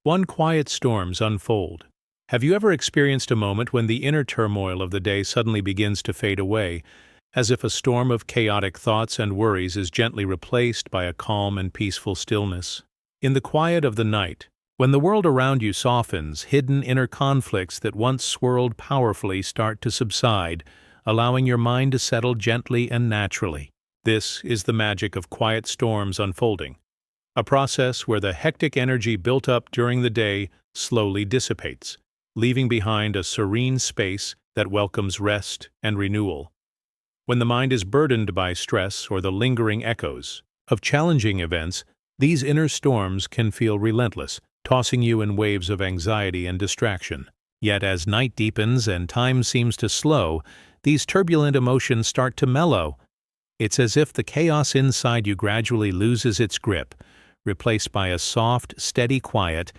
One quiet storms unfold. Have you ever experienced a moment when the inner turmoil of the day suddenly begins to fade away, as if a storm of chaotic thoughts and worries is gently replaced by a calm and peaceful stillness? In the quiet of the night, when the world around you softens, hidden inner conflicts that once swirled powerfully start to subside, allowing your mind to settle gently and naturally. This is the magic of quiet storms unfolding, a process where the hectic energy built up during the day slowly dissipates, leaving behind a serene space that welcomes rest and renewal. When the mind is burdened by stress or the lingering echoes of challenging events, these inner storms can feel relentless, tossing you in waves of anxiety and distraction. Yet as night deepens and time seems to slow, these turbulent emotions start to mellow. It's as if the chaos inside you gradually loses its grip, replaced by a soft, steady quiet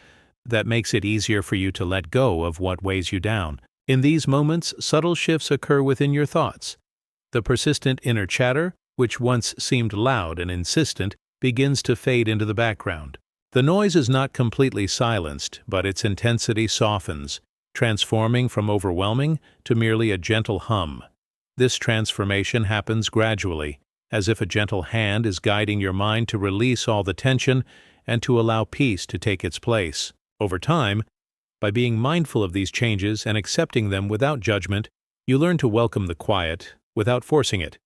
that makes it easier for you to let go of what weighs you down. In these moments, subtle shifts occur within your thoughts. The persistent inner chatter, which once seemed loud and insistent, begins to fade into the background. The noise is not completely silenced, but its intensity softens, transforming from overwhelming to merely a gentle hum. This transformation happens gradually, as if a gentle hand is guiding your mind to release all the tension and to allow peace to take its place. Over time, by being mindful of these changes and accepting them without judgment, you learn to welcome the quiet without forcing it,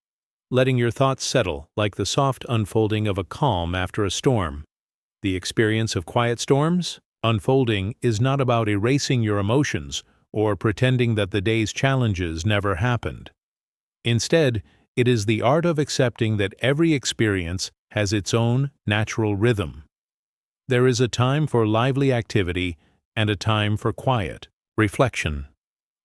letting your thoughts settle like the soft unfolding of a calm after a storm. The experience of quiet storms unfolding is not about erasing your emotions or pretending that the day's challenges never happened. Instead, it is the art of accepting that every experience has its own natural rhythm. There is a time for lively activity and a time for quiet reflection.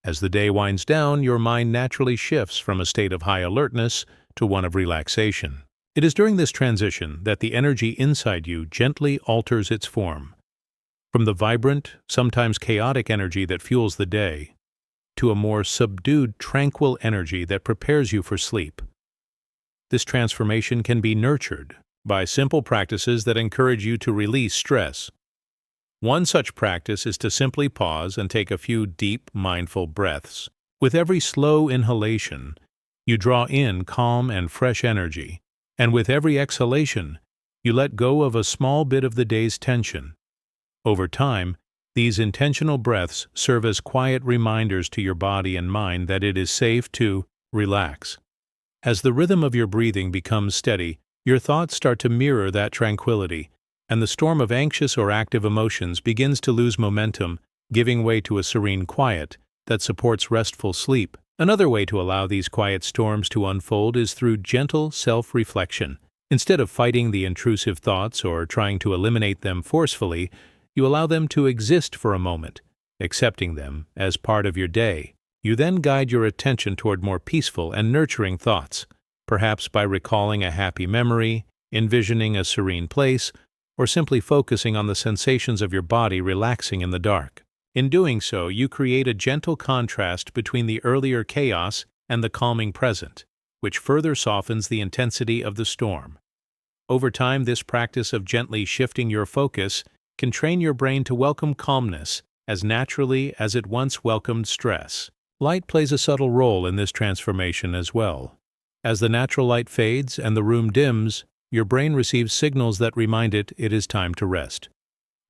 As the day winds down, your mind naturally shifts from a state of high alertness to one of relaxation. It is during this transition that the energy inside you gently alters its form, from the vibrant, sometimes chaotic energy that fuels the day, to a more subdued, tranquil energy that prepares you for sleep. This transformation can be nurtured by simple practices that encourage you to release stress. One such practice is to simply pause and take a few deep, mindful breaths. With every slow inhalation, you draw in calm and fresh energy, and with every exhalation, you let go of a small bit of the day's tension. Over time, these intentional breaths serve as quiet reminders to your body and mind that it is safe to relax. As the rhythm of your breathing becomes steady, your thoughts start to mirror that tranquility, and the storm of anxious or active emotions begins to lose momentum, giving way to a serene quiet that supports restful sleep. Another way to allow these quiet storms to unfold is through gentle self-reflection. Instead of fighting the intrusive thoughts or trying to eliminate them forcefully, you allow them to exist for a moment, accepting them as part of your day. You then guide your attention toward more peaceful and nurturing thoughts, perhaps by recalling a happy memory, envisioning a serene place, or simply focusing on the sensations of your body relaxing in the dark. In doing so, you create a gentle contrast between the earlier chaos and the calming present, which further softens the intensity of the storm. Over time, this practice of gently shifting your focus can train your brain to welcome calmness as naturally as it once welcomed stress. Light plays a subtle role in this transformation as well. As the natural light fades and the room dims, your brain receives signals that remind it is time to rest.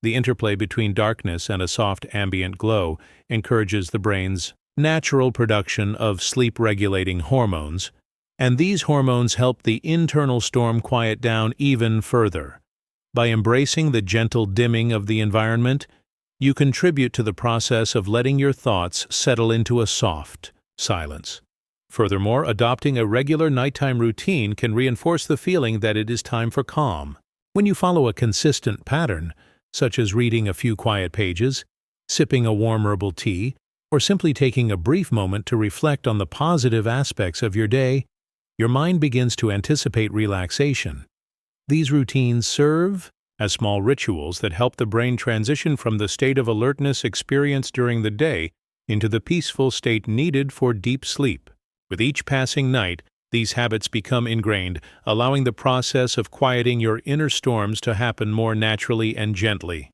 The interplay between darkness and a soft ambient glow encourages the brain's natural production of sleep-regulating hormones, and these hormones help the internal storm quiet down even further. By embracing the gentle dimming of the environment, you contribute to the process of letting your thoughts settle into a soft silence. Furthermore, adopting a regular nighttime routine can reinforce the feeling that it is time for calm. When you follow a consistent pattern, such as reading a few quiet pages, sipping a warm herbal tea, or simply taking a brief moment to reflect on the positive aspects of your day, your mind begins to anticipate relaxation. These routines serve as small rituals that help the brain transition from the state of alertness experienced during the day into the peaceful state needed for deep sleep. With each passing night, these habits become ingrained, allowing the process of quieting your inner storms to happen more naturally and gently.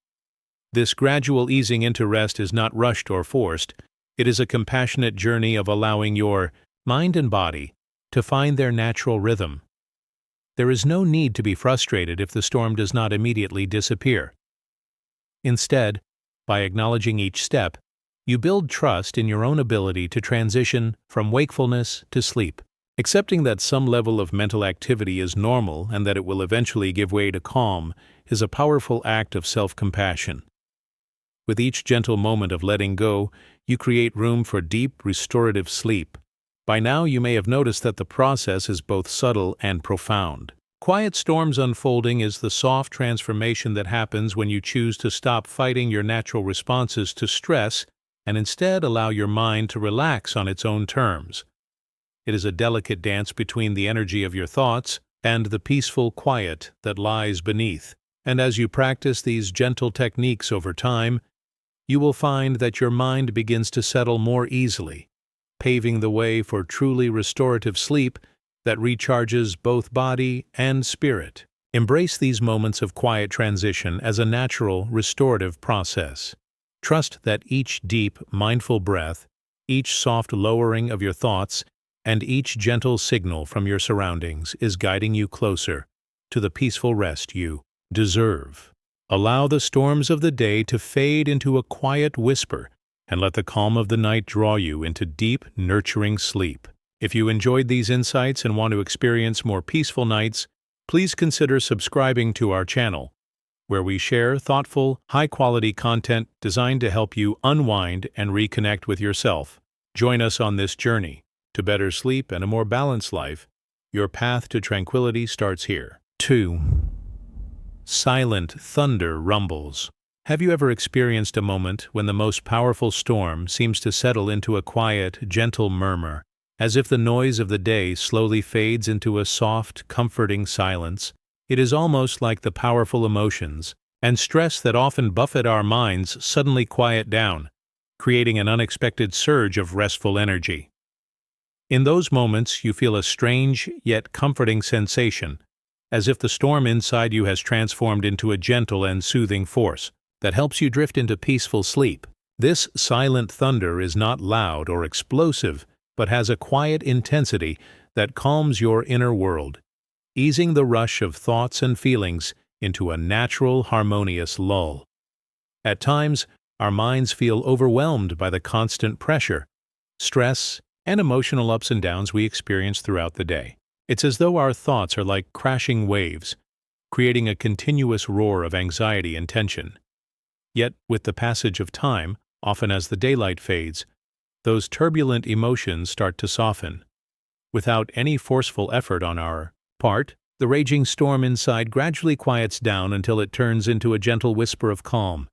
This gradual easing into rest is not rushed or forced. It is a compassionate journey of allowing your mind and body to find their natural rhythm. There is no need to be frustrated if the storm does not immediately disappear. Instead, by acknowledging each step, you build trust in your own ability to transition from wakefulness to sleep. Accepting that some level of mental activity is normal and that it will eventually give way to calm is a powerful act of self-compassion. With each gentle moment of letting go, you create room for deep, restorative sleep. By now, you may have noticed that the process is both subtle and profound. Quiet storms unfolding is the soft transformation that happens when you choose to stop fighting your natural responses to stress and instead allow your mind to relax on its own terms. It is a delicate dance between the energy of your thoughts and the peaceful quiet that lies beneath. And as you practice these gentle techniques over time, you will find that your mind begins to settle more easily, paving the way for truly restorative sleep that recharges both body and spirit. Embrace these moments of quiet transition as a natural, restorative process. Trust that each deep, mindful breath, each soft lowering of your thoughts, and each gentle signal from your surroundings is guiding you closer to the peaceful rest you deserve. Allow the storms of the day to fade into a quiet whisper, and let the calm of the night draw you into deep, nurturing sleep. If you enjoyed these insights and want to experience more peaceful nights, please consider subscribing to our channel, where we share thoughtful, high-quality content designed to help you unwind and reconnect with yourself. Join us on this journey to better sleep and a more balanced life. Your path to tranquility starts here. 2. Silent thunder rumbles. Have you ever experienced a moment when the most powerful storm seems to settle into a quiet, gentle murmur, as if the noise of the day slowly fades into a soft, comforting silence? It is almost like the powerful emotions and stress that often buffet our minds suddenly quiet down, creating an unexpected surge of restful energy. In those moments, you feel a strange yet comforting sensation, as if the storm inside you has transformed into a gentle and soothing force that helps you drift into peaceful sleep. This silent thunder is not loud or explosive, but has a quiet intensity that calms your inner world, easing the rush of thoughts and feelings into a natural, harmonious lull. At times, our minds feel overwhelmed by the constant pressure, stress, and emotional ups and downs we experience throughout the day. It's as though our thoughts are like crashing waves, creating a continuous roar of anxiety and tension. Yet, with the passage of time, often as the daylight fades, those turbulent emotions start to soften. Without any forceful effort on our part, the raging storm inside gradually quiets down until it turns into a gentle whisper of calm.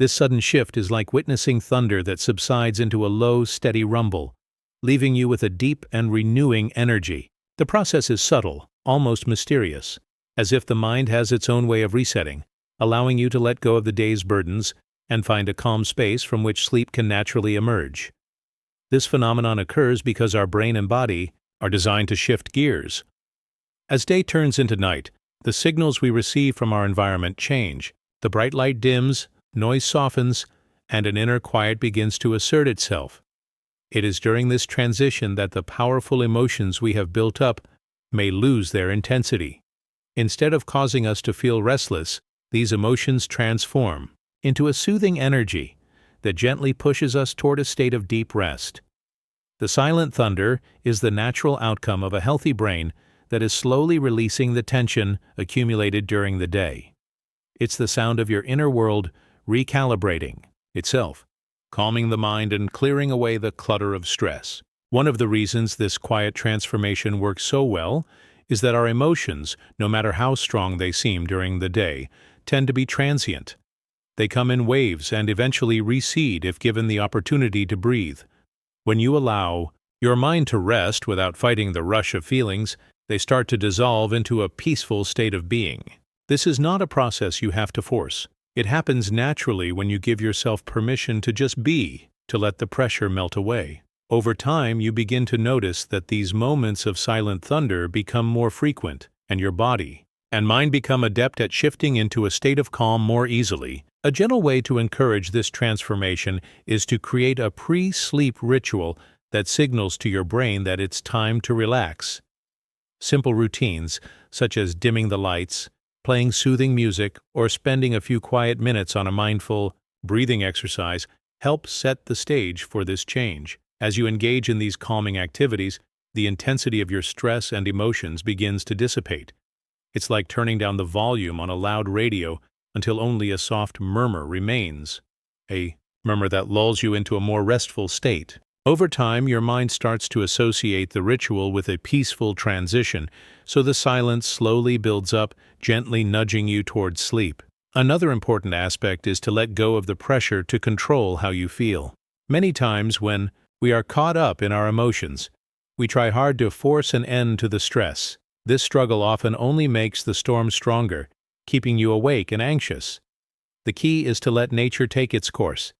This sudden shift is like witnessing thunder that subsides into a low, steady rumble, leaving you with a deep and renewing energy. The process is subtle, almost mysterious, as if the mind has its own way of resetting, allowing you to let go of the day's burdens and find a calm space from which sleep can naturally emerge. This phenomenon occurs because our brain and body are designed to shift gears. As day turns into night, the signals we receive from our environment change. The bright light dims, noise softens, and an inner quiet begins to assert itself. It is during this transition that the powerful emotions we have built up may lose their intensity. Instead of causing us to feel restless, these emotions transform into a soothing energy that gently pushes us toward a state of deep rest. The silent thunder is the natural outcome of a healthy brain that is slowly releasing the tension accumulated during the day. It's the sound of your inner world recalibrating itself, calming the mind and clearing away the clutter of stress. One of the reasons this quiet transformation works so well is that our emotions, no matter how strong they seem during the day, tend to be transient. They come in waves and eventually recede if given the opportunity to breathe. When you allow your mind to rest without fighting the rush of feelings, they start to dissolve into a peaceful state of being. This is not a process you have to force. It happens naturally when you give yourself permission to just be, to let the pressure melt away. Over time, you begin to notice that these moments of silent thunder become more frequent, and your body, and mind become adept at shifting into a state of calm more easily. A gentle way to encourage this transformation is to create a pre-sleep ritual that signals to your brain that it's time to relax. Simple routines, such as dimming the lights, playing soothing music, or spending a few quiet minutes on a mindful breathing exercise, help set the stage for this change. As you engage in these calming activities, the intensity of your stress and emotions begins to dissipate. It's like turning down the volume on a loud radio until only a soft murmur remains, a murmur that lulls you into a more restful state. Over time, your mind starts to associate the ritual with a peaceful transition, so the silence slowly builds up, gently nudging you towards sleep. Another important aspect is to let go of the pressure to control how you feel. Many times when we are caught up in our emotions, we try hard to force an end to the stress. This struggle often only makes the storm stronger, keeping you awake and anxious. The key is to let nature take its course,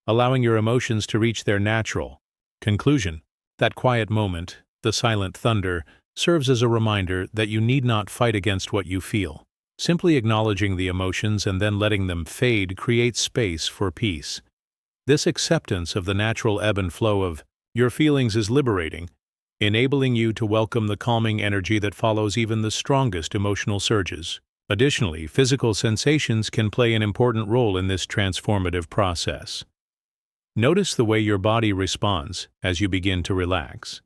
allowing your emotions to reach their natural conclusion. That quiet moment, the silent thunder, serves as a reminder that you need not fight against what you feel. Simply acknowledging the emotions and then letting them fade creates space for peace. This acceptance of the natural ebb and flow of your feelings is liberating, enabling you to welcome the calming energy that follows even the strongest emotional surges. Additionally, physical sensations can play an important role in this transformative process. Notice the way your body responds as you begin to relax.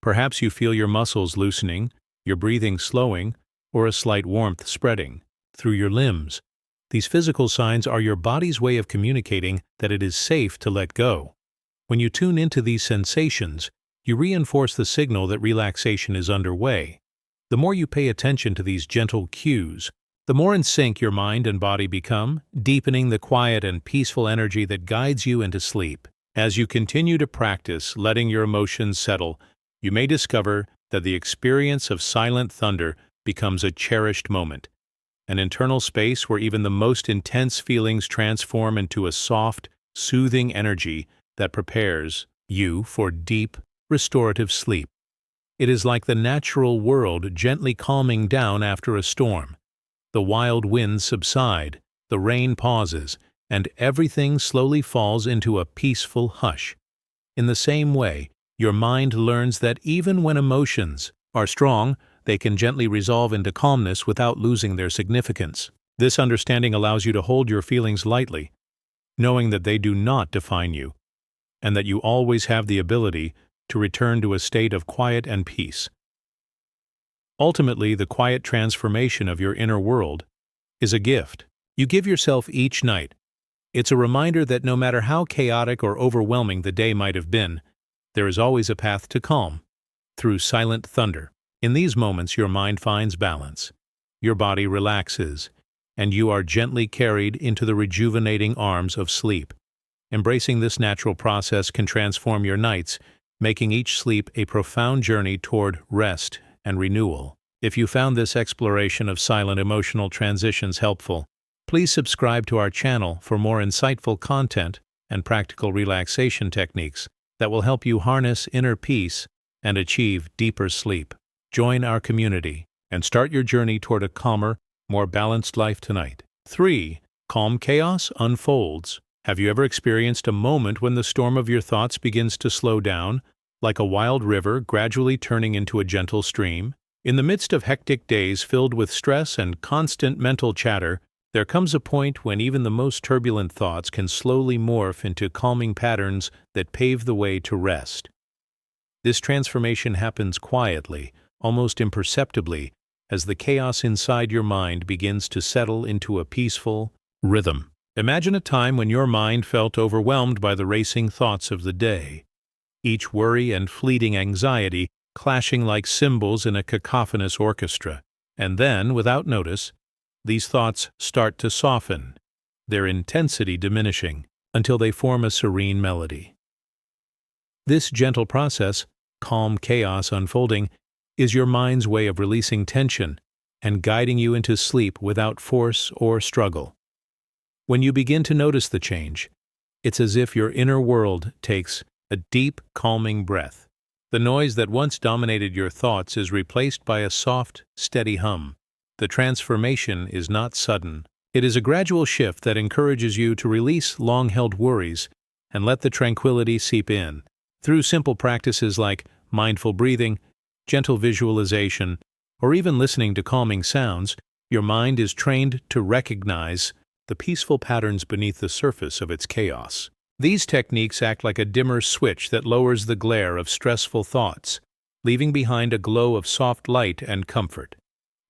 Perhaps you feel your muscles loosening, your breathing slowing, or a slight warmth spreading through your limbs. These physical signs are your body's way of communicating that it is safe to let go. When you tune into these sensations, you reinforce the signal that relaxation is underway. The more you pay attention to these gentle cues, the more in sync your mind and body become, deepening the quiet and peaceful energy that guides you into sleep. As you continue to practice letting your emotions settle, you may discover that the experience of silent thunder becomes a cherished moment, an internal space where even the most intense feelings transform into a soft, soothing energy that prepares you for deep, restorative sleep. It is like the natural world gently calming down after a storm. The wild winds subside, the rain pauses, and everything slowly falls into a peaceful hush. In the same way, your mind learns that even when emotions are strong, they can gently resolve into calmness without losing their significance. This understanding allows you to hold your feelings lightly, knowing that they do not define you, and that you always have the ability to return to a state of quiet and peace. Ultimately, the quiet transformation of your inner world is a gift you give yourself each night. It's a reminder that no matter how chaotic or overwhelming the day might have been, there is always a path to calm through silent thunder. In these moments, your mind finds balance, your body relaxes, and you are gently carried into the rejuvenating arms of sleep. Embracing this natural process can transform your nights, making each sleep a profound journey toward rest and renewal. If you found this exploration of silent emotional transitions helpful, please subscribe to our channel for more insightful content and practical relaxation techniques that will help you harness inner peace and achieve deeper sleep. Join our community and start your journey toward a calmer, more balanced life tonight. 3. Calm chaos unfolds. Have you ever experienced a moment when the storm of your thoughts begins to slow down, like a wild river gradually turning into a gentle stream? In the midst of hectic days filled with stress and constant mental chatter, there comes a point when even the most turbulent thoughts can slowly morph into calming patterns that pave the way to rest. This transformation happens quietly, almost imperceptibly, as the chaos inside your mind begins to settle into a peaceful rhythm. Imagine a time when your mind felt overwhelmed by the racing thoughts of the day, each worry and fleeting anxiety clashing like cymbals in a cacophonous orchestra. And then, without notice, these thoughts start to soften, their intensity diminishing, until they form a serene melody. This gentle process, calm chaos unfolding, is your mind's way of releasing tension and guiding you into sleep without force or struggle. When you begin to notice the change, it's as if your inner world takes a deep, calming breath. The noise that once dominated your thoughts is replaced by a soft, steady hum, the transformation is not sudden. It is a gradual shift that encourages you to release long-held worries and let the tranquility seep in. Through simple practices like mindful breathing, gentle visualization, or even listening to calming sounds, your mind is trained to recognize the peaceful patterns beneath the surface of its chaos. These techniques act like a dimmer switch that lowers the glare of stressful thoughts, leaving behind a glow of soft light and comfort.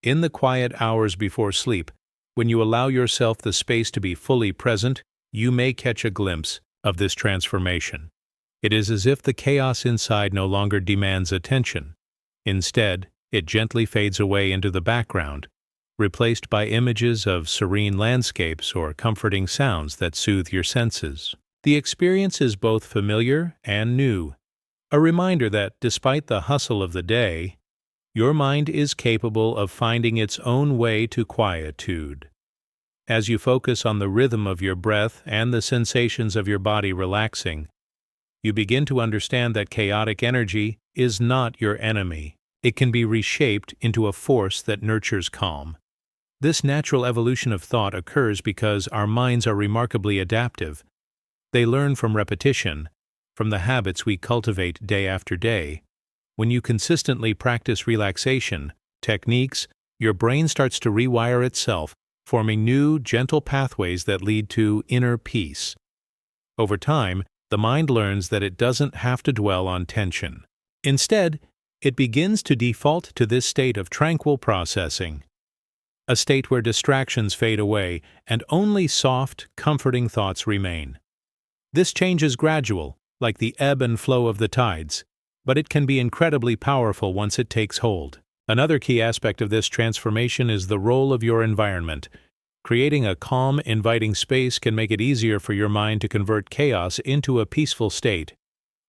In the quiet hours before sleep, when you allow yourself the space to be fully present, you may catch a glimpse of this transformation. It is as if the chaos inside no longer demands attention. Instead, it gently fades away into the background, replaced by images of serene landscapes or comforting sounds that soothe your senses. The experience is both familiar and new, a reminder that, despite the hustle of the day, your mind is capable of finding its own way to quietude. As you focus on the rhythm of your breath and the sensations of your body relaxing, you begin to understand that chaotic energy is not your enemy. It can be reshaped into a force that nurtures calm. This natural evolution of thought occurs because our minds are remarkably adaptive. They learn from repetition, from the habits we cultivate day after day. When you consistently practice relaxation techniques, your brain starts to rewire itself, forming new, gentle pathways that lead to inner peace. Over time, the mind learns that it doesn't have to dwell on tension. Instead, it begins to default to this state of tranquil processing, a state where distractions fade away and only soft, comforting thoughts remain. This change is gradual, like the ebb and flow of the tides, but it can be incredibly powerful once it takes hold. Another key aspect of this transformation is the role of your environment. Creating a calm, inviting space can make it easier for your mind to convert chaos into a peaceful state.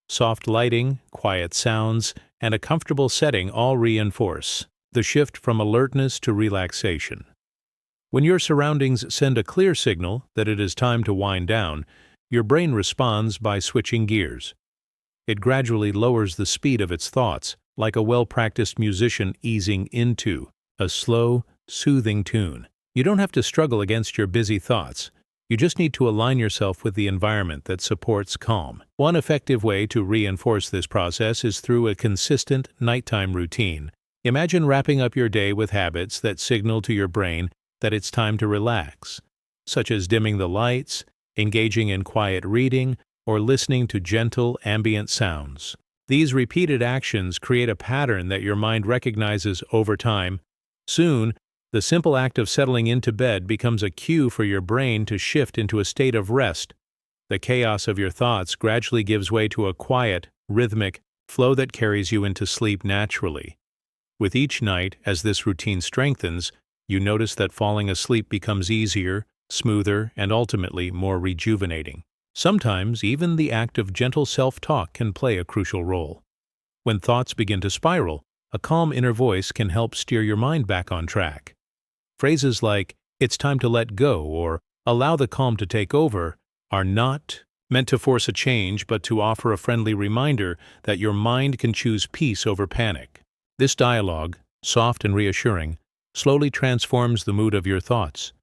Soft lighting, quiet sounds, and a comfortable setting all reinforce the shift from alertness to relaxation. When your surroundings send a clear signal that it is time to wind down, your brain responds by switching gears. It gradually lowers the speed of its thoughts, like a well-practiced musician easing into a slow, soothing tune. You don't have to struggle against your busy thoughts. You just need to align yourself with the environment that supports calm. One effective way to reinforce this process is through a consistent nighttime routine. Imagine wrapping up your day with habits that signal to your brain that it's time to relax, such as dimming the lights, engaging in quiet reading, or listening to gentle, ambient sounds. These repeated actions create a pattern that your mind recognizes over time. Soon, the simple act of settling into bed becomes a cue for your brain to shift into a state of rest. The chaos of your thoughts gradually gives way to a quiet, rhythmic flow that carries you into sleep naturally. With each night, as this routine strengthens, you notice that falling asleep becomes easier, smoother, and ultimately more rejuvenating. Sometimes, even the act of gentle self-talk can play a crucial role. When thoughts begin to spiral, a calm inner voice can help steer your mind back on track. Phrases like, "It's time to let go," or "Allow the calm to take over," are not meant to force a change but to offer a friendly reminder that your mind can choose peace over panic. This dialogue, soft and reassuring, slowly transforms the mood of your thoughts.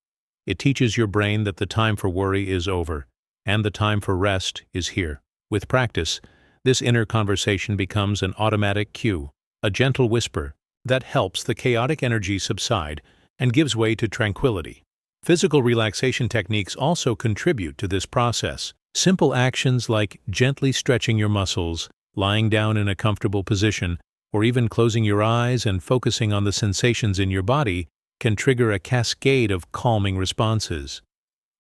It teaches your brain that the time for worry is over, and the time for rest is here. With practice, this inner conversation becomes an automatic cue, a gentle whisper that helps the chaotic energy subside and gives way to tranquility. Physical relaxation techniques also contribute to this process. Simple actions like gently stretching your muscles, lying down in a comfortable position, or even closing your eyes and focusing on the sensations in your body can trigger a cascade of calming responses.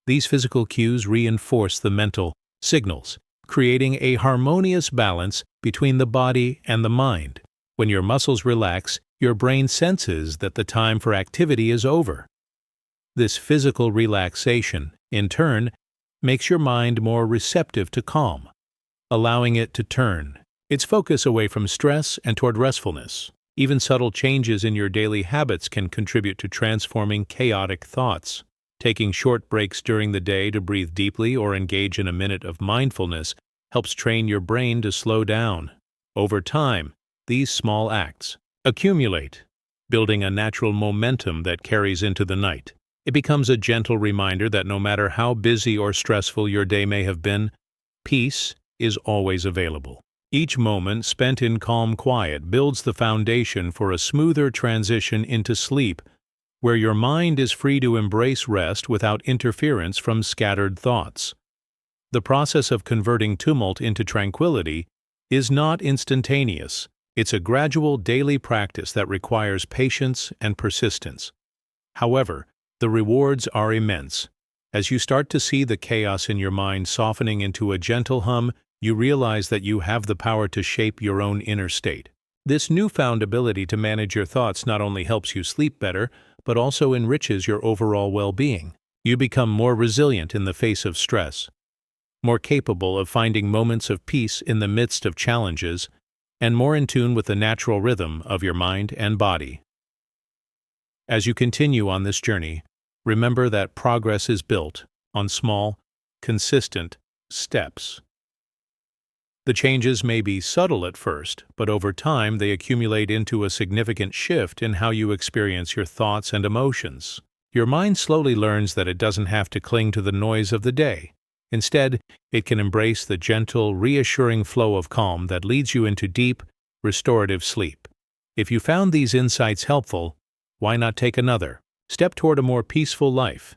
These physical cues reinforce the mental signals, creating a harmonious balance between the body and the mind. When your muscles relax, your brain senses that the time for activity is over. This physical relaxation, in turn, makes your mind more receptive to calm, allowing it to turn its focus away from stress and toward restfulness. Even subtle changes in your daily habits can contribute to transforming chaotic thoughts. Taking short breaks during the day to breathe deeply or engage in a minute of mindfulness helps train your brain to slow down. Over time, these small acts accumulate, building a natural momentum that carries into the night. It becomes a gentle reminder that no matter how busy or stressful your day may have been, peace is always available. Each moment spent in calm quiet builds the foundation for a smoother transition into sleep, where your mind is free to embrace rest without interference from scattered thoughts. The process of converting tumult into tranquility is not instantaneous. It's a gradual daily practice that requires patience and persistence. However, the rewards are immense. As you start to see the chaos in your mind softening into a gentle hum, you realize that you have the power to shape your own inner state. This newfound ability to manage your thoughts not only helps you sleep better, but also enriches your overall well-being. You become more resilient in the face of stress, more capable of finding moments of peace in the midst of challenges, and more in tune with the natural rhythm of your mind and body. As you continue on this journey, remember that progress is built on small, consistent steps. The changes may be subtle at first, but over time they accumulate into a significant shift in how you experience your thoughts and emotions. Your mind slowly learns that it doesn't have to cling to the noise of the day. Instead, it can embrace the gentle, reassuring flow of calm that leads you into deep, restorative sleep. If you found these insights helpful, why not take another step toward a more peaceful life?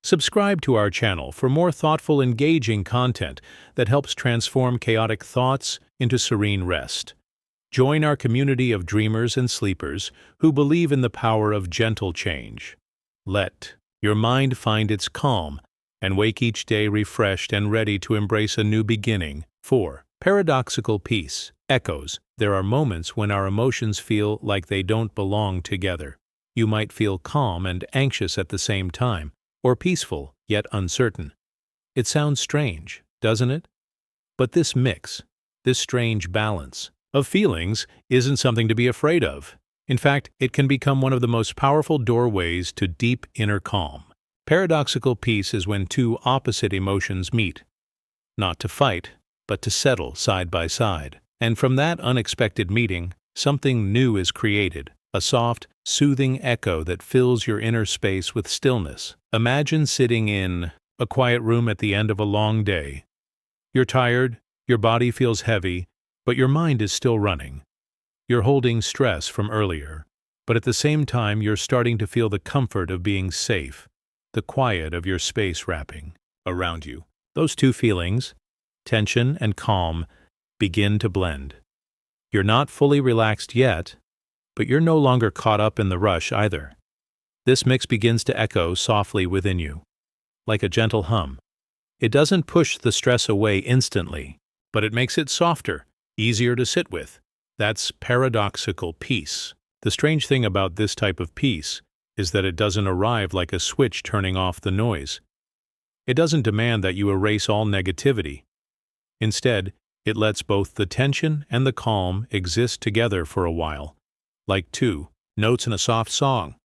Subscribe to our channel for more thoughtful, engaging content that helps transform chaotic thoughts into serene rest. Join our community of dreamers and sleepers who believe in the power of gentle change. Let your mind find its calm and wake each day refreshed and ready to embrace a new beginning. 4. Paradoxical peace. Echoes. There are moments when our emotions feel like they don't belong together. You might feel calm and anxious at the same time, or peaceful yet uncertain. It sounds strange, doesn't it? But this mix, this strange balance of feelings isn't something to be afraid of. In fact, it can become one of the most powerful doorways to deep inner calm. Paradoxical peace is when two opposite emotions meet, not to fight, but to settle side by side. And from that unexpected meeting, something new is created, a soft, soothing echo that fills your inner space with stillness. Imagine sitting in a quiet room at the end of a long day. You're tired, your body feels heavy, but your mind is still running. You're holding stress from earlier, but at the same time you're starting to feel the comfort of being safe, the quiet of your space wrapping around you. Those two feelings, tension and calm, begin to blend. You're not fully relaxed yet, but you're no longer caught up in the rush either. This mix begins to echo softly within you, like a gentle hum. It doesn't push the stress away instantly, but it makes it softer, easier to sit with. That's paradoxical peace. The strange thing about this type of peace is that it doesn't arrive like a switch turning off the noise. It doesn't demand that you erase all negativity. Instead, it lets both the tension and the calm exist together for a while, like two notes in a soft song.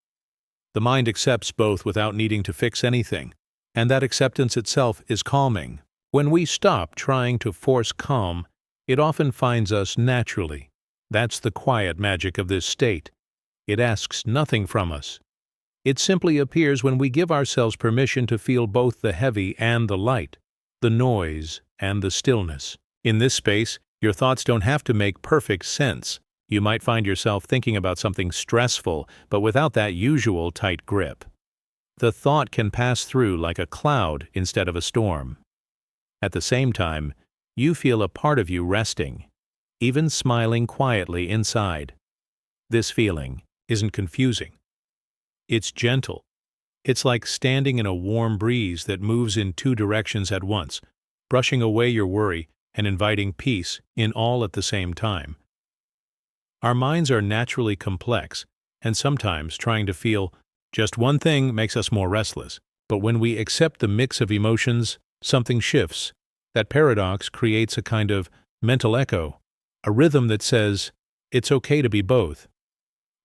The mind accepts both without needing to fix anything, and that acceptance itself is calming. When we stop trying to force calm, it often finds us naturally. That's the quiet magic of this state. It asks nothing from us. It simply appears when we give ourselves permission to feel both the heavy and the light, the noise and the stillness. In this space, your thoughts don't have to make perfect sense. You might find yourself thinking about something stressful, but without that usual tight grip. The thought can pass through like a cloud instead of a storm. At the same time, you feel a part of you resting, even smiling quietly inside. This feeling isn't confusing. It's gentle. It's like standing in a warm breeze that moves in two directions at once, brushing away your worry and inviting peace in all at the same time. Our minds are naturally complex, and sometimes trying to feel just one thing makes us more restless. But when we accept the mix of emotions, something shifts. That paradox creates a kind of mental echo, a rhythm that says, it's okay to be both.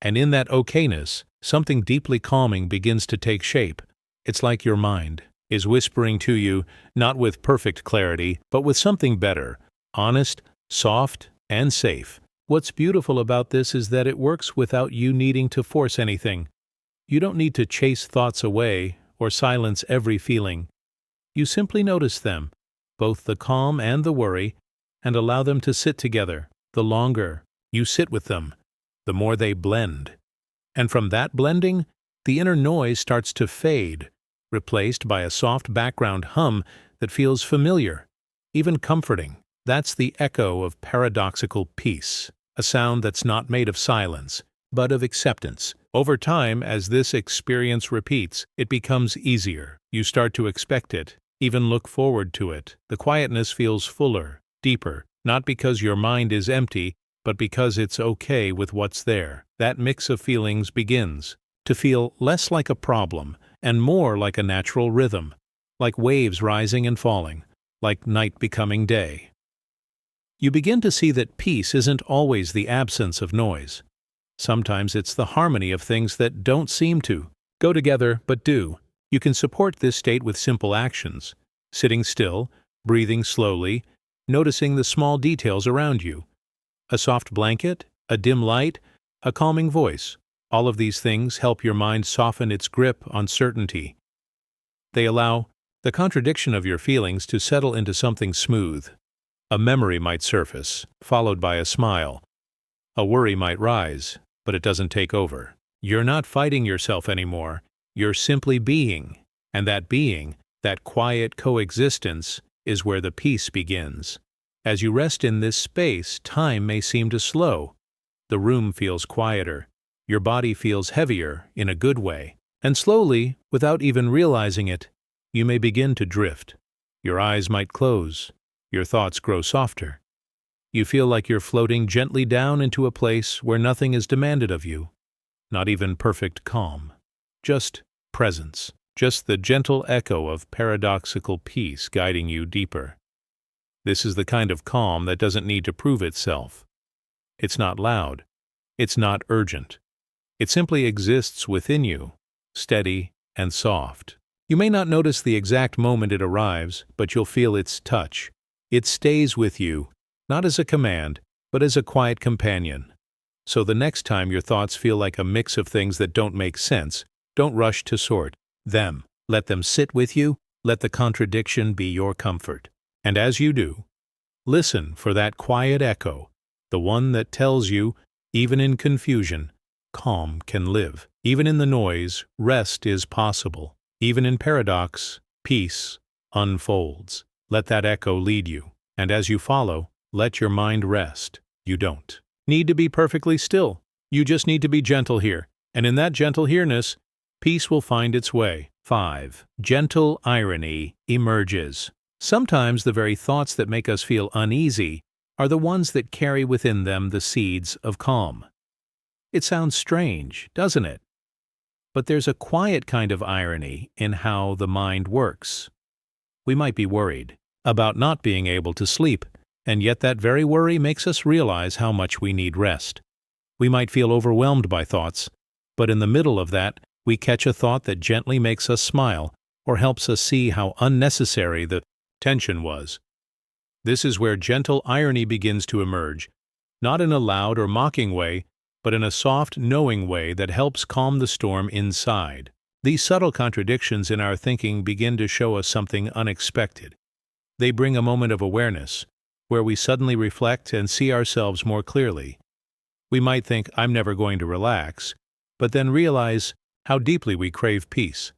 And in that okayness, something deeply calming begins to take shape. It's like your mind is whispering to you, not with perfect clarity, but with something better, honest, soft, and safe. What's beautiful about this is that it works without you needing to force anything. You don't need to chase thoughts away or silence every feeling. You simply notice them, both the calm and the worry, and allow them to sit together. The longer you sit with them, the more they blend. And from that blending, the inner noise starts to fade, replaced by a soft background hum that feels familiar, even comforting. That's the echo of paradoxical peace, a sound that's not made of silence, but of acceptance. Over time, as this experience repeats, it becomes easier. You start to expect it, even look forward to it. The quietness feels fuller, deeper, not because your mind is empty, but because it's okay with what's there. That mix of feelings begins to feel less like a problem and more like a natural rhythm, like waves rising and falling, like night becoming day. You begin to see that peace isn't always the absence of noise. Sometimes it's the harmony of things that don't seem to go together but do. You can support this state with simple actions: sitting still, breathing slowly, noticing the small details around you. A soft blanket, a dim light, a calming voice. All of these things help your mind soften its grip on certainty. They allow the contradiction of your feelings to settle into something smooth. A memory might surface, followed by a smile. A worry might rise, but it doesn't take over. You're not fighting yourself anymore. You're simply being. And that being, that quiet coexistence, is where the peace begins. As you rest in this space, time may seem to slow. The room feels quieter. Your body feels heavier, in a good way. And slowly, without even realizing it, you may begin to drift. Your eyes might close. Your thoughts grow softer. You feel like you're floating gently down into a place where nothing is demanded of you. Not even perfect calm. Just presence. Just the gentle echo of paradoxical peace guiding you deeper. This is the kind of calm that doesn't need to prove itself. It's not loud. It's not urgent. It simply exists within you, steady and soft. You may not notice the exact moment it arrives, but you'll feel its touch. It stays with you, not as a command, but as a quiet companion. So the next time your thoughts feel like a mix of things that don't make sense, don't rush to sort them. Let them sit with you. Let the contradiction be your comfort. And as you do, listen for that quiet echo, the one that tells you, even in confusion, calm can live. Even in the noise, rest is possible. Even in paradox, peace unfolds. Let that echo lead you. And as you follow, let your mind rest. You don't need to be perfectly still. You just need to be gentle here. And in that gentle here-ness, peace will find its way. 5. Gentle irony emerges. Sometimes the very thoughts that make us feel uneasy are the ones that carry within them the seeds of calm. It sounds strange, doesn't it? But there's a quiet kind of irony in how the mind works. We might be worried about not being able to sleep, and yet that very worry makes us realize how much we need rest. We might feel overwhelmed by thoughts, but in the middle of that, we catch a thought that gently makes us smile or helps us see how unnecessary the tension was. This is where gentle irony begins to emerge, not in a loud or mocking way, but in a soft, knowing way that helps calm the storm inside. These subtle contradictions in our thinking begin to show us something unexpected. They bring a moment of awareness, where we suddenly reflect and see ourselves more clearly. We might think, "I'm never going to relax," but then realize how deeply we crave peace.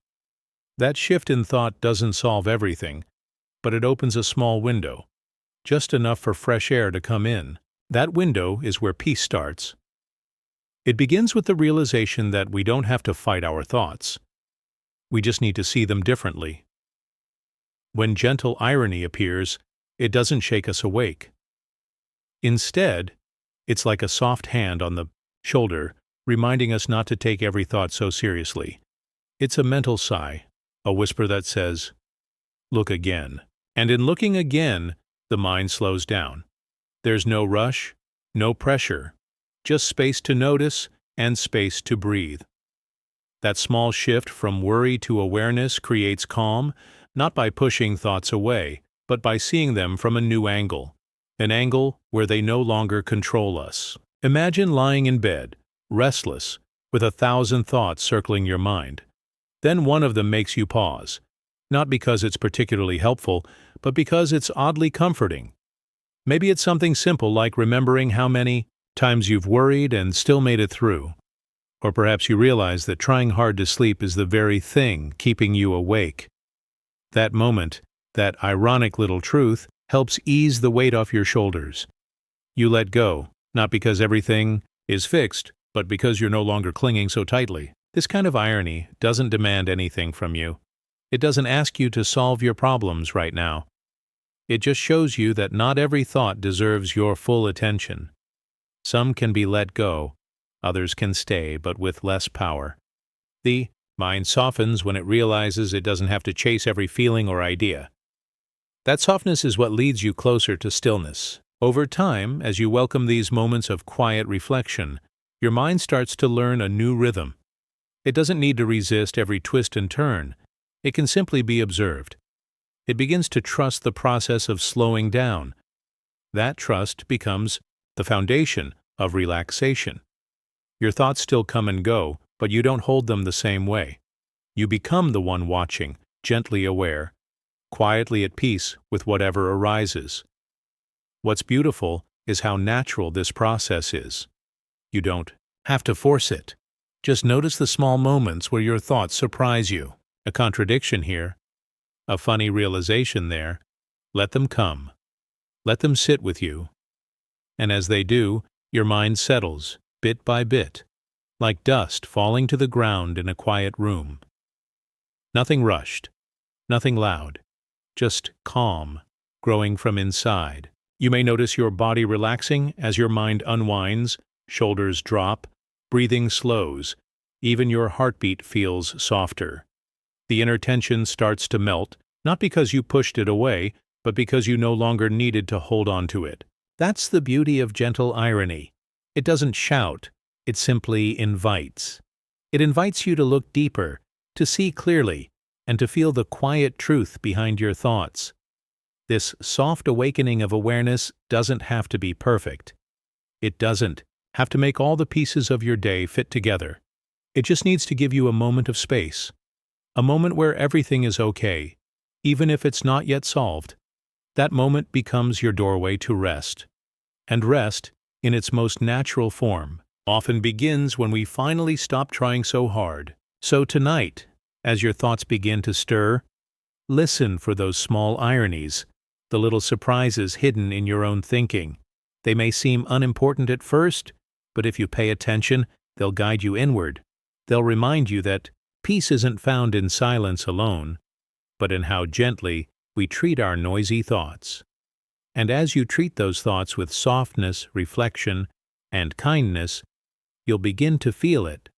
That shift in thought doesn't solve everything, but it opens a small window, just enough for fresh air to come in. That window is where peace starts. It begins with the realization that we don't have to fight our thoughts. We just need to see them differently. When gentle irony appears, it doesn't shake us awake. Instead, it's like a soft hand on the shoulder, reminding us not to take every thought so seriously. It's a mental sigh, a whisper that says, "Look again." And in looking again, the mind slows down. There's no rush, no pressure, just space to notice and space to breathe. That small shift from worry to awareness creates calm, not by pushing thoughts away, but by seeing them from a new angle, an angle where they no longer control us. Imagine lying in bed, restless, with 1,000 thoughts circling your mind. Then one of them makes you pause, not because it's particularly helpful, but because it's oddly comforting. Maybe it's something simple like remembering how many times you've worried and still made it through. Or perhaps you realize that trying hard to sleep is the very thing keeping you awake. That moment, that ironic little truth, helps ease the weight off your shoulders. You let go, not because everything is fixed, but because you're no longer clinging so tightly. This kind of irony doesn't demand anything from you. It doesn't ask you to solve your problems right now. It just shows you that not every thought deserves your full attention. Some can be let go, others can stay, but with less power. The mind softens when it realizes it doesn't have to chase every feeling or idea. That softness is what leads you closer to stillness. Over time, as you welcome these moments of quiet reflection, your mind starts to learn a new rhythm. It doesn't need to resist every twist and turn. It can simply be observed. It begins to trust the process of slowing down. That trust becomes the foundation of relaxation. Your thoughts still come and go, but you don't hold them the same way. You become the one watching, gently aware, quietly at peace with whatever arises. What's beautiful is how natural this process is. You don't have to force it. Just notice the small moments where your thoughts surprise you. A contradiction here, a funny realization there. Let them come. Let them sit with you. And as they do, your mind settles, bit by bit, like dust falling to the ground in a quiet room. Nothing rushed, nothing loud, just calm, growing from inside. You may notice your body relaxing as your mind unwinds, shoulders drop, breathing slows, even your heartbeat feels softer. The inner tension starts to melt, not because you pushed it away, but because you no longer needed to hold on to it. That's the beauty of gentle irony. It doesn't shout, it simply invites. It invites you to look deeper, to see clearly, and to feel the quiet truth behind your thoughts. This soft awakening of awareness doesn't have to be perfect. It doesn't have to make all the pieces of your day fit together. It just needs to give you a moment of space. A moment where everything is okay, even if it's not yet solved. That moment becomes your doorway to rest. And rest, in its most natural form, often begins when we finally stop trying so hard. So tonight, as your thoughts begin to stir, listen for those small ironies, the little surprises hidden in your own thinking. They may seem unimportant at first, but if you pay attention, they'll guide you inward. They'll remind you that peace isn't found in silence alone, but in how gently we treat our noisy thoughts. And as you treat those thoughts with softness, reflection, and kindness, you'll begin to feel it.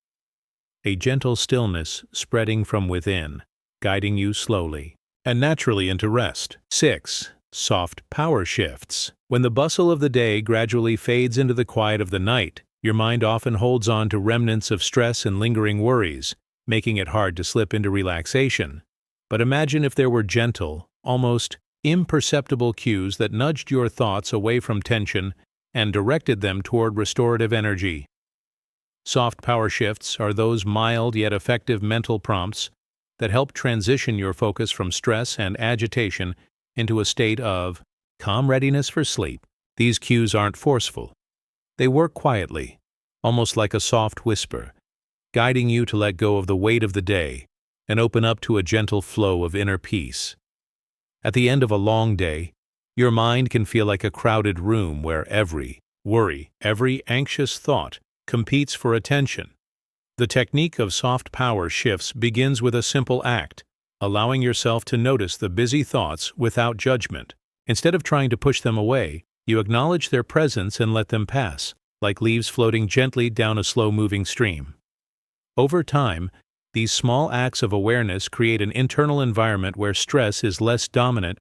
A gentle stillness spreading from within, guiding you slowly and naturally into rest. 6. Soft power shifts. When the bustle of the day gradually fades into the quiet of the night, your mind often holds on to remnants of stress and lingering worries, making it hard to slip into relaxation. But imagine if there were gentle, almost imperceptible cues that nudged your thoughts away from tension and directed them toward restorative energy. Soft power shifts are those mild yet effective mental prompts that help transition your focus from stress and agitation into a state of calm readiness for sleep. These cues aren't forceful. They work quietly, almost like a soft whisper, guiding you to let go of the weight of the day and open up to a gentle flow of inner peace. At the end of a long day, your mind can feel like a crowded room where every worry, every anxious thought competes for attention. The technique of soft power shifts begins with a simple act, allowing yourself to notice the busy thoughts without judgment. Instead of trying to push them away, you acknowledge their presence and let them pass, like leaves floating gently down a slow-moving stream. Over time, these small acts of awareness create an internal environment where stress is less dominant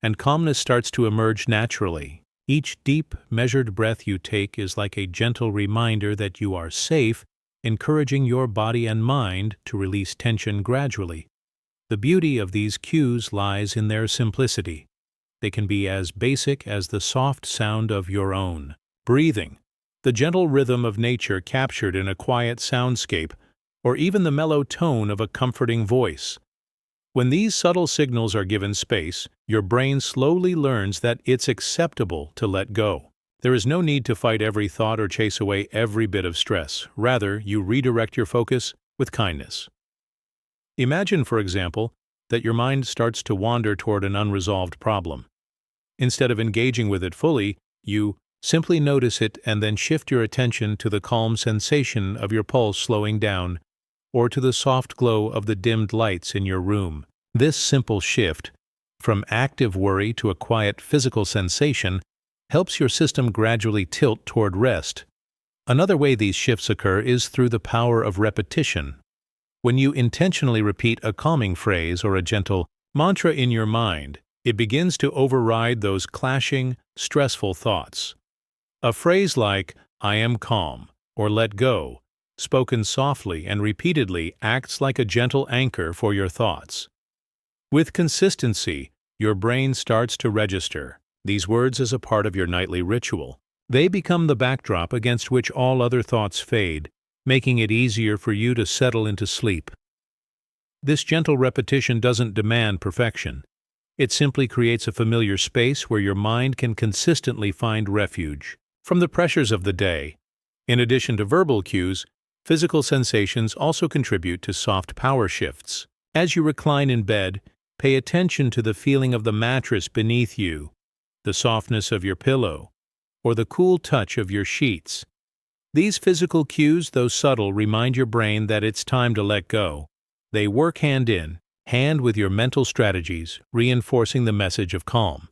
and calmness starts to emerge naturally. Each deep, measured breath you take is like a gentle reminder that you are safe, encouraging your body and mind to release tension gradually. The beauty of these cues lies in their simplicity. They can be as basic as the soft sound of your own breathing, the gentle rhythm of nature captured in a quiet soundscape, or even the mellow tone of a comforting voice. When these subtle signals are given space, your brain slowly learns that it's acceptable to let go. There is no need to fight every thought or chase away every bit of stress. Rather, you redirect your focus with kindness. Imagine, for example, that your mind starts to wander toward an unresolved problem. Instead of engaging with it fully, you simply notice it and then shift your attention to the calm sensation of your pulse slowing down, or to the soft glow of the dimmed lights in your room. This simple shift, from active worry to a quiet physical sensation, helps your system gradually tilt toward rest. Another way these shifts occur is through the power of repetition. When you intentionally repeat a calming phrase or a gentle mantra in your mind, it begins to override those clashing, stressful thoughts. A phrase like, "I am calm," or "let go," spoken softly and repeatedly, acts like a gentle anchor for your thoughts. With consistency, your brain starts to register these words as a part of your nightly ritual. They become the backdrop against which all other thoughts fade, making it easier for you to settle into sleep. This gentle repetition doesn't demand perfection. It simply creates a familiar space where your mind can consistently find refuge from the pressures of the day. In addition to verbal cues, physical sensations also contribute to soft power shifts. As you recline in bed, pay attention to the feeling of the mattress beneath you, the softness of your pillow, or the cool touch of your sheets. These physical cues, though subtle, remind your brain that it's time to let go. They work hand in hand with your mental strategies, reinforcing the message of calm.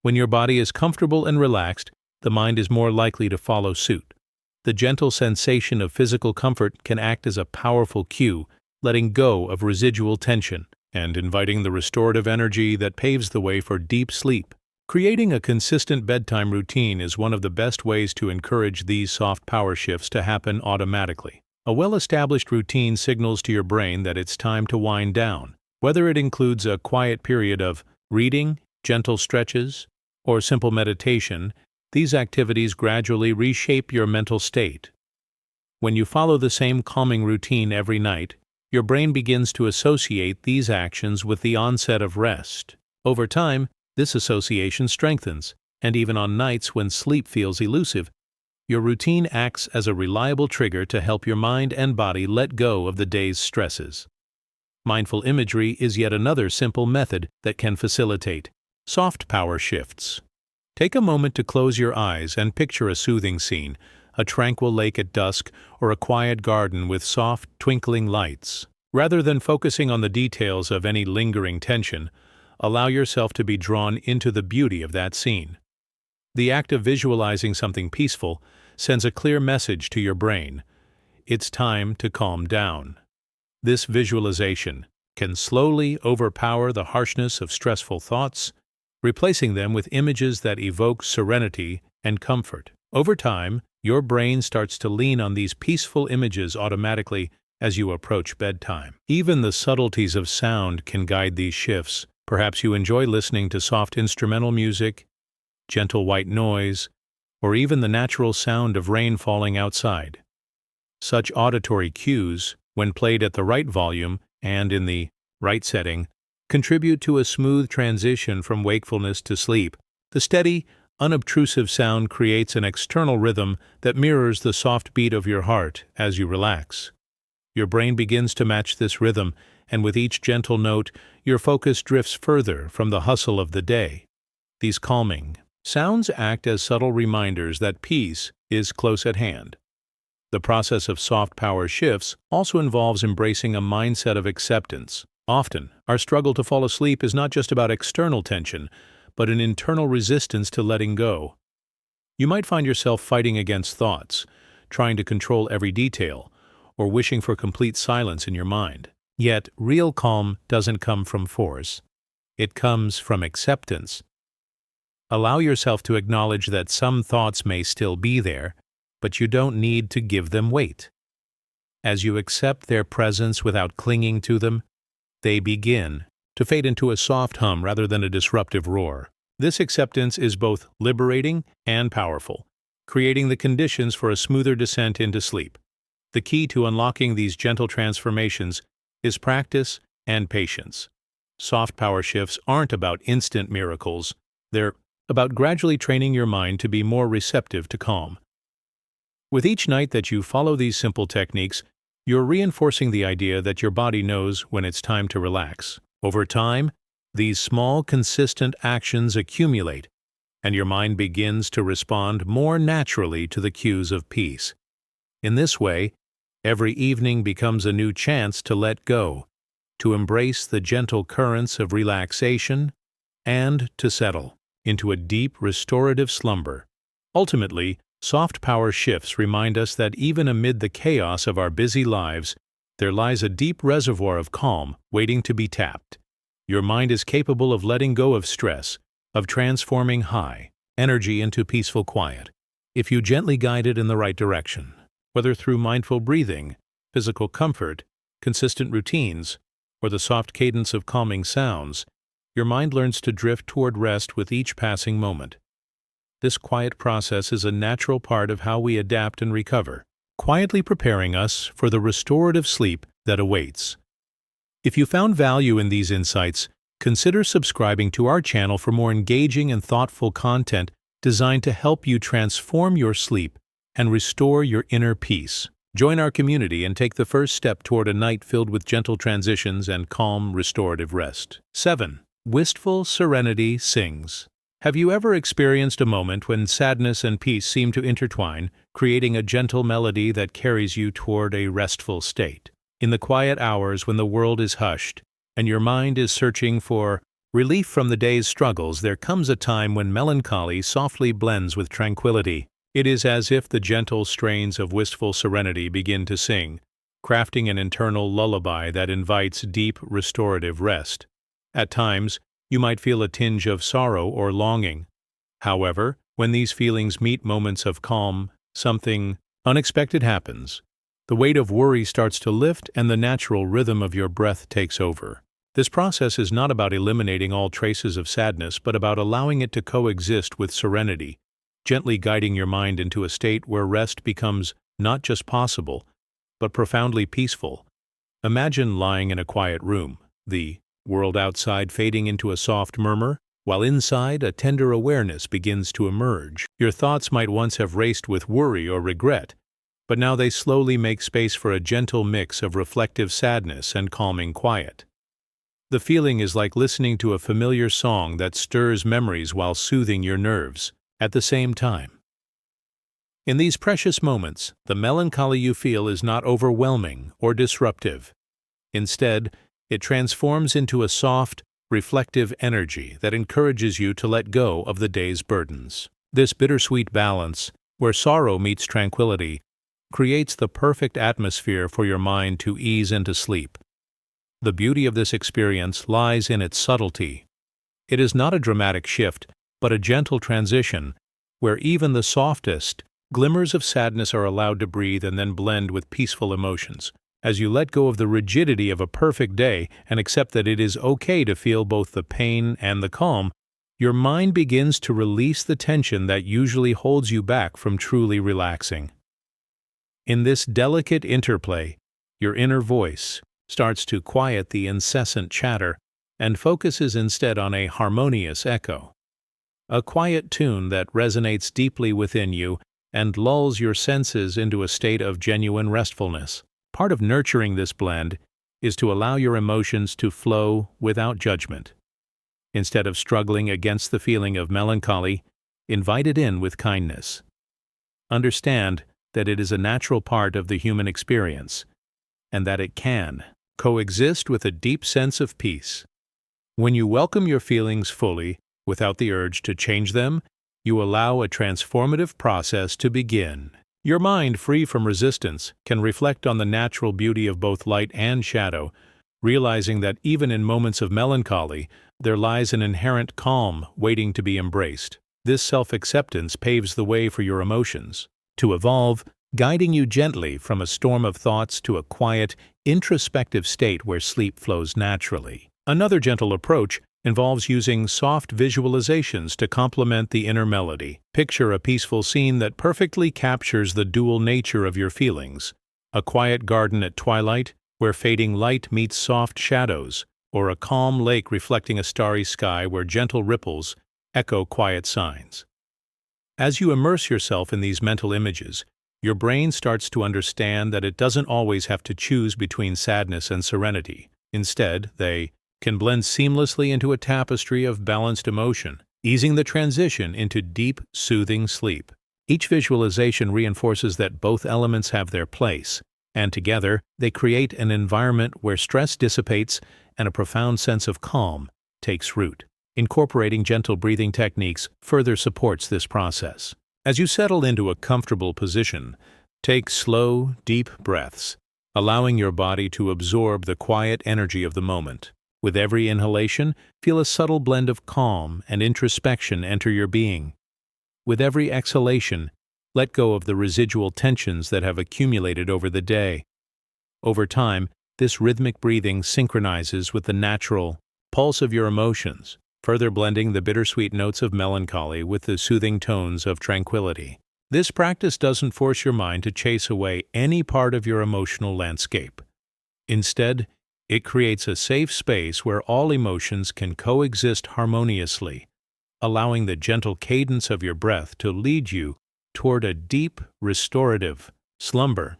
When your body is comfortable and relaxed, the mind is more likely to follow suit. The gentle sensation of physical comfort can act as a powerful cue, letting go of residual tension and inviting the restorative energy that paves the way for deep sleep. Creating a consistent bedtime routine is one of the best ways to encourage these soft power shifts to happen automatically. A well-established routine signals to your brain that it's time to wind down. Whether it includes a quiet period of reading, gentle stretches, or simple meditation, these activities gradually reshape your mental state. When you follow the same calming routine every night, your brain begins to associate these actions with the onset of rest. Over time, this association strengthens, and even on nights when sleep feels elusive, your routine acts as a reliable trigger to help your mind and body let go of the day's stresses. Mindful imagery is yet another simple method that can facilitate soft power shifts. Take a moment to close your eyes and picture a soothing scene, a tranquil lake at dusk, or a quiet garden with soft, twinkling lights. Rather than focusing on the details of any lingering tension, allow yourself to be drawn into the beauty of that scene. The act of visualizing something peaceful sends a clear message to your brain. It's time to calm down. This visualization can slowly overpower the harshness of stressful thoughts, replacing them with images that evoke serenity and comfort. Over time, your brain starts to lean on these peaceful images automatically as you approach bedtime. Even the subtleties of sound can guide these shifts. Perhaps you enjoy listening to soft instrumental music, gentle white noise, or even the natural sound of rain falling outside. Such auditory cues, when played at the right volume and in the right setting, contribute to a smooth transition from wakefulness to sleep. The steady, unobtrusive sound creates an external rhythm that mirrors the soft beat of your heart as you relax. Your brain begins to match this rhythm, and with each gentle note, your focus drifts further from the hustle of the day. These calming sounds act as subtle reminders that peace is close at hand. The process of soft power shifts also involves embracing a mindset of acceptance. Often, our struggle to fall asleep is not just about external tension, but an internal resistance to letting go. You might find yourself fighting against thoughts, trying to control every detail, or wishing for complete silence in your mind. Yet, real calm doesn't come from force. It comes from acceptance. Allow yourself to acknowledge that some thoughts may still be there, but you don't need to give them weight. As you accept their presence without clinging to them, they begin to fade into a soft hum rather than a disruptive roar. This acceptance is both liberating and powerful. creating the conditions for a smoother descent into sleep. The key to unlocking these gentle transformations is practice and patience. Soft power shifts aren't about instant miracles. They're about gradually training your mind to be more receptive to calm. With each night that you follow these simple techniques, you're reinforcing the idea that your body knows when it's time to relax. Over time, these small, consistent actions accumulate, and your mind begins to respond more naturally to the cues of peace. In this way, every evening becomes a new chance to let go, to embrace the gentle currents of relaxation, and to settle into a deep, restorative slumber. Ultimately, soft power shifts remind us that even amid the chaos of our busy lives, there lies a deep reservoir of calm waiting to be tapped. Your mind is capable of letting go of stress, of transforming high energy into peaceful quiet, if you gently guide it in the right direction. Whether through mindful breathing, physical comfort, consistent routines, or the soft cadence of calming sounds, your mind learns to drift toward rest with each passing moment. This quiet process is a natural part of how we adapt and recover, quietly preparing us for the restorative sleep that awaits. If you found value in these insights, consider subscribing to our channel for more engaging and thoughtful content designed to help you transform your sleep and restore your inner peace. Join our community and take the first step toward a night filled with gentle transitions and calm, restorative rest. 7. Wistful serenity sings. Have you ever experienced a moment when sadness and peace seem to intertwine, creating a gentle melody that carries you toward a restful state? In the quiet hours when the world is hushed and your mind is searching for relief from the day's struggles, there comes a time when melancholy softly blends with tranquility. It is as if the gentle strains of wistful serenity begin to sing, crafting an internal lullaby that invites deep, restorative rest. At times, you might feel a tinge of sorrow or longing. However, when these feelings meet moments of calm, something unexpected happens. The weight of worry starts to lift and the natural rhythm of your breath takes over. This process is not about eliminating all traces of sadness, but about allowing it to coexist with serenity, gently guiding your mind into a state where rest becomes not just possible, but profoundly peaceful. Imagine lying in a quiet room, the world outside fading into a soft murmur, while inside a tender awareness begins to emerge. Your thoughts might once have raced with worry or regret, but now they slowly make space for a gentle mix of reflective sadness and calming quiet. The feeling is like listening to a familiar song that stirs memories while soothing your nerves at the same time. In these precious moments, the melancholy you feel is not overwhelming or disruptive. Instead, it transforms into a soft, reflective energy that encourages you to let go of the day's burdens. This bittersweet balance, where sorrow meets tranquility, creates the perfect atmosphere for your mind to ease into sleep. The beauty of this experience lies in its subtlety. It is not a dramatic shift, but a gentle transition, where even the softest glimmers of sadness are allowed to breathe and then blend with peaceful emotions. As you let go of the rigidity of a perfect day and accept that it is okay to feel both the pain and the calm, your mind begins to release the tension that usually holds you back from truly relaxing. In this delicate interplay, your inner voice starts to quiet the incessant chatter and focuses instead on a harmonious echo, a quiet tune that resonates deeply within you and lulls your senses into a state of genuine restfulness. Part of nurturing this blend is to allow your emotions to flow without judgment. Instead of struggling against the feeling of melancholy, invite it in with kindness. Understand that it is a natural part of the human experience, and that it can coexist with a deep sense of peace. When you welcome your feelings fully, without the urge to change them, you allow a transformative process to begin. Your mind, free from resistance, can reflect on the natural beauty of both light and shadow, realizing that even in moments of melancholy, there lies an inherent calm waiting to be embraced. This self-acceptance paves the way for your emotions to evolve, guiding you gently from a storm of thoughts to a quiet, introspective state where sleep flows naturally. Another gentle approach involves using soft visualizations to complement the inner melody. Picture a peaceful scene that perfectly captures the dual nature of your feelings. A quiet garden at twilight, where fading light meets soft shadows, or a calm lake reflecting a starry sky where gentle ripples echo quiet signs. As you immerse yourself in these mental images, your brain starts to understand that it doesn't always have to choose between sadness and serenity. Instead, they can blend seamlessly into a tapestry of balanced emotion, easing the transition into deep, soothing sleep. Each visualization reinforces that both elements have their place, and together they create an environment where stress dissipates and a profound sense of calm takes root. Incorporating gentle breathing techniques further supports this process. As you settle into a comfortable position, take slow, deep breaths, allowing your body to absorb the quiet energy of the moment. With every inhalation, feel a subtle blend of calm and introspection enter your being. With every exhalation, let go of the residual tensions that have accumulated over the day. Over time, this rhythmic breathing synchronizes with the natural pulse of your emotions, further blending the bittersweet notes of melancholy with the soothing tones of tranquility. This practice doesn't force your mind to chase away any part of your emotional landscape. Instead, it creates a safe space where all emotions can coexist harmoniously, allowing the gentle cadence of your breath to lead you toward a deep, restorative slumber.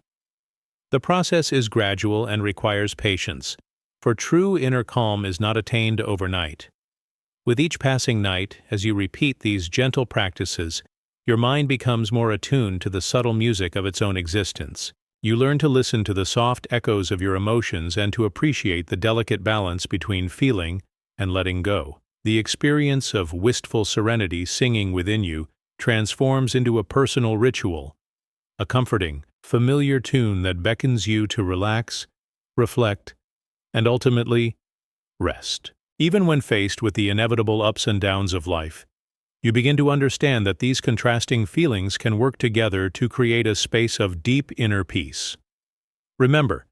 The process is gradual and requires patience, for true inner calm is not attained overnight. With each passing night, as you repeat these gentle practices, your mind becomes more attuned to the subtle music of its own existence. You learn to listen to the soft echoes of your emotions and to appreciate the delicate balance between feeling and letting go. The experience of wistful serenity singing within you transforms into a personal ritual, a comforting, familiar tune that beckons you to relax, reflect, and ultimately rest. Even when faced with the inevitable ups and downs of life, you begin to understand that these contrasting feelings can work together to create a space of deep inner peace. Remember,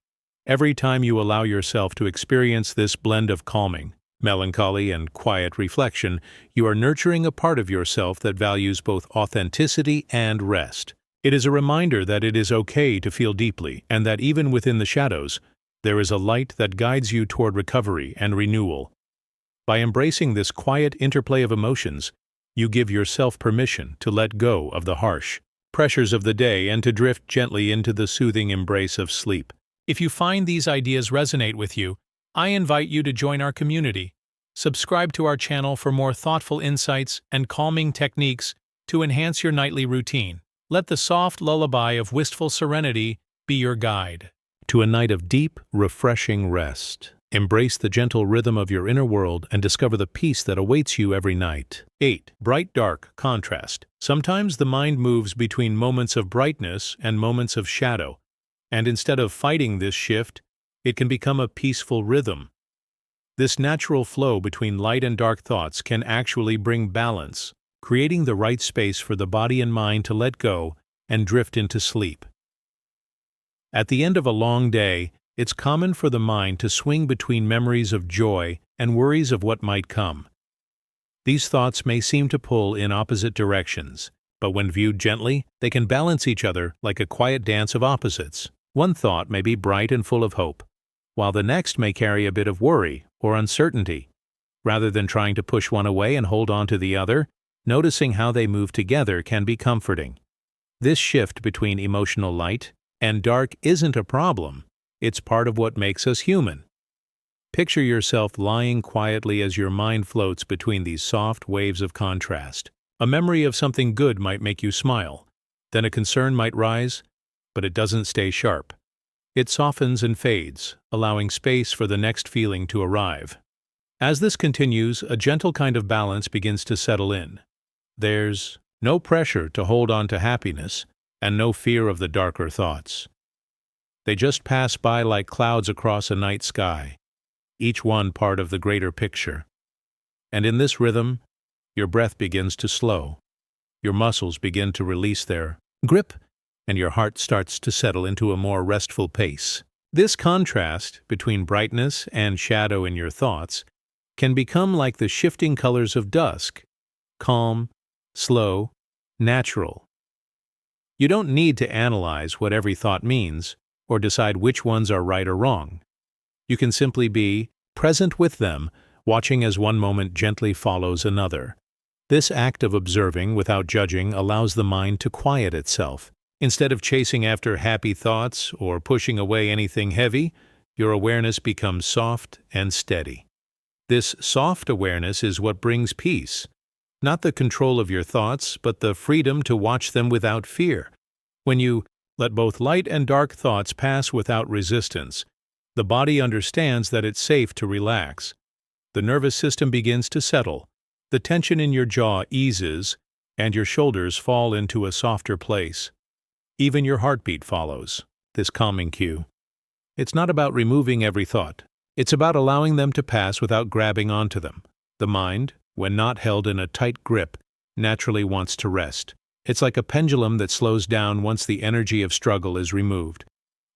every time you allow yourself to experience this blend of calming, melancholy, and quiet reflection, you are nurturing a part of yourself that values both authenticity and rest. It is a reminder that it is okay to feel deeply, and that even within the shadows, there is a light that guides you toward recovery and renewal. By embracing this quiet interplay of emotions, you give yourself permission to let go of the harsh pressures of the day and to drift gently into the soothing embrace of sleep. If you find these ideas resonate with you, I invite you to join our community. Subscribe to our channel for more thoughtful insights and calming techniques to enhance your nightly routine. Let the soft lullaby of wistful serenity be your guide to a night of deep, refreshing rest. Embrace the gentle rhythm of your inner world and discover the peace that awaits you every night. 8. Bright-dark contrast. Sometimes the mind moves between moments of brightness and moments of shadow, and instead of fighting this shift, it can become a peaceful rhythm. This natural flow between light and dark thoughts can actually bring balance, creating the right space for the body and mind to let go and drift into sleep. At the end of a long day, it's common for the mind to swing between memories of joy and worries of what might come. These thoughts may seem to pull in opposite directions, but when viewed gently, they can balance each other like a quiet dance of opposites. One thought may be bright and full of hope, while the next may carry a bit of worry or uncertainty. Rather than trying to push one away and hold on to the other, noticing how they move together can be comforting. This shift between emotional light and dark isn't a problem. It's part of what makes us human. Picture yourself lying quietly as your mind floats between these soft waves of contrast. A memory of something good might make you smile. Then a concern might rise, but it doesn't stay sharp. It softens and fades, allowing space for the next feeling to arrive. As this continues, a gentle kind of balance begins to settle in. There's no pressure to hold on to happiness, and no fear of the darker thoughts. They just pass by like clouds across a night sky, each one part of the greater picture. And in this rhythm, your breath begins to slow, your muscles begin to release their grip, and your heart starts to settle into a more restful pace. This contrast between brightness and shadow in your thoughts can become like the shifting colors of dusk, calm, slow, natural. You don't need to analyze what every thought means or decide which ones are right or wrong. You can simply be present with them, watching as one moment gently follows another. This act of observing without judging allows the mind to quiet itself. Instead of chasing after happy thoughts or pushing away anything heavy, your awareness becomes soft and steady. This soft awareness is what brings peace. Not the control of your thoughts, but the freedom to watch them without fear. When you let both light and dark thoughts pass without resistance, the body understands that it's safe to relax. The nervous system begins to settle, the tension in your jaw eases, and your shoulders fall into a softer place. Even your heartbeat follows this calming cue. It's not about removing every thought. It's about allowing them to pass without grabbing onto them. The mind, when not held in a tight grip, naturally wants to rest. It's like a pendulum that slows down once the energy of struggle is removed.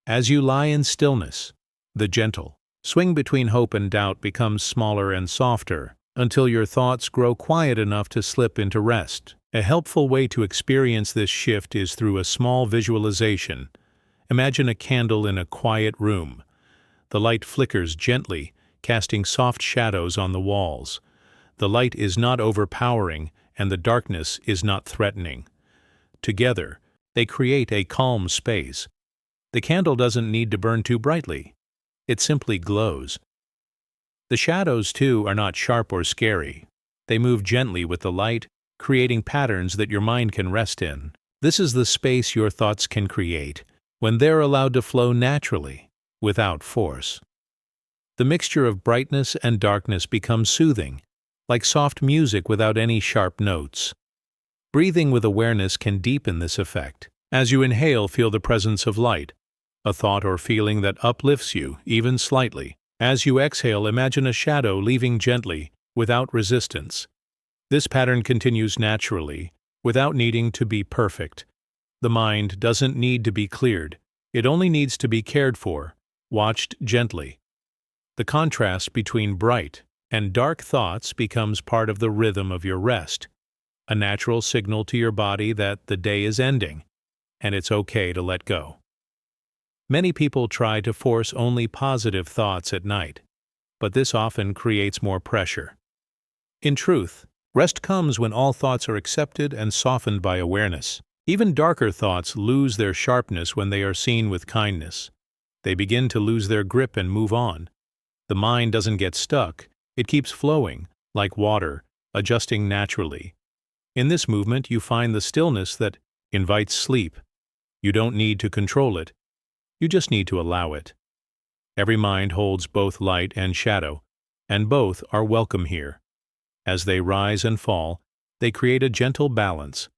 As you lie in stillness, the gentle swing between hope and doubt becomes smaller and softer until your thoughts grow quiet enough to slip into rest. A helpful way to experience this shift is through a small visualization. Imagine a candle in a quiet room. The light flickers gently, casting soft shadows on the walls. The light is not overpowering, and the darkness is not threatening. Together, they create a calm space. The candle doesn't need to burn too brightly. It simply glows. The shadows, too, are not sharp or scary. They move gently with the light, creating patterns that your mind can rest in. This is the space your thoughts can create when they're allowed to flow naturally, without force. The mixture of brightness and darkness becomes soothing, like soft music without any sharp notes. Breathing with awareness can deepen this effect. As you inhale, feel the presence of light, a thought or feeling that uplifts you, even slightly. As you exhale, imagine a shadow leaving gently, without resistance. This pattern continues naturally, without needing to be perfect. The mind doesn't need to be cleared. It only needs to be cared for, watched gently. The contrast between bright and dark thoughts becomes part of the rhythm of your rest, a natural signal to your body that the day is ending, and it's okay to let go. Many people try to force only positive thoughts at night, but this often creates more pressure. In truth, rest comes when all thoughts are accepted and softened by awareness. Even darker thoughts lose their sharpness when they are seen with kindness. They begin to lose their grip and move on. The mind doesn't get stuck. It keeps flowing, like water, adjusting naturally. In this movement, you find the stillness that invites sleep. You don't need to control it. You just need to allow it. Every mind holds both light and shadow, and both are welcome here. As they rise and fall, they create a gentle balance,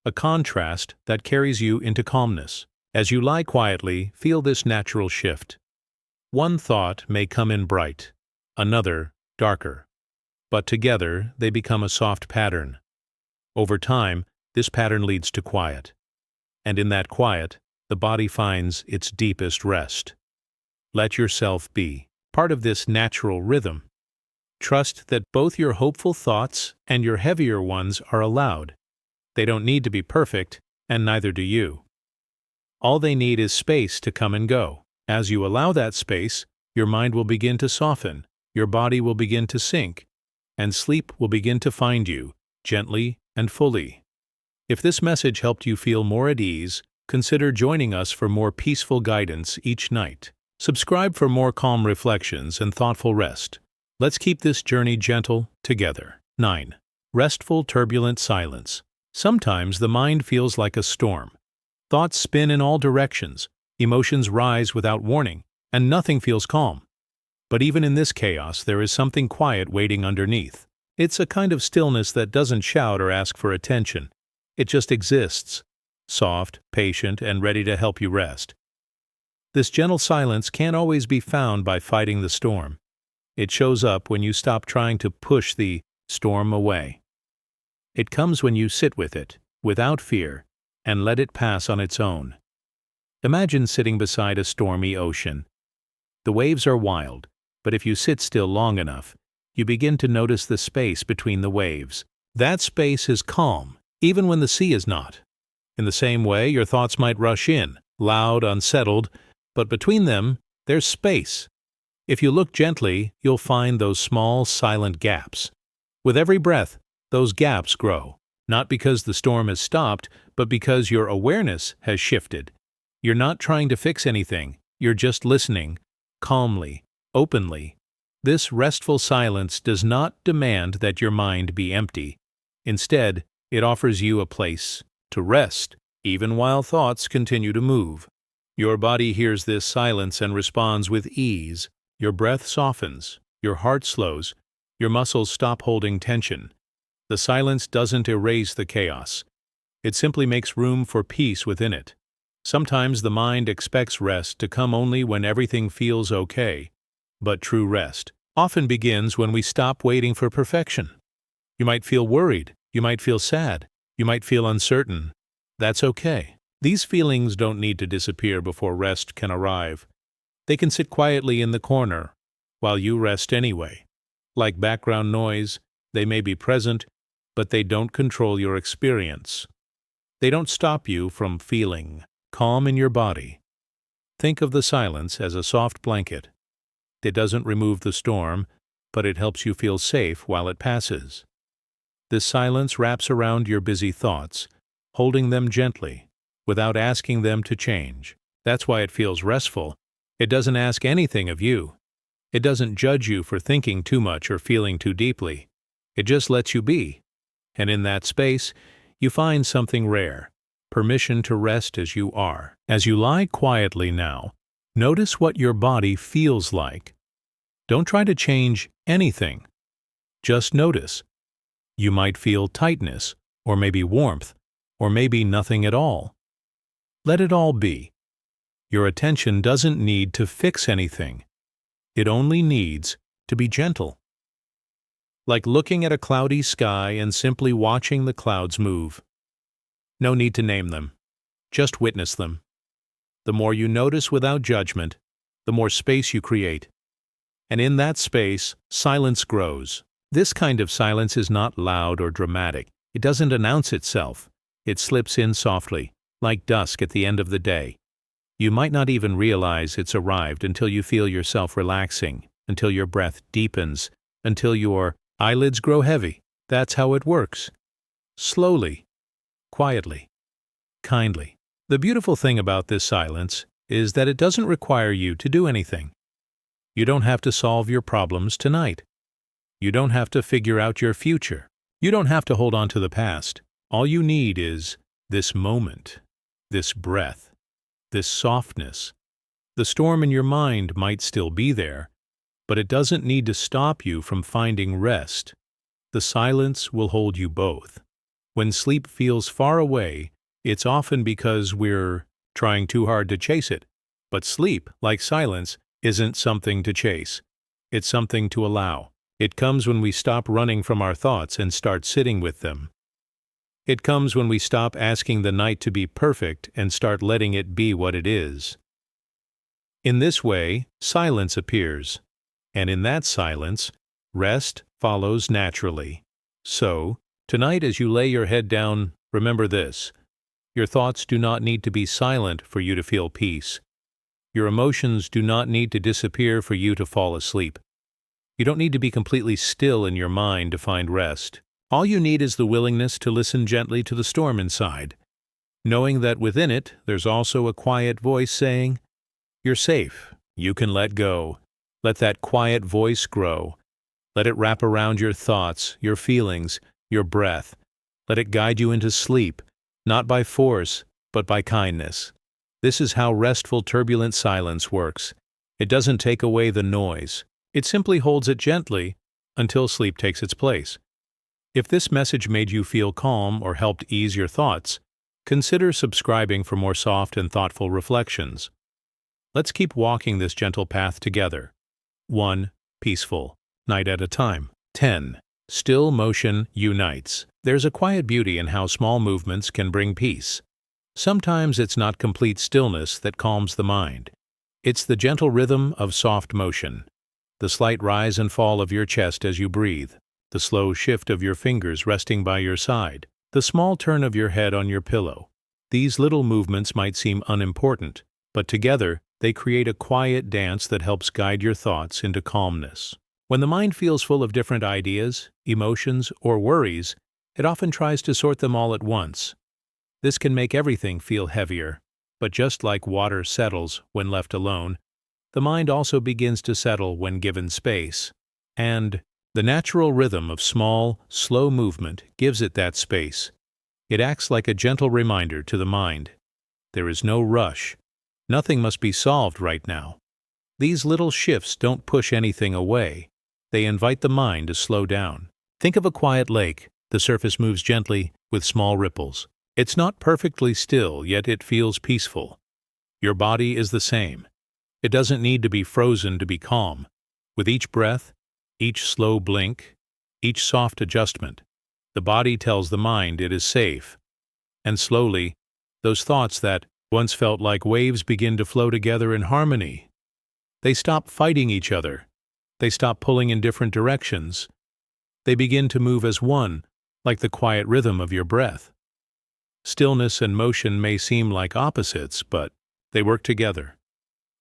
a contrast that carries you into calmness. As you lie quietly, feel this natural shift. One thought may come in bright, another darker, but together they become a soft pattern. Over time, this pattern leads to quiet, and in that quiet, the body finds its deepest rest. Let yourself be part of this natural rhythm. Trust that both your hopeful thoughts and your heavier ones are allowed. They don't need to be perfect, and neither do you. All they need is space to come and go. As you allow that space, your mind will begin to soften, your body will begin to sink, and sleep will begin to find you, gently and fully. If this message helped you feel more at ease, consider joining us for more peaceful guidance each night. Subscribe for more calm reflections and thoughtful rest. Let's keep this journey gentle together. 9. Restful, turbulent silence. Sometimes the mind feels like a storm. Thoughts spin in all directions, emotions rise without warning, and nothing feels calm. But even in this chaos, there is something quiet waiting underneath. It's a kind of stillness that doesn't shout or ask for attention. It just exists, soft, patient, and ready to help you rest. This gentle silence can't always be found by fighting the storm. It shows up when you stop trying to push the storm away. It comes when you sit with it, without fear, and let it pass on its own. Imagine sitting beside a stormy ocean. The waves are wild, but if you sit still long enough, you begin to notice the space between the waves. That space is calm, even when the sea is not. In the same way, your thoughts might rush in, loud, unsettled, but between them, there's space. If you look gently, you'll find those small, silent gaps. With every breath, those gaps grow, not because the storm has stopped, but because your awareness has shifted. You're not trying to fix anything, you're just listening, calmly, openly. This restful silence does not demand that your mind be empty. Instead, it offers you a place to rest, even while thoughts continue to move. Your body hears this silence and responds with ease. Your breath softens, your heart slows, your muscles stop holding tension. The silence doesn't erase the chaos. It simply makes room for peace within it. Sometimes the mind expects rest to come only when everything feels okay. But true rest often begins when we stop waiting for perfection. You might feel worried, you might feel sad, you might feel uncertain. That's okay. These feelings don't need to disappear before rest can arrive. They can sit quietly in the corner while you rest anyway. Like background noise, they may be present, but they don't control your experience. They don't stop you from feeling calm in your body. Think of the silence as a soft blanket. It doesn't remove the storm, but it helps you feel safe while it passes. This silence wraps around your busy thoughts, holding them gently, without asking them to change. That's why it feels restful. It doesn't ask anything of you. It doesn't judge you for thinking too much or feeling too deeply. It just lets you be. And in that space, you find something rare, permission to rest as you are. As you lie quietly now, notice what your body feels like. Don't try to change anything. Just notice. You might feel tightness, or maybe warmth, or maybe nothing at all. Let it all be. Your attention doesn't need to fix anything. It only needs to be gentle. Like looking at a cloudy sky and simply watching the clouds move. No need to name them. Just witness them. The more you notice without judgment, the more space you create. And in that space, silence grows. This kind of silence is not loud or dramatic. It doesn't announce itself. It slips in softly, like dusk at the end of the day. You might not even realize it's arrived until you feel yourself relaxing, until your breath deepens, until your eyelids grow heavy. That's how it works. Slowly, quietly, kindly. The beautiful thing about this silence is that it doesn't require you to do anything. You don't have to solve your problems tonight. You don't have to figure out your future. You don't have to hold on to the past. All you need is this moment, this breath, this softness. The storm in your mind might still be there, but it doesn't need to stop you from finding rest. The silence will hold you both. When sleep feels far away, it's often because we're trying too hard to chase it. But sleep, like silence, isn't something to chase. It's something to allow. It comes when we stop running from our thoughts and start sitting with them. It comes when we stop asking the night to be perfect and start letting it be what it is. In this way, silence appears, and in that silence, rest follows naturally. So, tonight as you lay your head down, remember this. Your thoughts do not need to be silent for you to feel peace. Your emotions do not need to disappear for you to fall asleep. You don't need to be completely still in your mind to find rest. All you need is the willingness to listen gently to the storm inside, knowing that within it there's also a quiet voice saying, "You're safe. You can let go." Let that quiet voice grow. Let it wrap around your thoughts, your feelings, your breath. Let it guide you into sleep, not by force, but by kindness. This is how restful, turbulent silence works. It doesn't take away the noise. It simply holds it gently until sleep takes its place. If this message made you feel calm or helped ease your thoughts, consider subscribing for more soft and thoughtful reflections. Let's keep walking this gentle path together. 1. Peaceful. Night at a time. 10. Still motion unites. There's a quiet beauty in how small movements can bring peace. Sometimes it's not complete stillness that calms the mind. It's the gentle rhythm of soft motion. the slight rise and fall of your chest as you breathe, the slow shift of your fingers resting by your side, the small turn of your head on your pillow. These little movements might seem unimportant, but together they create a quiet dance that helps guide your thoughts into calmness. When the mind feels full of different ideas, emotions, or worries, it often tries to sort them all at once. This can make everything feel heavier, but just like water settles when left alone, the mind also begins to settle when given space. And the natural rhythm of small, slow movement gives it that space. It acts like a gentle reminder to the mind. There is no rush. Nothing must be solved right now. These little shifts don't push anything away. They invite the mind to slow down. Think of a quiet lake. The surface moves gently with small ripples. It's not perfectly still, yet it feels peaceful. Your body is the same. It doesn't need to be frozen to be calm. With each breath, each slow blink, each soft adjustment, the body tells the mind it is safe. And slowly, those thoughts that once felt like waves begin to flow together in harmony. They stop fighting each other. They stop pulling in different directions. They begin to move as one, like the quiet rhythm of your breath. Stillness and motion may seem like opposites, but they work together.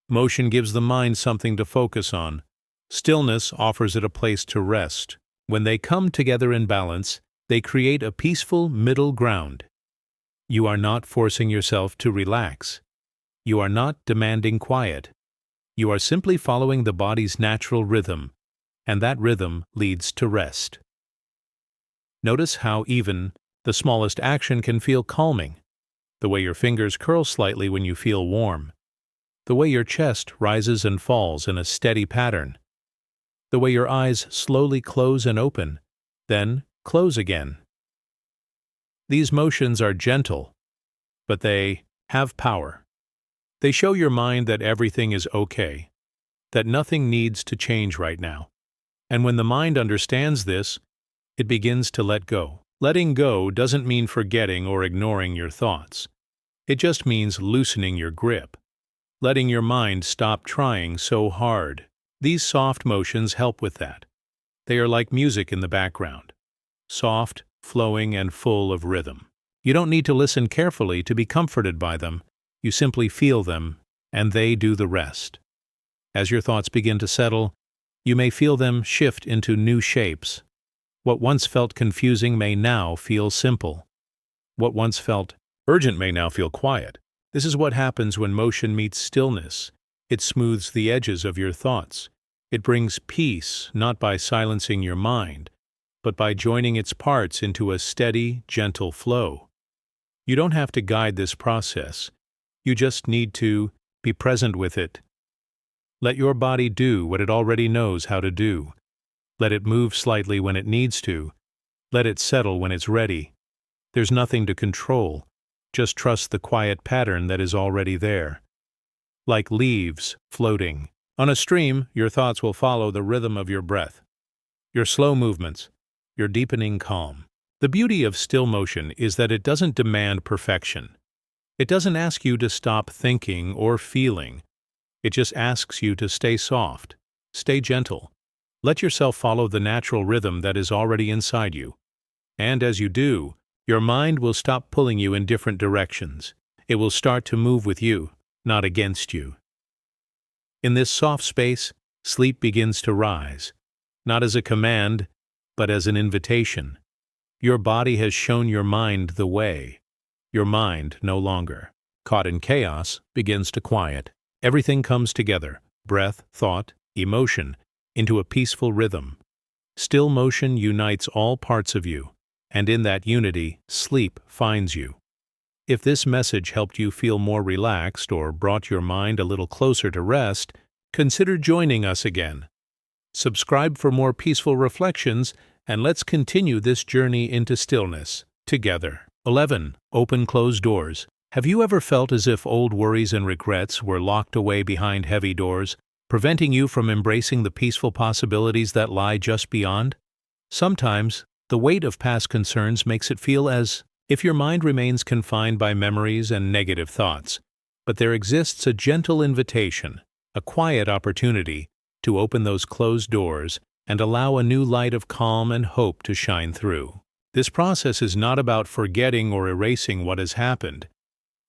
Motion gives the mind something to focus on. Stillness offers it a place to rest. When they come together in balance, they create a peaceful middle ground. You are not forcing yourself to relax. You are not demanding quiet. You are simply following the body's natural rhythm, and that rhythm leads to rest. Notice how even the smallest action can feel calming. The way your fingers curl slightly when you feel warm. The way your chest rises and falls in a steady pattern. The way your eyes slowly close and open, then close again. These motions are gentle, but they have power. They show your mind that everything is okay, that nothing needs to change right now. And when the mind understands this, it begins to let go. Letting go doesn't mean forgetting or ignoring your thoughts. It just means loosening your grip, letting your mind stop trying so hard. These soft motions help with that. They are like music in the background, soft, flowing, and full of rhythm. You don't need to listen carefully to be comforted by them. You simply feel them, and they do the rest. As your thoughts begin to settle, you may feel them shift into new shapes. What once felt confusing may now feel simple. What once felt urgent may now feel quiet. This is what happens when motion meets stillness. It smooths the edges of your thoughts. It brings peace, not by silencing your mind, but by joining its parts into a steady, gentle flow. You don't have to guide this process. You just need to be present with it. Let your body do what it already knows how to do. Let it move slightly when it needs to. Let it settle when it's ready. There's nothing to control. Just trust the quiet pattern that is already there. Like leaves floating on a stream, your thoughts will follow the rhythm of your breath, your slow movements, your deepening calm. The beauty of still motion is that it doesn't demand perfection. It doesn't ask you to stop thinking or feeling. It just asks you to stay soft, stay gentle. Let yourself follow the natural rhythm that is already inside you. And as you do, your mind will stop pulling you in different directions. It will start to move with you, not against you. In this soft space, sleep begins to rise, not as a command, but as an invitation. Your body has shown your mind the way. Your mind, no longer caught in chaos, begins to quiet. Everything comes together, breath, thought, emotion, into a peaceful rhythm. Still motion unites all parts of you, and in that unity, sleep finds you. If this message helped you feel more relaxed or brought your mind a little closer to rest, consider joining us again. Subscribe for more peaceful reflections, and let's continue this journey into stillness together. 11. Open closed doors. Have you ever felt as if old worries and regrets were locked away behind heavy doors, preventing you from embracing the peaceful possibilities that lie just beyond? Sometimes, the weight of past concerns makes it feel as if your mind remains confined by memories and negative thoughts. But there exists a gentle invitation, a quiet opportunity, to open those closed doors and allow a new light of calm and hope to shine through. This process is not about forgetting or erasing what has happened.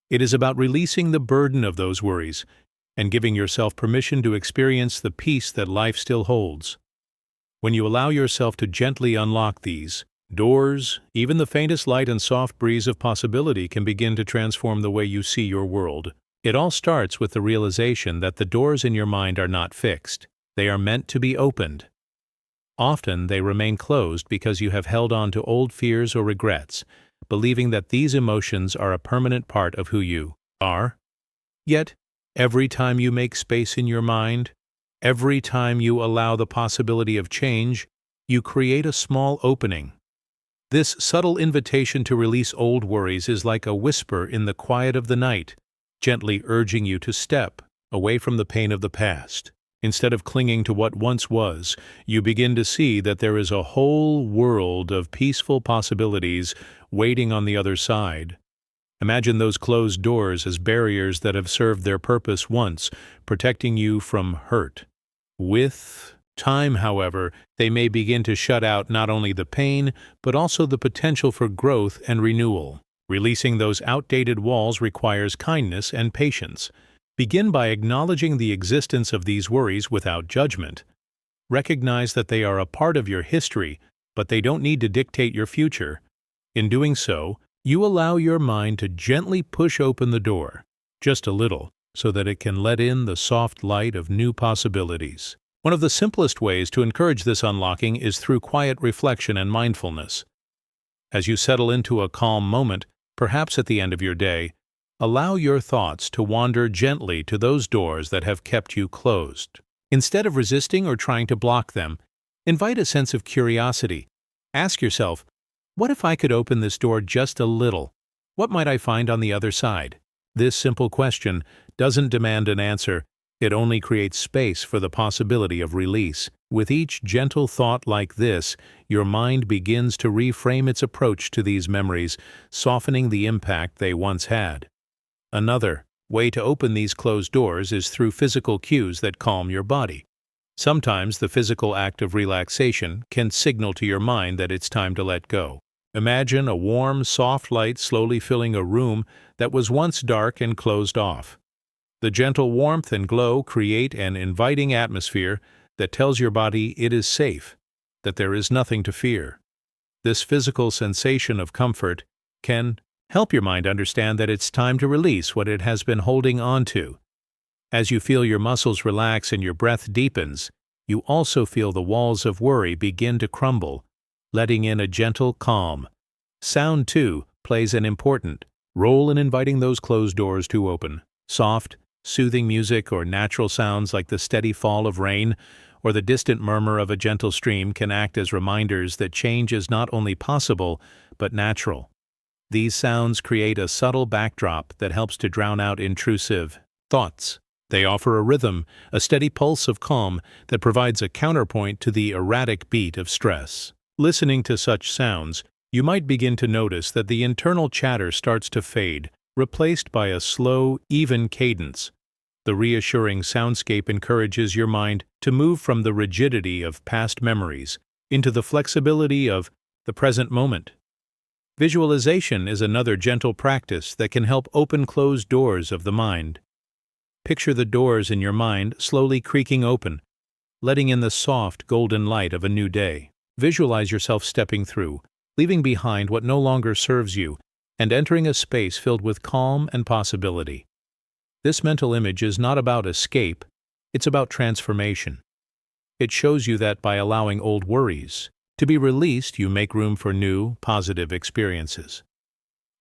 It is about releasing the burden of those worries and giving yourself permission to experience the peace that life still holds. When you allow yourself to gently unlock these doors, even the faintest light and soft breeze of possibility can begin to transform the way you see your world. It all starts with the realization that the doors in your mind are not fixed. They are meant to be opened. Often they remain closed because you have held on to old fears or regrets, believing that these emotions are a permanent part of who you are. Yet, every time you make space in your mind, every time you allow the possibility of change, you create a small opening. This subtle invitation to release old worries is like a whisper in the quiet of the night, gently urging you to step away from the pain of the past. Instead of clinging to what once was, you begin to see that there is a whole world of peaceful possibilities waiting on the other side. Imagine those closed doors as barriers that have served their purpose once, protecting you from hurt. With time, however, they may begin to shut out not only the pain, but also the potential for growth and renewal. Releasing those outdated walls requires kindness and patience. Begin by acknowledging the existence of these worries without judgment. Recognize that they are a part of your history, but they don't need to dictate your future. In doing so, you allow your mind to gently push open the door, just a little, so that it can let in the soft light of new possibilities. One of the simplest ways to encourage this unlocking is through quiet reflection and mindfulness. As you settle into a calm moment, perhaps at the end of your day, allow your thoughts to wander gently to those doors that have kept you closed. Instead of resisting or trying to block them, invite a sense of curiosity. Ask yourself, what if I could open this door just a little? What might I find on the other side? This simple question doesn't demand an answer. It only creates space for the possibility of release. With each gentle thought like this, your mind begins to reframe its approach to these memories, softening the impact they once had. Another way to open these closed doors is through physical cues that calm your body. Sometimes the physical act of relaxation can signal to your mind that it's time to let go. Imagine a warm, soft light slowly filling a room that was once dark and closed off. The gentle warmth and glow create an inviting atmosphere that tells your body it is safe, that there is nothing to fear. This physical sensation of comfort can help your mind understand that it's time to release what it has been holding on to. As you feel your muscles relax and your breath deepens, you also feel the walls of worry begin to crumble, letting in a gentle calm. Sound, too, plays an important role in inviting those closed doors to open. Soft, soothing music or natural sounds like the steady fall of rain or the distant murmur of a gentle stream can act as reminders that change is not only possible, but natural. These sounds create a subtle backdrop that helps to drown out intrusive thoughts. They offer a rhythm, a steady pulse of calm that provides a counterpoint to the erratic beat of stress. Listening to such sounds, you might begin to notice that the internal chatter starts to fade, replaced by a slow, even cadence. The reassuring soundscape encourages your mind to move from the rigidity of past memories into the flexibility of the present moment. Visualization is another gentle practice that can help open closed doors of the mind. Picture the doors in your mind slowly creaking open, letting in the soft, golden light of a new day. Visualize yourself stepping through, leaving behind what no longer serves you, and entering a space filled with calm and possibility. This mental image is not about escape, it's about transformation. It shows you that by allowing old worries to be released, you make room for new, positive experiences.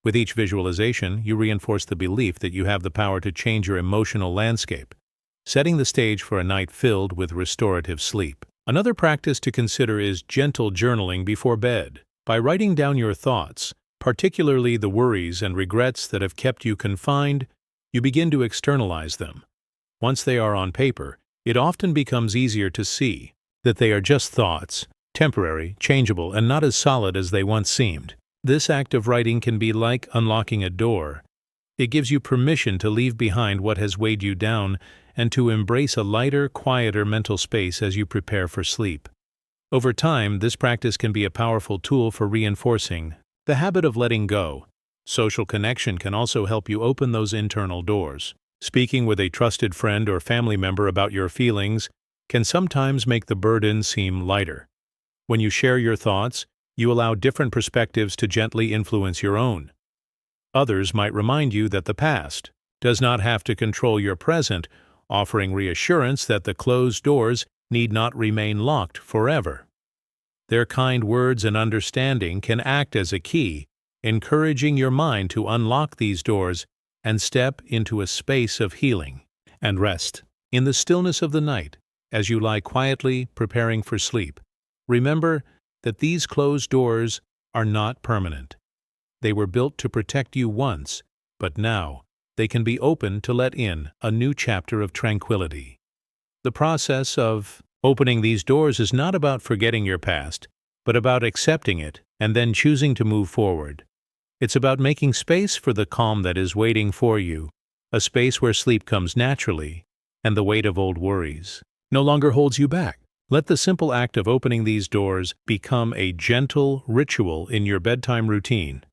With each visualization, you reinforce the belief that you have the power to change your emotional landscape, setting the stage for a night filled with restorative sleep. Another practice to consider is gentle journaling before bed. By writing down your thoughts, particularly the worries and regrets that have kept you confined, you begin to externalize them. Once they are on paper, it often becomes easier to see that they are just thoughts, temporary, changeable, and not as solid as they once seemed. This act of writing can be like unlocking a door. It gives you permission to leave behind what has weighed you down and to embrace a lighter, quieter mental space as you prepare for sleep. Over time, this practice can be a powerful tool for reinforcing the habit of letting go. Social connection can also help you open those internal doors. Speaking with a trusted friend or family member about your feelings can sometimes make the burden seem lighter. When you share your thoughts, you allow different perspectives to gently influence your own. Others might remind you that the past does not have to control your present, offering reassurance that the closed doors need not remain locked forever. Their kind words and understanding can act as a key, encouraging your mind to unlock these doors and step into a space of healing and rest. In the stillness of the night, as you lie quietly preparing for sleep, remember that these closed doors are not permanent. They were built to protect you once, but now they can be opened to let in a new chapter of tranquility. The process of opening these doors is not about forgetting your past, but about accepting it and then choosing to move forward. It's about making space for the calm that is waiting for you, a space where sleep comes naturally and the weight of old worries no longer holds you back. Let the simple act of opening these doors become a gentle ritual in your bedtime routine.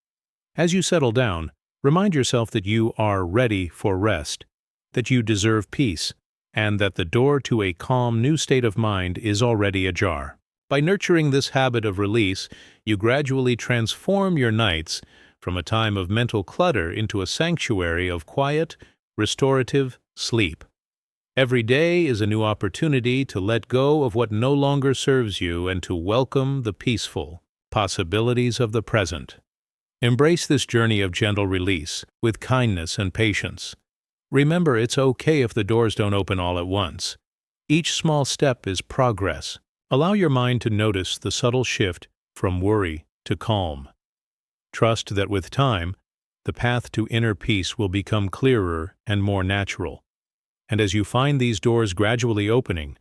As you settle down, remind yourself that you are ready for rest, that you deserve peace, and that the door to a calm new state of mind is already ajar. By nurturing this habit of release, you gradually transform your nights from a time of mental clutter into a sanctuary of quiet, restorative sleep. Every day is a new opportunity to let go of what no longer serves you and to welcome the peaceful possibilities of the present. Embrace this journey of gentle release with kindness and patience. Remember, it's okay if the doors don't open all at once. Each small step is progress. Allow your mind to notice the subtle shift from worry to calm. Trust that with time, the path to inner peace will become clearer and more natural. And as you find these doors gradually opening,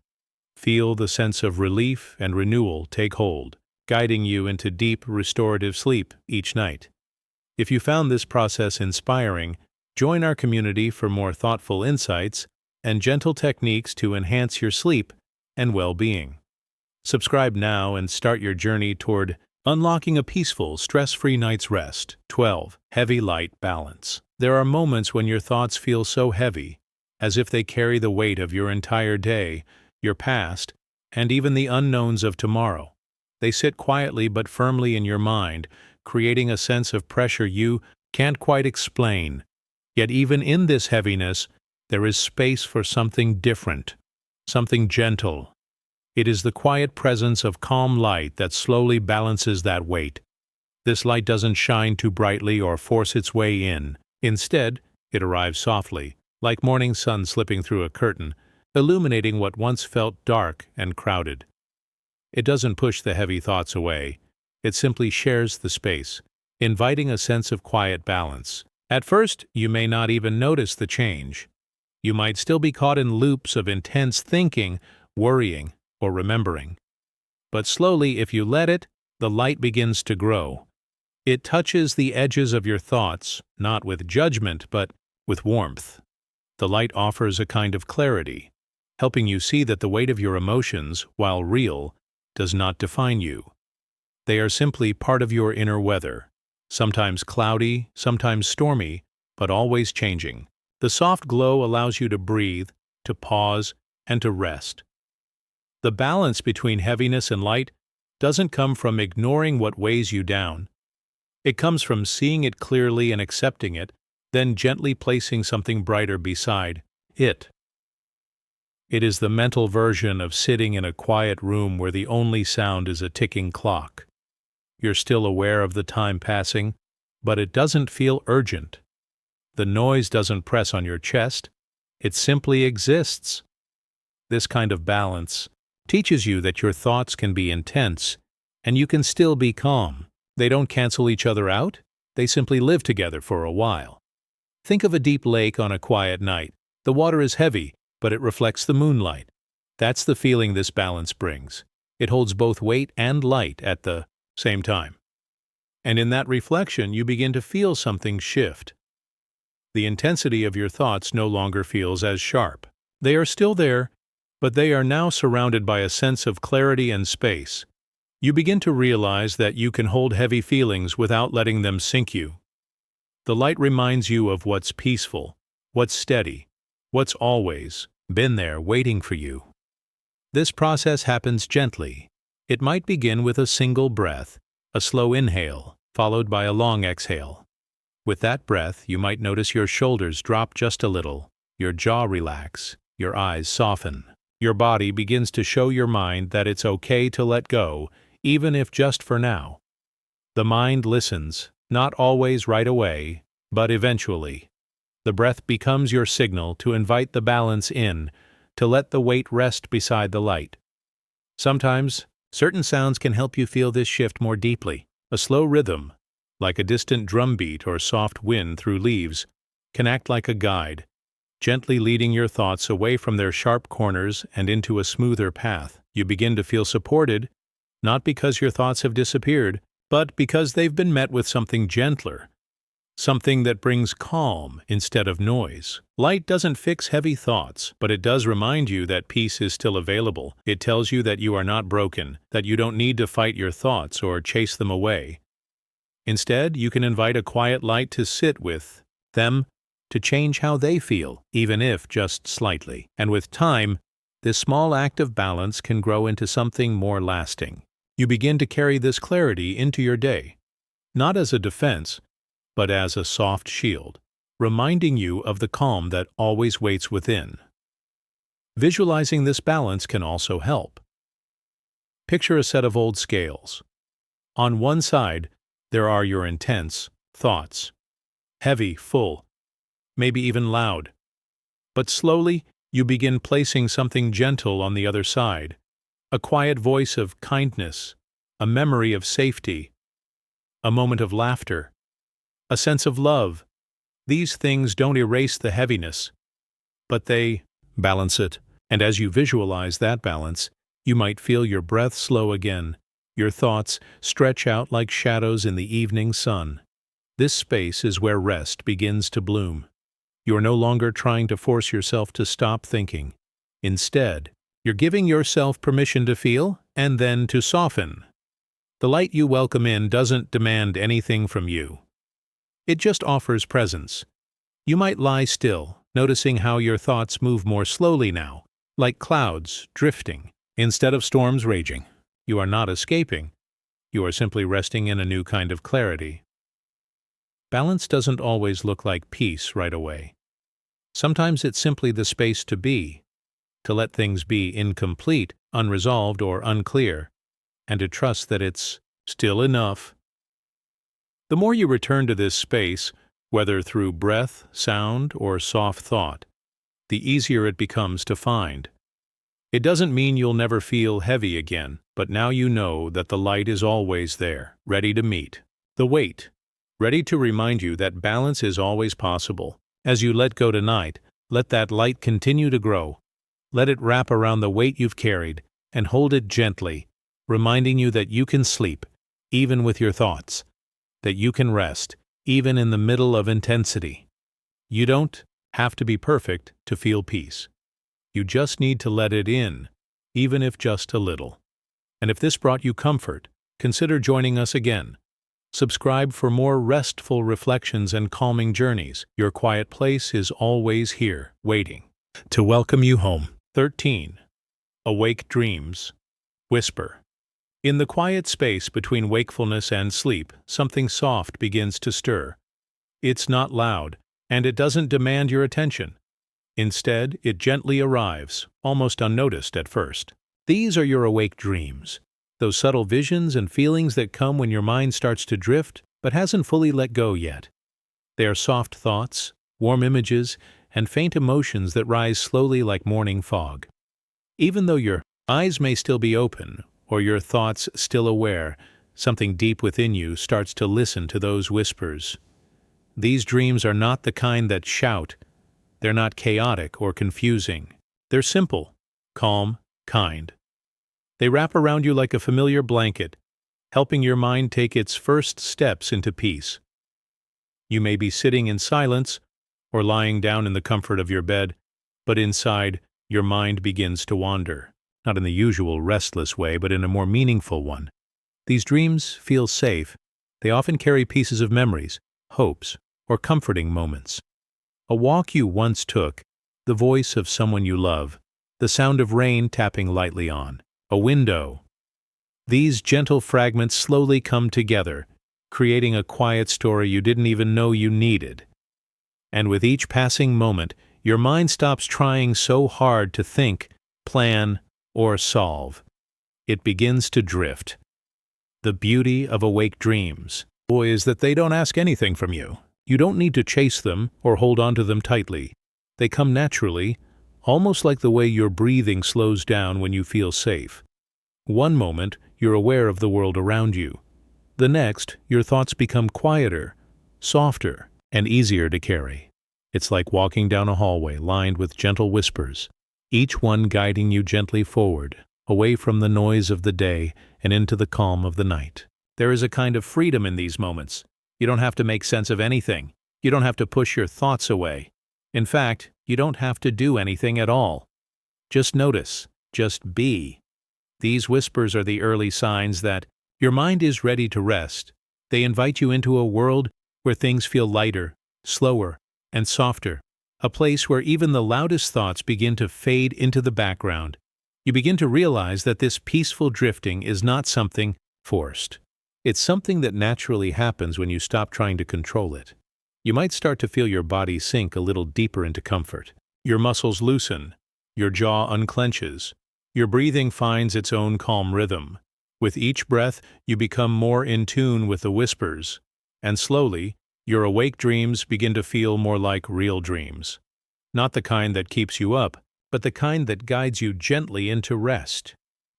feel the sense of relief and renewal take hold, guiding you into deep, restorative sleep each night. If you found this process inspiring, join our community for more thoughtful insights and gentle techniques to enhance your sleep and well-being. Subscribe now and start your journey toward unlocking a peaceful, stress-free night's rest. 12. Heavy-light balance. There are moments when your thoughts feel so heavy, as if they carry the weight of your entire day, your past, and even the unknowns of tomorrow. They sit quietly but firmly in your mind, creating a sense of pressure you can't quite explain. Yet even in this heaviness, there is space for something different, something gentle. It is the quiet presence of calm light that slowly balances that weight. This light doesn't shine too brightly or force its way in. Instead, it arrives softly, like morning sun slipping through a curtain, illuminating what once felt dark and crowded. It doesn't push the heavy thoughts away. It simply shares the space, inviting a sense of quiet balance. At first, you may not even notice the change. You might still be caught in loops of intense thinking, worrying, or remembering. But slowly, if you let it, the light begins to grow. It touches the edges of your thoughts, not with judgment, but with warmth. The light offers a kind of clarity, helping you see that the weight of your emotions, while real, does not define you. They are simply part of your inner weather, sometimes cloudy, sometimes stormy, but always changing. The soft glow allows you to breathe, to pause, and to rest. The balance between heaviness and light doesn't come from ignoring what weighs you down. It comes from seeing it clearly and accepting it, then gently placing something brighter beside it. It is the mental version of sitting in a quiet room where the only sound is a ticking clock. You're still aware of the time passing, but it doesn't feel urgent. The noise doesn't press on your chest, it simply exists. This kind of balance teaches you that your thoughts can be intense, and you can still be calm. They don't cancel each other out, they simply live together for a while. Think of a deep lake on a quiet night. The water is heavy, but it reflects the moonlight. That's the feeling this balance brings. It holds both weight and light at the same time. And in that reflection, you begin to feel something shift. The intensity of your thoughts no longer feels as sharp. They are still there, but they are now surrounded by a sense of clarity and space. You begin to realize that you can hold heavy feelings without letting them sink you. The light reminds you of what's peaceful, what's steady, what's always been there waiting for you. This process happens gently. It might begin with a single breath, a slow inhale, followed by a long exhale. With that breath, you might notice your shoulders drop just a little, your jaw relax, your eyes soften. Your body begins to show your mind that it's okay to let go, even if just for now. The mind listens, not always right away, but eventually. The breath becomes your signal to invite the balance in, to let the weight rest beside the light. Sometimes, certain sounds can help you feel this shift more deeply. A slow rhythm, like a distant drum beat or soft wind through leaves, can act like a guide, gently leading your thoughts away from their sharp corners and into a smoother path. You begin to feel supported, not because your thoughts have disappeared, but because they've been met with something gentler, something that brings calm instead of noise. Light doesn't fix heavy thoughts, but it does remind you that peace is still available. It tells you that you are not broken, that you don't need to fight your thoughts or chase them away. Instead, you can invite a quiet light to sit with them, to change how they feel, even if just slightly. And with time, this small act of balance can grow into something more lasting. You begin to carry this clarity into your day, not as a defense, but as a soft shield, reminding you of the calm that always waits within. Visualizing this balance can also help. Picture a set of old scales. On one side, there are your intense thoughts, heavy, full, maybe even loud. But slowly, you begin placing something gentle on the other side, a quiet voice of kindness, a memory of safety, a moment of laughter, a sense of love. These things don't erase the heaviness, but they balance it. And as you visualize that balance, you might feel your breath slow again, your thoughts stretch out like shadows in the evening sun. This space is where rest begins to bloom. You are no longer trying to force yourself to stop thinking. Instead, you're giving yourself permission to feel and then to soften. The light you welcome in doesn't demand anything from you. It just offers presence. You might lie still, noticing how your thoughts move more slowly now, like clouds drifting, instead of storms raging. You are not escaping. You are simply resting in a new kind of clarity. Balance doesn't always look like peace right away. Sometimes it's simply the space to be, to let things be incomplete, unresolved, or unclear, and to trust that it's still enough. The more you return to this space, whether through breath, sound, or soft thought, the easier it becomes to find. It doesn't mean you'll never feel heavy again, but now you know that the light is always there, ready to meet the weight, ready to remind you that balance is always possible. As you let go tonight, let that light continue to grow. Let it wrap around the weight you've carried and hold it gently, reminding you that you can sleep, even with your thoughts, that you can rest, even in the middle of intensity. You don't have to be perfect to feel peace. You just need to let it in, even if just a little. And if this brought you comfort, consider joining us again. Subscribe for more restful reflections and calming journeys. Your quiet place is always here, waiting to welcome you home. 13. Awake dreams. Whisper. In the quiet space between wakefulness and sleep, something soft begins to stir. It's not loud, and it doesn't demand your attention. Instead, it gently arrives, almost unnoticed at first. These are your awake dreams, those subtle visions and feelings that come when your mind starts to drift but hasn't fully let go yet. They are soft thoughts, warm images, and faint emotions that rise slowly like morning fog. Even though your eyes may still be open, or your thoughts still aware, something deep within you starts to listen to those whispers. These dreams are not the kind that shout. They're not chaotic or confusing. They're simple, calm, kind. They wrap around you like a familiar blanket, helping your mind take its first steps into peace. You may be sitting in silence or lying down in the comfort of your bed, but inside, your mind begins to wander, not in the usual restless way, but in a more meaningful one. These dreams feel safe. They often carry pieces of memories, hopes, or comforting moments. A walk you once took, the voice of someone you love, the sound of rain tapping lightly on a window. These gentle fragments slowly come together, creating a quiet story you didn't even know you needed. And with each passing moment, your mind stops trying so hard to think, plan, or solve. It begins to drift. The beauty of awake dreams, boy, is that they don't ask anything from you. You don't need to chase them or hold on to them tightly. They come naturally, almost like the way your breathing slows down when you feel safe. One moment, you're aware of the world around you. The next, your thoughts become quieter, softer, and easier to carry. It's like walking down a hallway lined with gentle whispers, each one guiding you gently forward, away from the noise of the day and into the calm of the night. There is a kind of freedom in these moments. You don't have to make sense of anything. You don't have to push your thoughts away. In fact, you don't have to do anything at all. Just notice, just be. These whispers are the early signs that your mind is ready to rest. They invite you into a world where things feel lighter, slower, and softer, a place where even the loudest thoughts begin to fade into the background. You begin to realize that this peaceful drifting is not something forced. It's something that naturally happens when you stop trying to control it. You might start to feel your body sink a little deeper into comfort. Your muscles loosen, your jaw unclenches, your breathing finds its own calm rhythm. With each breath, you become more in tune with the whispers, and slowly, your awake dreams begin to feel more like real dreams. Not the kind that keeps you up, but the kind that guides you gently into rest.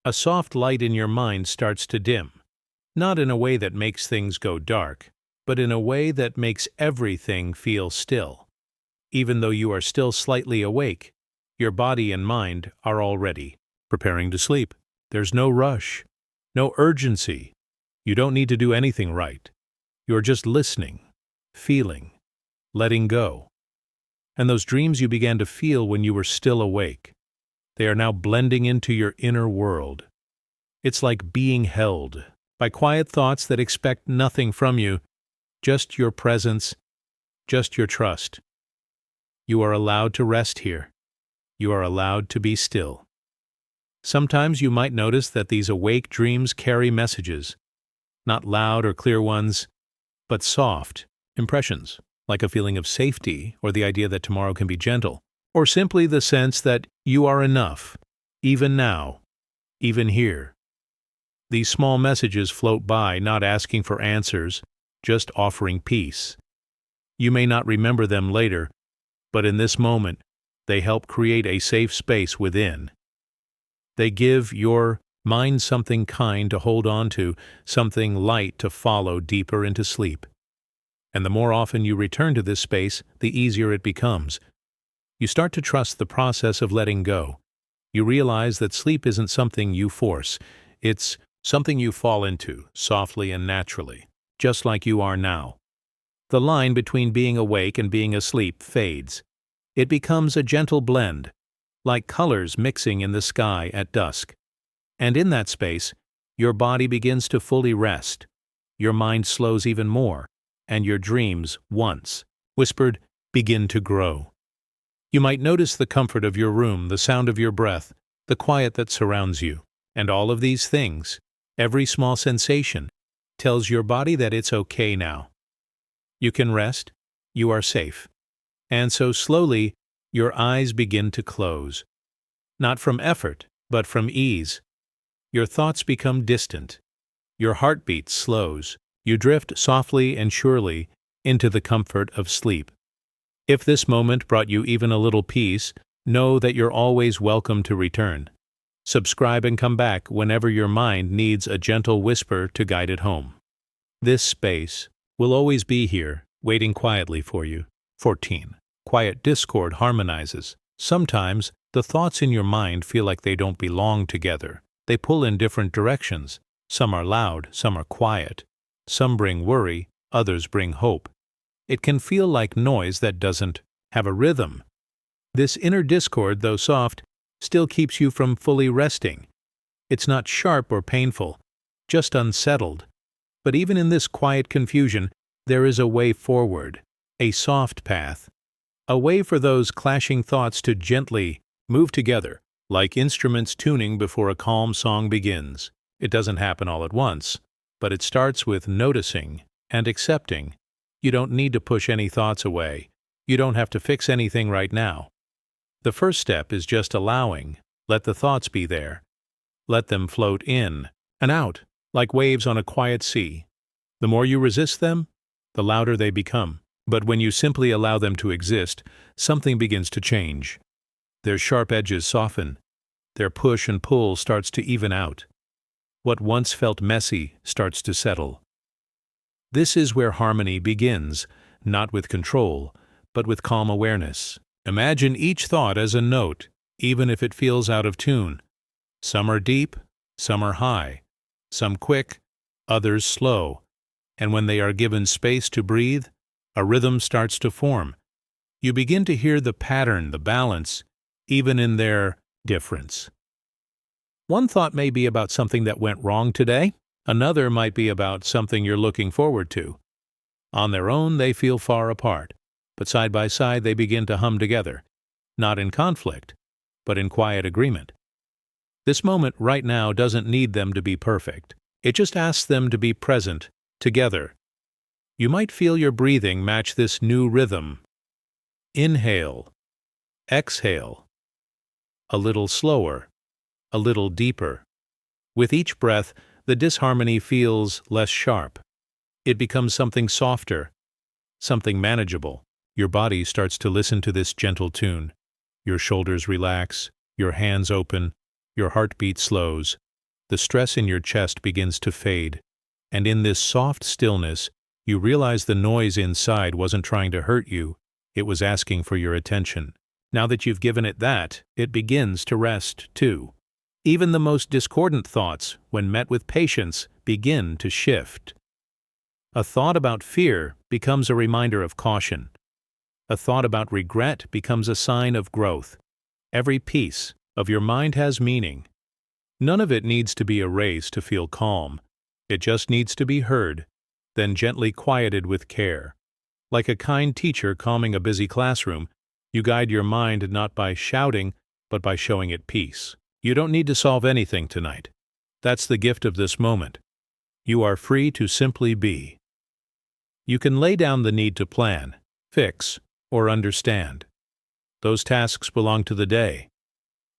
A soft light in your mind starts to dim, not in a way that makes things go dark, but in a way that makes everything feel still. Even though you are still slightly awake, your body and mind are already preparing to sleep. There's no rush, no urgency. You don't need to do anything right. You're just listening, feeling, letting go. And those dreams you began to feel when you were still awake, they are now blending into your inner world. It's like being held by quiet thoughts that expect nothing from you, just your presence, just your trust. You are allowed to rest here. You are allowed to be still. Sometimes you might notice that these awake dreams carry messages, not loud or clear ones, but soft impressions, like a feeling of safety or the idea that tomorrow can be gentle, or simply the sense that you are enough, even now, even here. These small messages float by, not asking for answers, just offering peace. You may not remember them later, but in this moment, they help create a safe space within. They give your mind something kind to hold on to, something light to follow deeper into sleep. And the more often you return to this space, the easier it becomes. You start to trust the process of letting go. You realize that sleep isn't something you force. It's something you fall into, softly and naturally, just like you are now. The line between being awake and being asleep fades. It becomes a gentle blend, like colors mixing in the sky at dusk. And in that space, your body begins to fully rest. Your mind slows even more, and your dreams, once whispered, begin to grow. You might notice the comfort of your room, the sound of your breath, the quiet that surrounds you. And all of these things, every small sensation, tells your body that it's okay now. You can rest, you are safe. And so slowly, your eyes begin to close. Not from effort, but from ease. Your thoughts become distant. Your heartbeat slows. You drift softly and surely into the comfort of sleep. If this moment brought you even a little peace, know that you're always welcome to return. Subscribe and come back whenever your mind needs a gentle whisper to guide it home. This space will always be here, waiting quietly for you. 14. Quiet discord harmonizes. Sometimes, the thoughts in your mind feel like they don't belong together. They pull in different directions. Some are loud, some are quiet. Some bring worry, others bring hope. It can feel like noise that doesn't have a rhythm. This inner discord, though soft, still keeps you from fully resting. It's not sharp or painful, just unsettled. But even in this quiet confusion, there is a way forward, a soft path, a way for those clashing thoughts to gently move together, like instruments tuning before a calm song begins. It doesn't happen all at once, but it starts with noticing and accepting. You don't need to push any thoughts away. You don't have to fix anything right now. The first step is just allowing. Let the thoughts be there. Let them float in and out, like waves on a quiet sea. The more you resist them, the louder they become. But when you simply allow them to exist, something begins to change. Their sharp edges soften. Their push and pull starts to even out. What once felt messy starts to settle. This is where harmony begins, not with control, but with calm awareness. Imagine each thought as a note, even if it feels out of tune. Some are deep, some are high, some quick, others slow. And when they are given space to breathe, a rhythm starts to form. You begin to hear the pattern, the balance, even in their difference. One thought may be about something that went wrong today. Another might be about something you're looking forward to. On their own, they feel far apart, but side by side they begin to hum together, not in conflict, but in quiet agreement. This moment right now doesn't need them to be perfect. It just asks them to be present, together. You might feel your breathing match this new rhythm. Inhale, exhale, a little slower, a little deeper. With each breath, the disharmony feels less sharp. It becomes something softer, something manageable. Your body starts to listen to this gentle tune. Your shoulders relax, your hands open, your heartbeat slows. The stress in your chest begins to fade. And in this soft stillness, you realize the noise inside wasn't trying to hurt you, it was asking for your attention. Now that you've given it that, it begins to rest, too. Even the most discordant thoughts, when met with patience, begin to shift. A thought about fear becomes a reminder of caution. A thought about regret becomes a sign of growth. Every piece of your mind has meaning. None of it needs to be erased to feel calm. It just needs to be heard, then gently quieted with care. Like a kind teacher calming a busy classroom, you guide your mind not by shouting, but by showing it peace. You don't need to solve anything tonight. That's the gift of this moment. You are free to simply be. You can lay down the need to plan, fix, or understand. Those tasks belong to the day,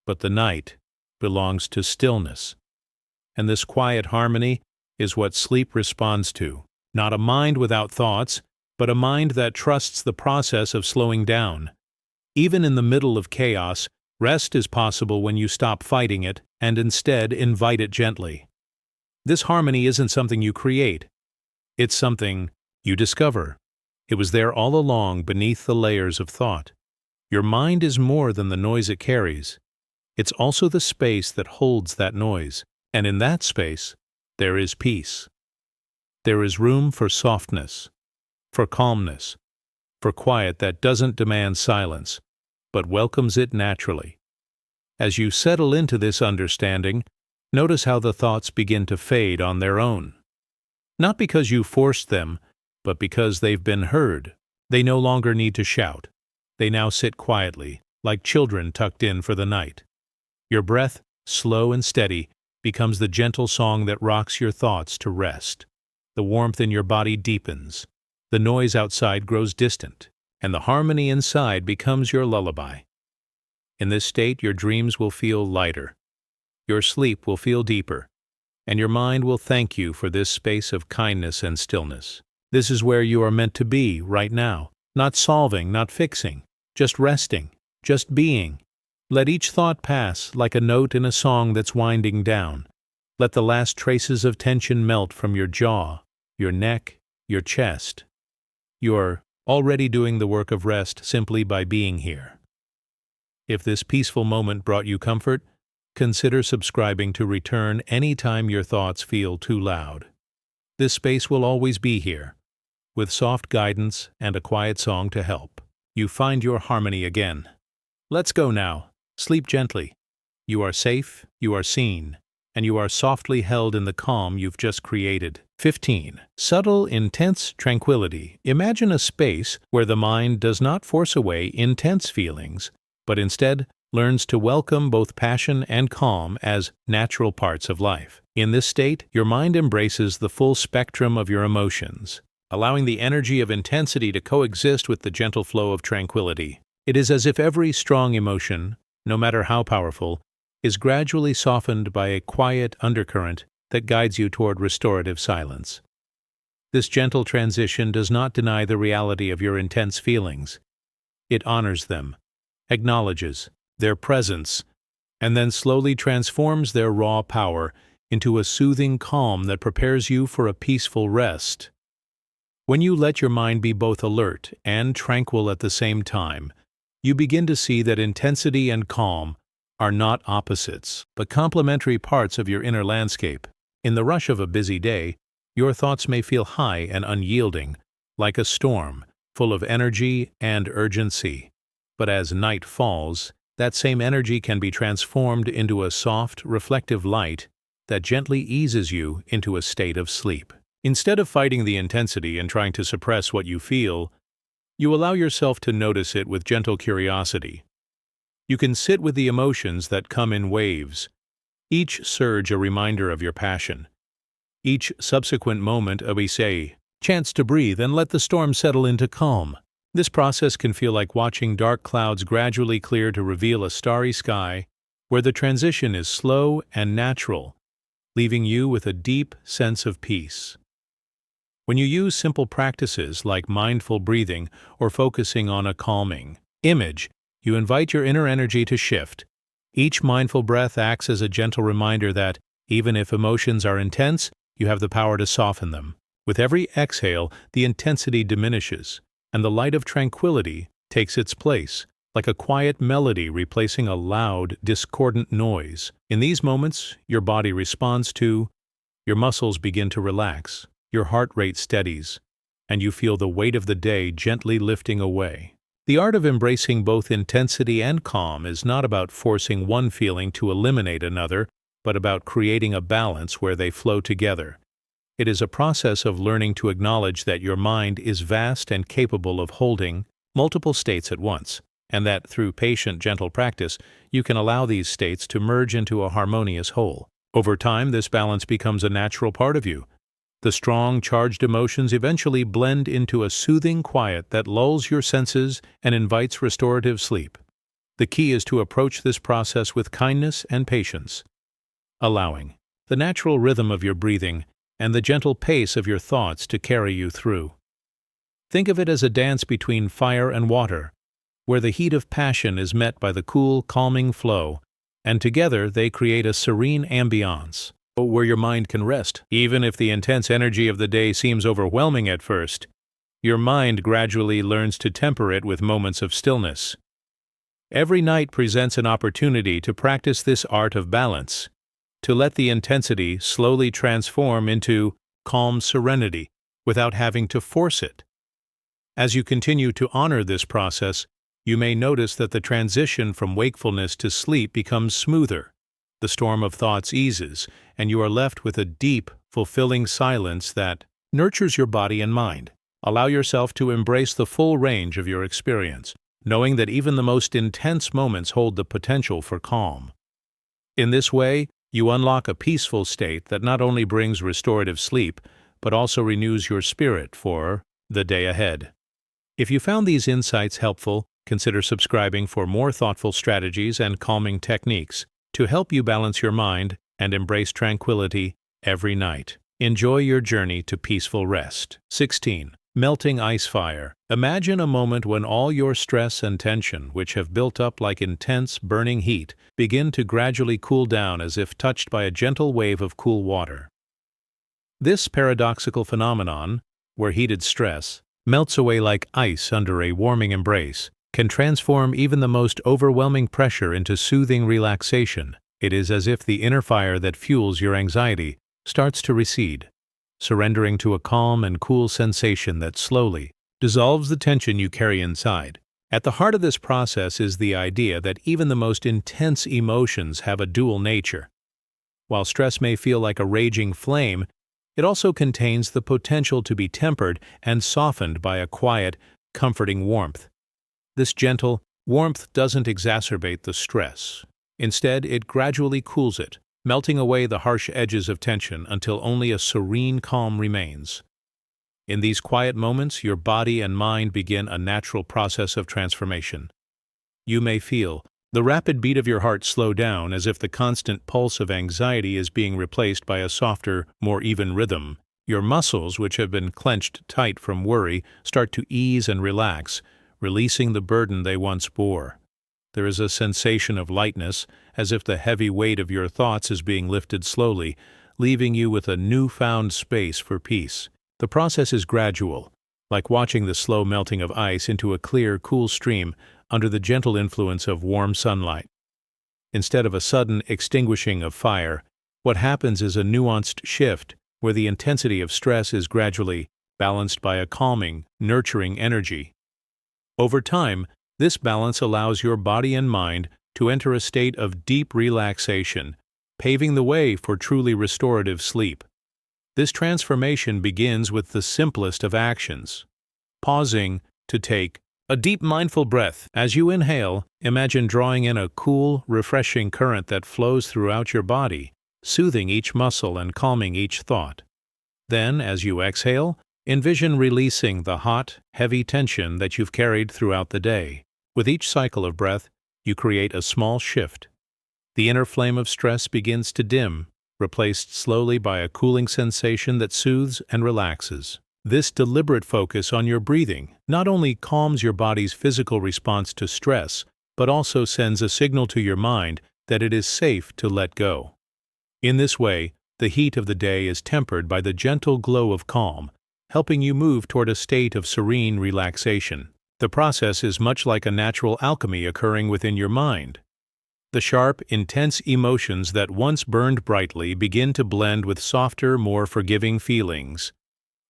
but the night belongs to stillness. And this quiet harmony is what sleep responds to. Not a mind without thoughts, but a mind that trusts the process of slowing down. Even in the middle of chaos, rest is possible when you stop fighting it and instead invite it gently. This harmony isn't something you create. It's something you discover. It was there all along beneath the layers of thought. Your mind is more than the noise it carries. It's also the space that holds that noise, and in that space, there is peace. There is room for softness, for calmness, for quiet that doesn't demand silence, but welcomes it naturally. As you settle into this understanding, notice how the thoughts begin to fade on their own. Not because you forced them, but because they've been heard. They no longer need to shout. They now sit quietly, like children tucked in for the night. Your breath, slow and steady, becomes the gentle song that rocks your thoughts to rest. The warmth in your body deepens. The noise outside grows distant, and the harmony inside becomes your lullaby. In this state, your dreams will feel lighter. Your sleep will feel deeper, and your mind will thank you for this space of kindness and stillness. This is where you are meant to be right now, not solving, not fixing, just resting, just being. Let each thought pass like a note in a song that's winding down. Let the last traces of tension melt from your jaw, your neck, your chest. You're already doing the work of rest simply by being here. If this peaceful moment brought you comfort, consider subscribing to return anytime your thoughts feel too loud. This space will always be here, with soft guidance and a quiet song to help you find your harmony again. Let's go now. Sleep gently. You are safe, you are seen, and you are softly held in the calm you've just created. 15. Subtle, intense tranquility. Imagine a space where the mind does not force away intense feelings, but instead learns to welcome both passion and calm as natural parts of life. In this state, your mind embraces the full spectrum of your emotions, allowing the energy of intensity to coexist with the gentle flow of tranquility. It is as if every strong emotion, no matter how powerful, is gradually softened by a quiet undercurrent that guides you toward restorative silence. This gentle transition does not deny the reality of your intense feelings. It honors them, acknowledges their presence, and then slowly transforms their raw power into a soothing calm that prepares you for a peaceful rest. When you let your mind be both alert and tranquil at the same time, you begin to see that intensity and calm are not opposites, but complementary parts of your inner landscape. In the rush of a busy day, your thoughts may feel high and unyielding, like a storm, full of energy and urgency. But as night falls, that same energy can be transformed into a soft, reflective light that gently eases you into a state of sleep. Instead of fighting the intensity and trying to suppress what you feel, you allow yourself to notice it with gentle curiosity. You can sit with the emotions that come in waves, each surge a reminder of your passion, each subsequent moment a chance to breathe and let the storm settle into calm. This process can feel like watching dark clouds gradually clear to reveal a starry sky where the transition is slow and natural, leaving you with a deep sense of peace. When you use simple practices like mindful breathing or focusing on a calming image, you invite your inner energy to shift. Each mindful breath acts as a gentle reminder that, even if emotions are intense, you have the power to soften them. With every exhale, the intensity diminishes, and the light of tranquility takes its place, like a quiet melody replacing a loud, discordant noise. In these moments, your body responds to, your muscles begin to relax, your heart rate steadies, and you feel the weight of the day gently lifting away. The art of embracing both intensity and calm is not about forcing one feeling to eliminate another, but about creating a balance where they flow together. It is a process of learning to acknowledge that your mind is vast and capable of holding multiple states at once, and that through patient, gentle practice, you can allow these states to merge into a harmonious whole. Over time, this balance becomes a natural part of you. The strong, charged emotions eventually blend into a soothing quiet that lulls your senses and invites restorative sleep. The key is to approach this process with kindness and patience, allowing the natural rhythm of your breathing and the gentle pace of your thoughts to carry you through. Think of it as a dance between fire and water, where the heat of passion is met by the cool, calming flow, and together they create a serene ambiance where your mind can rest. Even if the intense energy of the day seems overwhelming at first, your mind gradually learns to temper it with moments of stillness. Every night presents an opportunity to practice this art of balance, to let the intensity slowly transform into calm serenity without having to force it. As you continue to honor this process, you may notice that the transition from wakefulness to sleep becomes smoother. The storm of thoughts eases, and you are left with a deep, fulfilling silence that nurtures your body and mind. Allow yourself to embrace the full range of your experience, knowing that even the most intense moments hold the potential for calm. In this way, you unlock a peaceful state that not only brings restorative sleep, but also renews your spirit for the day ahead. If you found these insights helpful, consider subscribing for more thoughtful strategies and calming techniques to help you balance your mind and embrace tranquility every night. Enjoy your journey to peaceful rest. 16. Melting ice fire. Imagine a moment when all your stress and tension, which have built up like intense, burning heat, begin to gradually cool down as if touched by a gentle wave of cool water. This paradoxical phenomenon, where heated stress melts away like ice under a warming embrace, can transform even the most overwhelming pressure into soothing relaxation. It is as if the inner fire that fuels your anxiety starts to recede, surrendering to a calm and cool sensation that slowly dissolves the tension you carry inside. At the heart of this process is the idea that even the most intense emotions have a dual nature. While stress may feel like a raging flame, it also contains the potential to be tempered and softened by a quiet, comforting warmth. This gentle warmth doesn't exacerbate the stress. Instead, it gradually cools it, melting away the harsh edges of tension until only a serene calm remains. In these quiet moments, your body and mind begin a natural process of transformation. You may feel the rapid beat of your heart slow down, as if the constant pulse of anxiety is being replaced by a softer, more even rhythm. Your muscles, which have been clenched tight from worry, start to ease and relax, releasing the burden they once bore. There is a sensation of lightness, as if the heavy weight of your thoughts is being lifted slowly, leaving you with a newfound space for peace. The process is gradual, like watching the slow melting of ice into a clear, cool stream under the gentle influence of warm sunlight. Instead of a sudden extinguishing of fire, what happens is a nuanced shift where the intensity of stress is gradually balanced by a calming, nurturing energy. Over time, this balance allows your body and mind to enter a state of deep relaxation, paving the way for truly restorative sleep. This transformation begins with the simplest of actions: pausing to take a deep mindful breath. As you inhale, imagine drawing in a cool, refreshing current that flows throughout your body, soothing each muscle and calming each thought. Then, as you exhale, envision releasing the hot, heavy tension that you've carried throughout the day. With each cycle of breath, you create a small shift. The inner flame of stress begins to dim, replaced slowly by a cooling sensation that soothes and relaxes. This deliberate focus on your breathing not only calms your body's physical response to stress, but also sends a signal to your mind that it is safe to let go. In this way, the heat of the day is tempered by the gentle glow of calm, helping you move toward a state of serene relaxation. The process is much like a natural alchemy occurring within your mind. The sharp, intense emotions that once burned brightly begin to blend with softer, more forgiving feelings.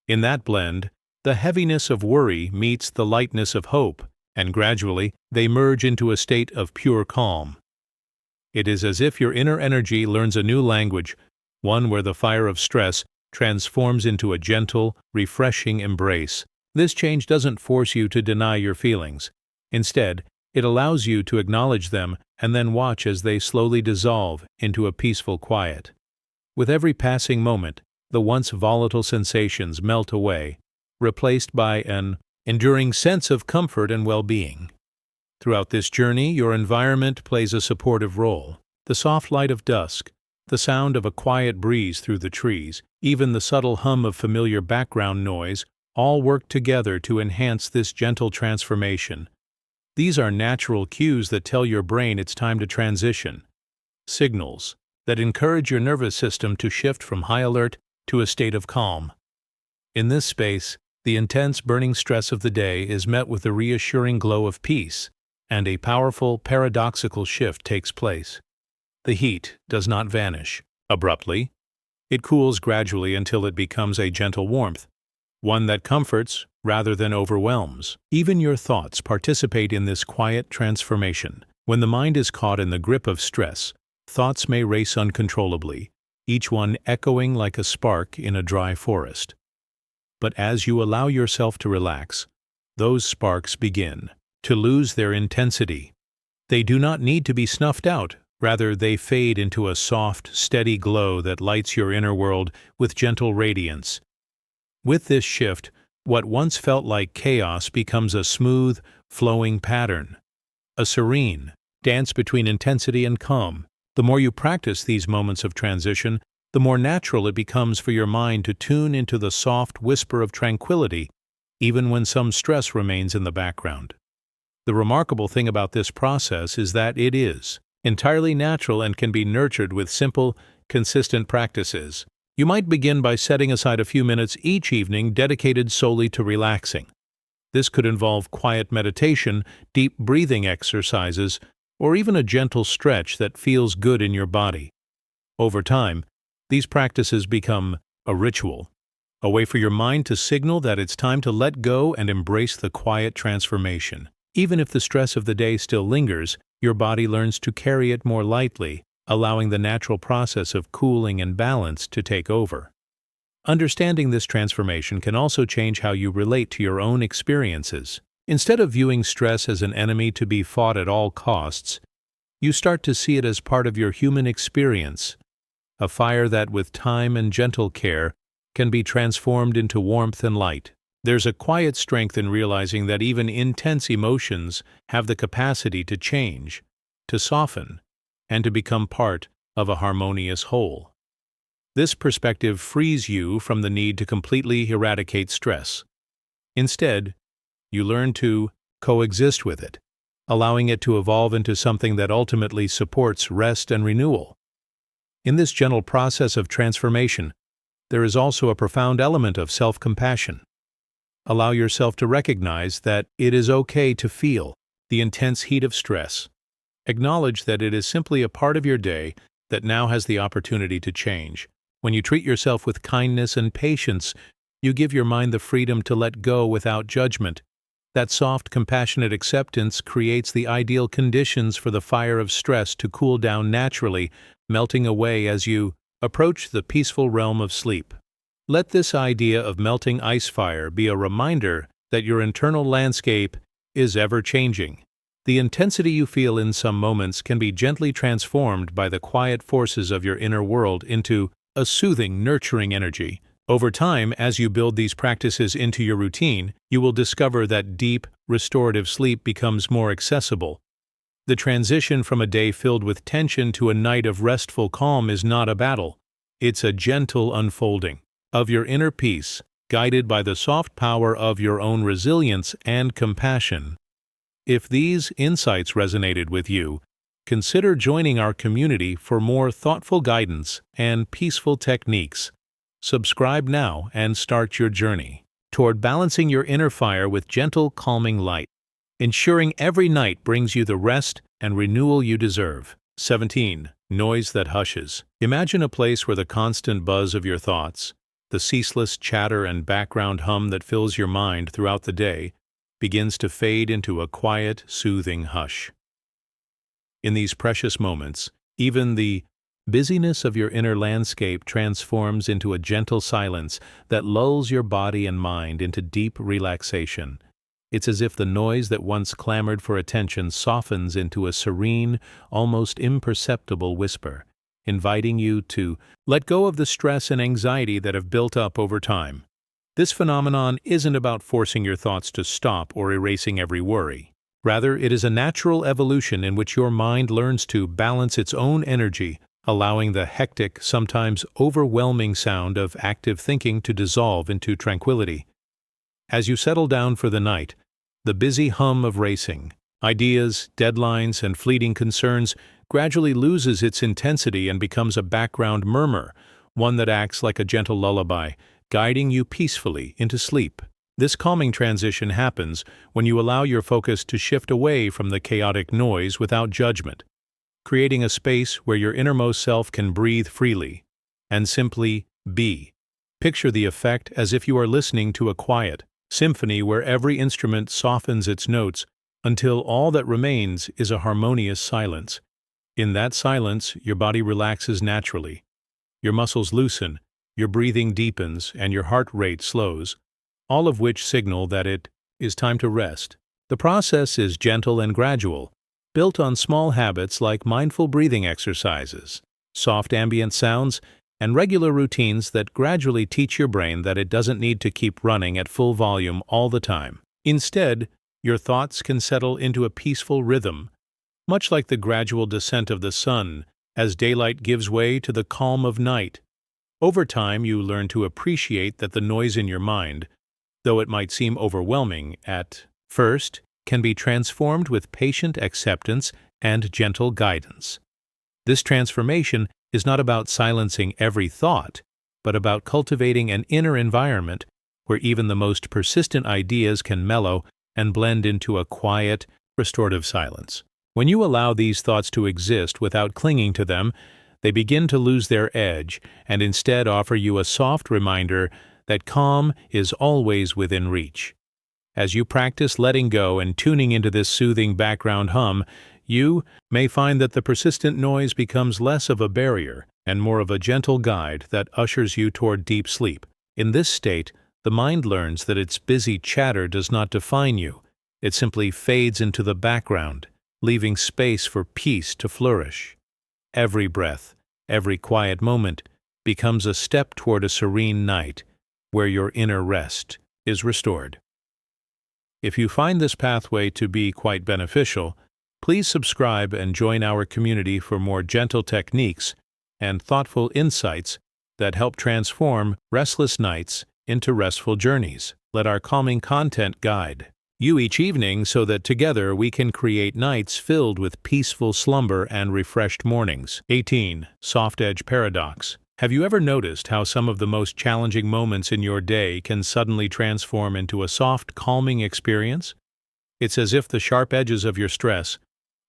In that blend, the heaviness of worry meets the lightness of hope, and gradually they merge into a state of pure calm. It is as if your inner energy learns a new language, one where the fire of stress transforms into a gentle, refreshing embrace. This change doesn't force you to deny your feelings. Instead, it allows you to acknowledge them and then watch as they slowly dissolve into a peaceful quiet. With every passing moment, the once volatile sensations melt away, replaced by an enduring sense of comfort and well-being. Throughout this journey, your environment plays a supportive role. The soft light of dusk, the sound of a quiet breeze through the trees, even the subtle hum of familiar background noise, all work together to enhance this gentle transformation. These are natural cues that tell your brain it's time to transition, signals that encourage your nervous system to shift from high alert to a state of calm. In this space, the intense burning stress of the day is met with a reassuring glow of peace, and a powerful, paradoxical shift takes place. The heat does not vanish abruptly. It cools gradually until it becomes a gentle warmth, one that comforts rather than overwhelms. Even your thoughts participate in this quiet transformation. When the mind is caught in the grip of stress, thoughts may race uncontrollably, each one echoing like a spark in a dry forest. But as you allow yourself to relax, those sparks begin to lose their intensity. They do not need to be snuffed out. Rather, they fade into a soft, steady glow that lights your inner world with gentle radiance. With this shift, what once felt like chaos becomes a smooth, flowing pattern, a serene dance between intensity and calm. The more you practice these moments of transition, the more natural it becomes for your mind to tune into the soft whisper of tranquility, even when some stress remains in the background. The remarkable thing about this process is that it is entirely natural and can be nurtured with simple, consistent practices. You might begin by setting aside a few minutes each evening dedicated solely to relaxing. This could involve quiet meditation, deep breathing exercises, or even a gentle stretch that feels good in your body. Over time, these practices become a ritual, a way for your mind to signal that it's time to let go and embrace the quiet transformation. Even if the stress of the day still lingers, your body learns to carry it more lightly, allowing the natural process of cooling and balance to take over. Understanding this transformation can also change how you relate to your own experiences. Instead of viewing stress as an enemy to be fought at all costs, you start to see it as part of your human experience, a fire that, with time and gentle care, can be transformed into warmth and light. There's a quiet strength in realizing that even intense emotions have the capacity to change, to soften, and to become part of a harmonious whole. This perspective frees you from the need to completely eradicate stress. Instead, you learn to coexist with it, allowing it to evolve into something that ultimately supports rest and renewal. In this gentle process of transformation, there is also a profound element of self-compassion. Allow yourself to recognize that it is okay to feel the intense heat of stress. Acknowledge that it is simply a part of your day that now has the opportunity to change. When you treat yourself with kindness and patience, you give your mind the freedom to let go without judgment. That soft, compassionate acceptance creates the ideal conditions for the fire of stress to cool down naturally, melting away as you approach the peaceful realm of sleep. Let this idea of melting ice fire be a reminder that your internal landscape is ever-changing. The intensity you feel in some moments can be gently transformed by the quiet forces of your inner world into a soothing, nurturing energy. Over time, as you build these practices into your routine, you will discover that deep, restorative sleep becomes more accessible. The transition from a day filled with tension to a night of restful calm is not a battle. It's a gentle unfolding of your inner peace, guided by the soft power of your own resilience and compassion. If these insights resonated with you, consider joining our community for more thoughtful guidance and peaceful techniques. Subscribe now and start your journey toward balancing your inner fire with gentle, calming light, ensuring every night brings you the rest and renewal you deserve. 17. Noise that hushes. Imagine a place where the constant buzz of your thoughts, the ceaseless chatter and background hum that fills your mind throughout the day, begins to fade into a quiet, soothing hush. In these precious moments, even the busyness of your inner landscape transforms into a gentle silence that lulls your body and mind into deep relaxation. It's as if the noise that once clamored for attention softens into a serene, almost imperceptible whisper, inviting you to let go of the stress and anxiety that have built up over time. This phenomenon isn't about forcing your thoughts to stop or erasing every worry. Rather, it is a natural evolution in which your mind learns to balance its own energy, allowing the hectic, sometimes overwhelming sound of active thinking to dissolve into tranquility. As you settle down for the night, the busy hum of racing, ideas, deadlines, and fleeting concerns gradually loses its intensity and becomes a background murmur, one that acts like a gentle lullaby, guiding you peacefully into sleep. This calming transition happens when you allow your focus to shift away from the chaotic noise without judgment, creating a space where your innermost self can breathe freely and simply be. Picture the effect as if you are listening to a quiet symphony where every instrument softens its notes until all that remains is a harmonious silence. In that silence, your body relaxes naturally. Your muscles loosen, your breathing deepens, and your heart rate slows, all of which signal that it is time to rest. The process is gentle and gradual, built on small habits like mindful breathing exercises, soft ambient sounds, and regular routines that gradually teach your brain that it doesn't need to keep running at full volume all the time. Instead, your thoughts can settle into a peaceful rhythm, much like the gradual descent of the sun as daylight gives way to the calm of night. Over time, you learn to appreciate that the noise in your mind, though it might seem overwhelming at first, can be transformed with patient acceptance and gentle guidance. This transformation is not about silencing every thought, but about cultivating an inner environment where even the most persistent ideas can mellow and blend into a quiet, restorative silence. When you allow these thoughts to exist without clinging to them, they begin to lose their edge and instead offer you a soft reminder that calm is always within reach. As you practice letting go and tuning into this soothing background hum, you may find that the persistent noise becomes less of a barrier and more of a gentle guide that ushers you toward deep sleep. In this state, the mind learns that its busy chatter does not define you. It simply fades into the background, leaving space for peace to flourish. Every breath, every quiet moment becomes a step toward a serene night where your inner rest is restored. If you find this pathway to be quite beneficial, please subscribe and join our community for more gentle techniques and thoughtful insights that help transform restless nights into restful journeys. Let our calming content guide you each evening so that together we can create nights filled with peaceful slumber and refreshed mornings. 18. Soft Edge Paradox. Have you ever noticed how some of the most challenging moments in your day can suddenly transform into a soft, calming experience? It's as if the sharp edges of your stress,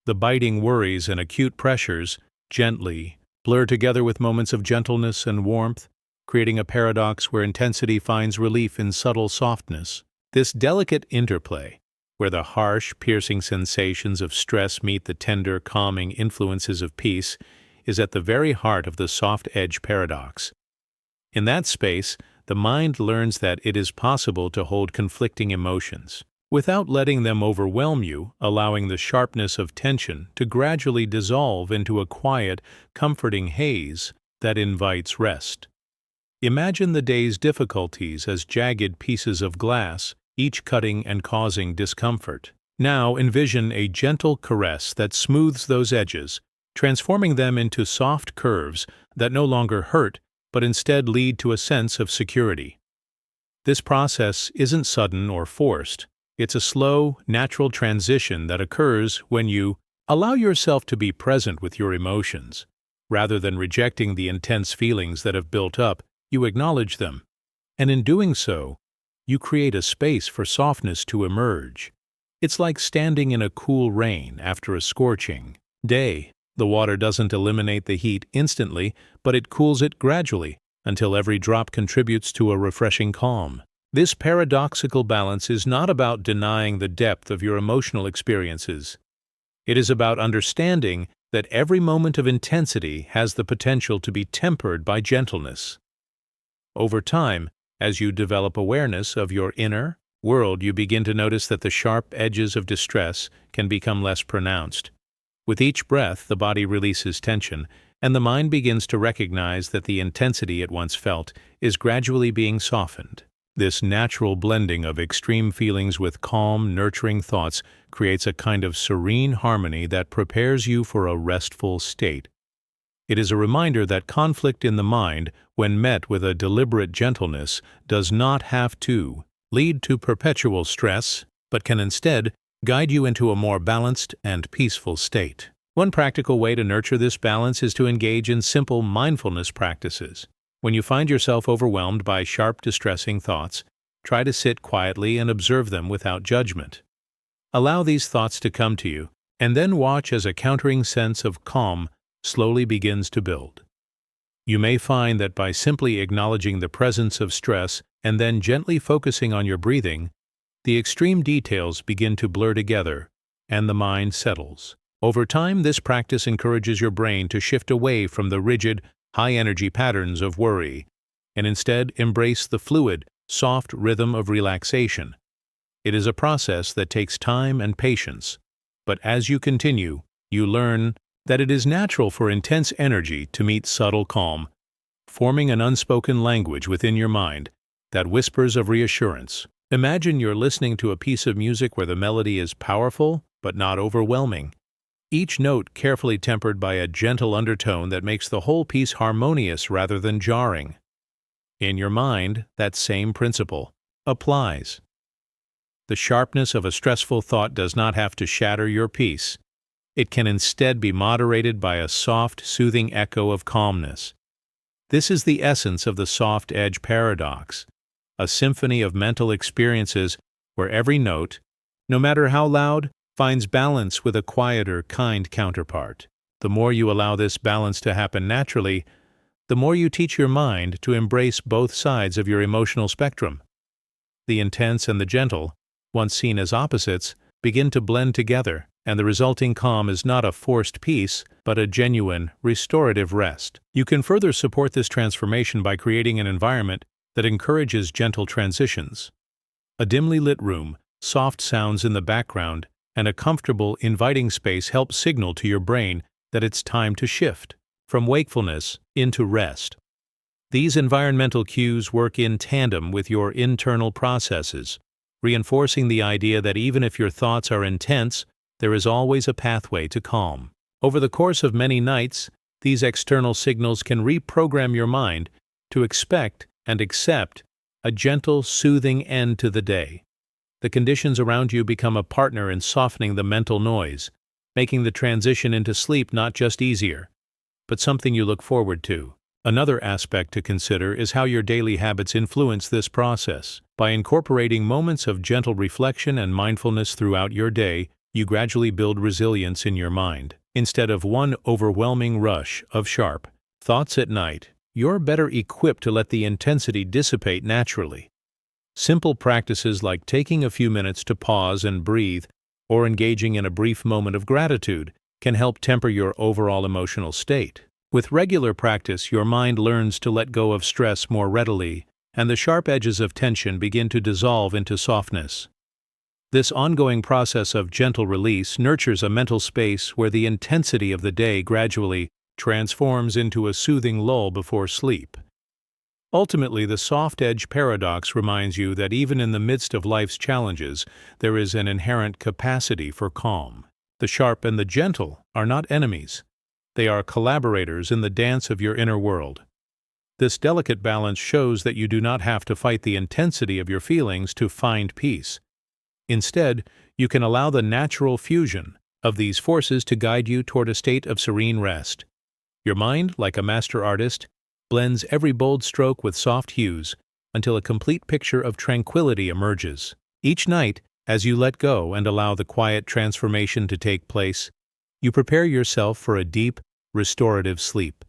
the biting worries and acute pressures, gently blur together with moments of gentleness and warmth, creating a paradox where intensity finds relief in subtle softness. This delicate interplay, where the harsh, piercing sensations of stress meet the tender, calming influences of peace, is at the very heart of the soft edge paradox. In that space, the mind learns that it is possible to hold conflicting emotions without letting them overwhelm you, allowing the sharpness of tension to gradually dissolve into a quiet, comforting haze that invites rest. Imagine the day's difficulties as jagged pieces of glass, each cutting and causing discomfort. Now envision a gentle caress that smooths those edges, transforming them into soft curves that no longer hurt but instead lead to a sense of security. This process isn't sudden or forced. It's a slow, natural transition that occurs when you allow yourself to be present with your emotions. Rather than rejecting the intense feelings that have built up, you acknowledge them. And in doing so, you create a space for softness to emerge. It's like standing in a cool rain after a scorching day. The water doesn't eliminate the heat instantly, but it cools it gradually until every drop contributes to a refreshing calm. This paradoxical balance is not about denying the depth of your emotional experiences. It is about understanding that every moment of intensity has the potential to be tempered by gentleness. Over time, as you develop awareness of your inner world, you begin to notice that the sharp edges of distress can become less pronounced. With each breath, the body releases tension, and the mind begins to recognize that the intensity it once felt is gradually being softened. This natural blending of extreme feelings with calm, nurturing thoughts creates a kind of serene harmony that prepares you for a restful state. It is a reminder that conflict in the mind, when met with a deliberate gentleness, does not have to lead to perpetual stress, but can instead guide you into a more balanced and peaceful state. One practical way to nurture this balance is to engage in simple mindfulness practices. When you find yourself overwhelmed by sharp, distressing thoughts, try to sit quietly and observe them without judgment. Allow these thoughts to come to you, and then watch as a countering sense of calm slowly begins to build. You may find that by simply acknowledging the presence of stress and then gently focusing on your breathing, the extreme details begin to blur together, and the mind settles. Over time, this practice encourages your brain to shift away from the rigid, high-energy patterns of worry, and instead embrace the fluid, soft rhythm of relaxation. It is a process that takes time and patience, but as you continue, you learn that it is natural for intense energy to meet subtle calm, forming an unspoken language within your mind that whispers of reassurance. Imagine you're listening to a piece of music where the melody is powerful but not overwhelming, each note carefully tempered by a gentle undertone that makes the whole piece harmonious rather than jarring. In your mind, that same principle applies. The sharpness of a stressful thought does not have to shatter your peace. It can instead be moderated by a soft, soothing echo of calmness. This is the essence of the soft edge paradox, a symphony of mental experiences where every note, no matter how loud, finds balance with a quieter, kind counterpart. The more you allow this balance to happen naturally, the more you teach your mind to embrace both sides of your emotional spectrum, the intense and the gentle, once seen as opposites, begin to blend together, and the resulting calm is not a forced peace, but a genuine, restorative rest. You can further support this transformation by creating an environment that encourages gentle transitions. A dimly lit room, soft sounds in the background, and a comfortable, inviting space help signal to your brain that it's time to shift from wakefulness into rest. These environmental cues work in tandem with your internal processes, reinforcing the idea that even if your thoughts are intense, there is always a pathway to calm. Over the course of many nights, these external signals can reprogram your mind to expect and accept a gentle, soothing end to the day. The conditions around you become a partner in softening the mental noise, making the transition into sleep not just easier, but something you look forward to. Another aspect to consider is how your daily habits influence this process. By incorporating moments of gentle reflection and mindfulness throughout your day, you gradually build resilience in your mind. Instead of one overwhelming rush of sharp thoughts at night, you're better equipped to let the intensity dissipate naturally. Simple practices like taking a few minutes to pause and breathe, or engaging in a brief moment of gratitude, can help temper your overall emotional state. With regular practice, your mind learns to let go of stress more readily, and the sharp edges of tension begin to dissolve into softness. This ongoing process of gentle release nurtures a mental space where the intensity of the day gradually transforms into a soothing lull before sleep. Ultimately, the soft edge paradox reminds you that even in the midst of life's challenges, there is an inherent capacity for calm. The sharp and the gentle are not enemies. They are collaborators in the dance of your inner world. This delicate balance shows that you do not have to fight the intensity of your feelings to find peace. Instead, you can allow the natural fusion of these forces to guide you toward a state of serene rest. Your mind, like a master artist, blends every bold stroke with soft hues until a complete picture of tranquility emerges. Each night, as you let go and allow the quiet transformation to take place, you prepare yourself for a deep, restorative sleep.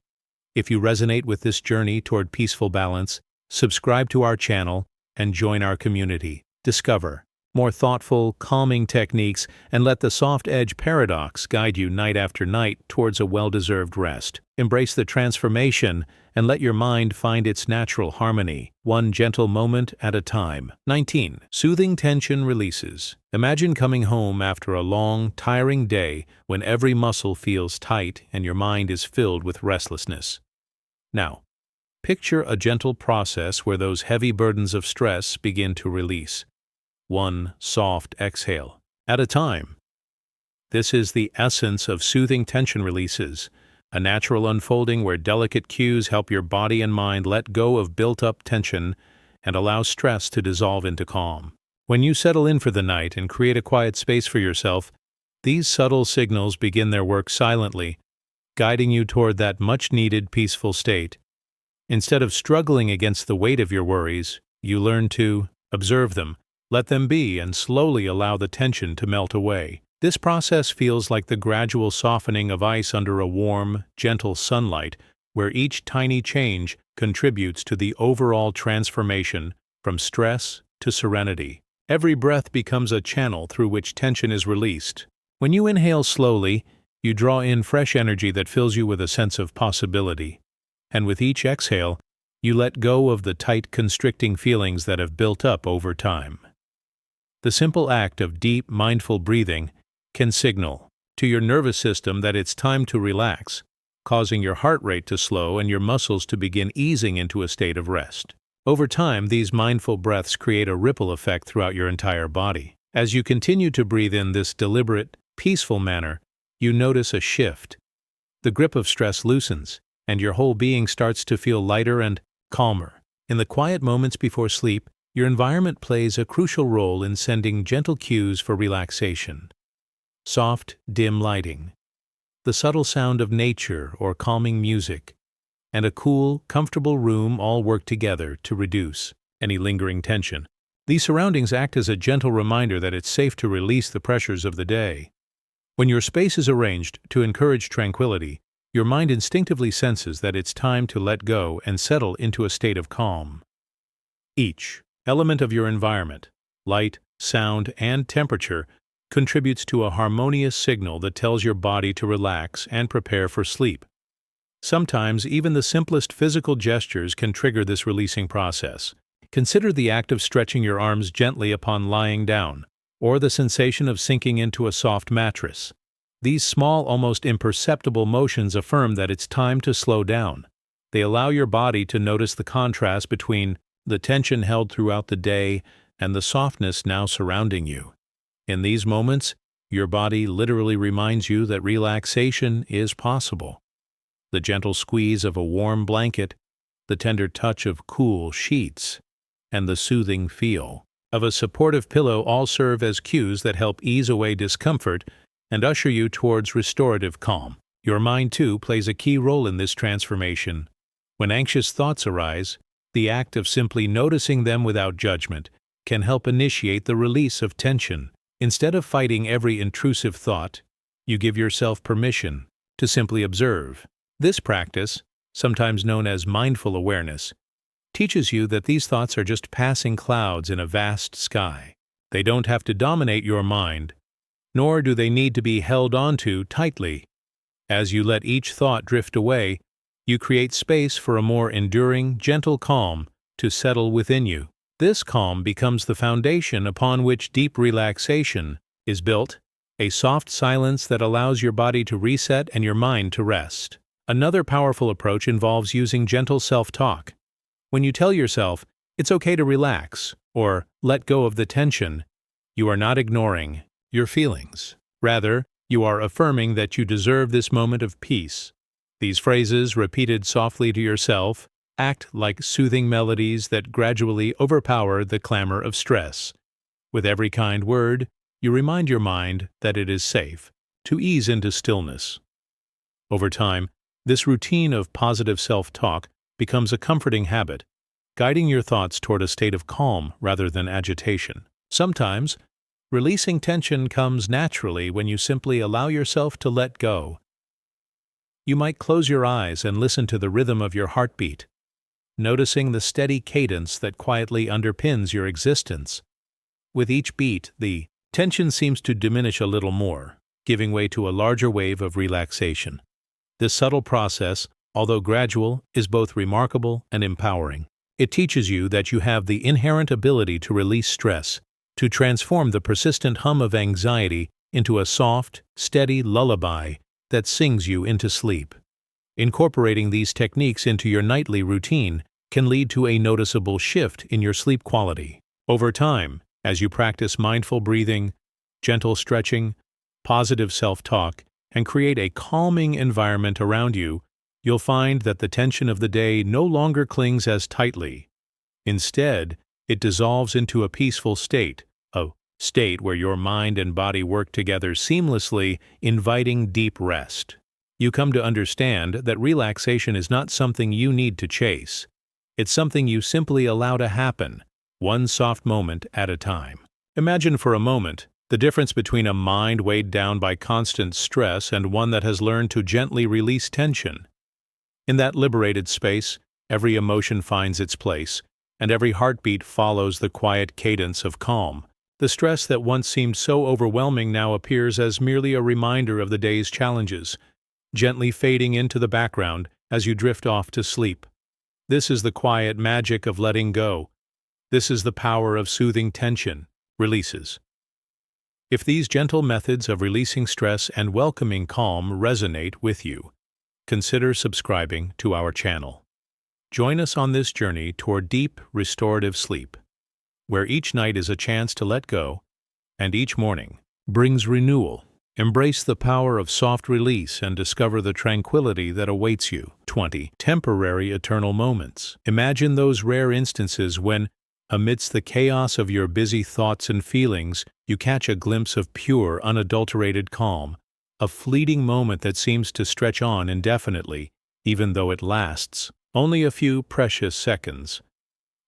If you resonate with this journey toward peaceful balance, subscribe to our channel and join our community. Discover more thoughtful, calming techniques and let the soft edge paradox guide you night after night towards a well-deserved rest. Embrace the transformation and let your mind find its natural harmony, one gentle moment at a time. 19. Soothing tension releases. Imagine coming home after a long, tiring day when every muscle feels tight and your mind is filled with restlessness. Now, picture a gentle process where those heavy burdens of stress begin to release. One soft exhale at a time. This is the essence of soothing tension releases, a natural unfolding where delicate cues help your body and mind let go of built-up tension and allow stress to dissolve into calm. When you settle in for the night and create a quiet space for yourself, these subtle signals begin their work silently, guiding you toward that much-needed peaceful state. Instead of struggling against the weight of your worries, you learn to observe them, let them be, and slowly allow the tension to melt away. This process feels like the gradual softening of ice under a warm, gentle sunlight, where each tiny change contributes to the overall transformation from stress to serenity. Every breath becomes a channel through which tension is released. When you inhale slowly, you draw in fresh energy that fills you with a sense of possibility. And with each exhale, you let go of the tight, constricting feelings that have built up over time. The simple act of deep, mindful breathing can signal to your nervous system that it's time to relax, causing your heart rate to slow and your muscles to begin easing into a state of rest. Over time, these mindful breaths create a ripple effect throughout your entire body. As you continue to breathe in this deliberate, peaceful manner, you notice a shift. The grip of stress loosens, and your whole being starts to feel lighter and calmer. In the quiet moments before sleep, your environment plays a crucial role in sending gentle cues for relaxation. Soft, dim lighting, the subtle sound of nature or calming music, and a cool, comfortable room all work together to reduce any lingering tension. These surroundings act as a gentle reminder that it's safe to release the pressures of the day. When your space is arranged to encourage tranquility, your mind instinctively senses that it's time to let go and settle into a state of calm. Each element of your environment, light, sound, and temperature contributes to a harmonious signal that tells your body to relax and prepare for sleep. Sometimes even the simplest physical gestures can trigger this releasing process. Consider the act of stretching your arms gently upon lying down, or the sensation of sinking into a soft mattress. These small, almost imperceptible motions affirm that it's time to slow down. They allow your body to notice the contrast between the tension held throughout the day and the softness now surrounding you. In these moments, your body literally reminds you that relaxation is possible. The gentle squeeze of a warm blanket, the tender touch of cool sheets, and the soothing feel of a supportive pillow all serve as cues that help ease away discomfort and usher you towards restorative calm. Your mind, too, plays a key role in this transformation. When anxious thoughts arise, the act of simply noticing them without judgment can help initiate the release of tension. Instead of fighting every intrusive thought, you give yourself permission to simply observe. This practice, sometimes known as mindful awareness, teaches you that these thoughts are just passing clouds in a vast sky. They don't have to dominate your mind, nor do they need to be held onto tightly. As you let each thought drift away, you create space for a more enduring, gentle calm to settle within you. This calm becomes the foundation upon which deep relaxation is built, a soft silence that allows your body to reset and your mind to rest. Another powerful approach involves using gentle self-talk. When you tell yourself, "It's okay to relax," or "let go of the tension," you are not ignoring your feelings. Rather, you are affirming that you deserve this moment of peace. These phrases, repeated softly to yourself, act like soothing melodies that gradually overpower the clamor of stress. With every kind word, you remind your mind that it is safe to ease into stillness. Over time, this routine of positive self-talk becomes a comforting habit, guiding your thoughts toward a state of calm rather than agitation. Sometimes, releasing tension comes naturally when you simply allow yourself to let go. You might close your eyes and listen to the rhythm of your heartbeat, noticing the steady cadence that quietly underpins your existence. With each beat, the tension seems to diminish a little more, giving way to a larger wave of relaxation. This subtle process, although gradual, is both remarkable and empowering. It teaches you that you have the inherent ability to release stress, to transform the persistent hum of anxiety into a soft, steady lullaby that sings you into sleep. Incorporating these techniques into your nightly routine can lead to a noticeable shift in your sleep quality. Over time, as you practice mindful breathing, gentle stretching, positive self-talk, and create a calming environment around you, you'll find that the tension of the day no longer clings as tightly. Instead, it dissolves into a peaceful state, a state where your mind and body work together seamlessly, inviting deep rest. You come to understand that relaxation is not something you need to chase. It's something you simply allow to happen, one soft moment at a time. Imagine for a moment the difference between a mind weighed down by constant stress and one that has learned to gently release tension. In that liberated space, every emotion finds its place, and every heartbeat follows the quiet cadence of calm. The stress that once seemed so overwhelming now appears as merely a reminder of the day's challenges, gently fading into the background as you drift off to sleep. This is the quiet magic of letting go. This is the power of soothing tension, releases. If these gentle methods of releasing stress and welcoming calm resonate with you, consider subscribing to our channel. Join us on this journey toward deep, restorative sleep, where each night is a chance to let go, and each morning brings renewal. Embrace the power of soft release and discover the tranquility that awaits you. 20. Temporary eternal moments. Imagine those rare instances when, amidst the chaos of your busy thoughts and feelings, you catch a glimpse of pure, unadulterated calm, a fleeting moment that seems to stretch on indefinitely, even though it lasts only a few precious seconds.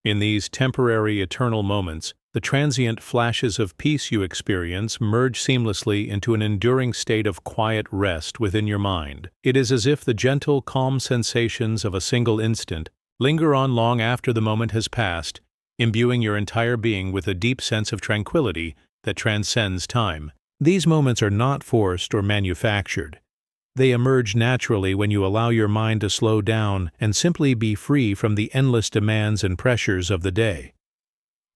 In these temporary eternal moments, the transient flashes of peace you experience merge seamlessly into an enduring state of quiet rest within your mind. It is as if the gentle, calm sensations of a single instant linger on long after the moment has passed, imbuing your entire being with a deep sense of tranquility that transcends time. These moments are not forced or manufactured. They emerge naturally when you allow your mind to slow down and simply be free from the endless demands and pressures of the day.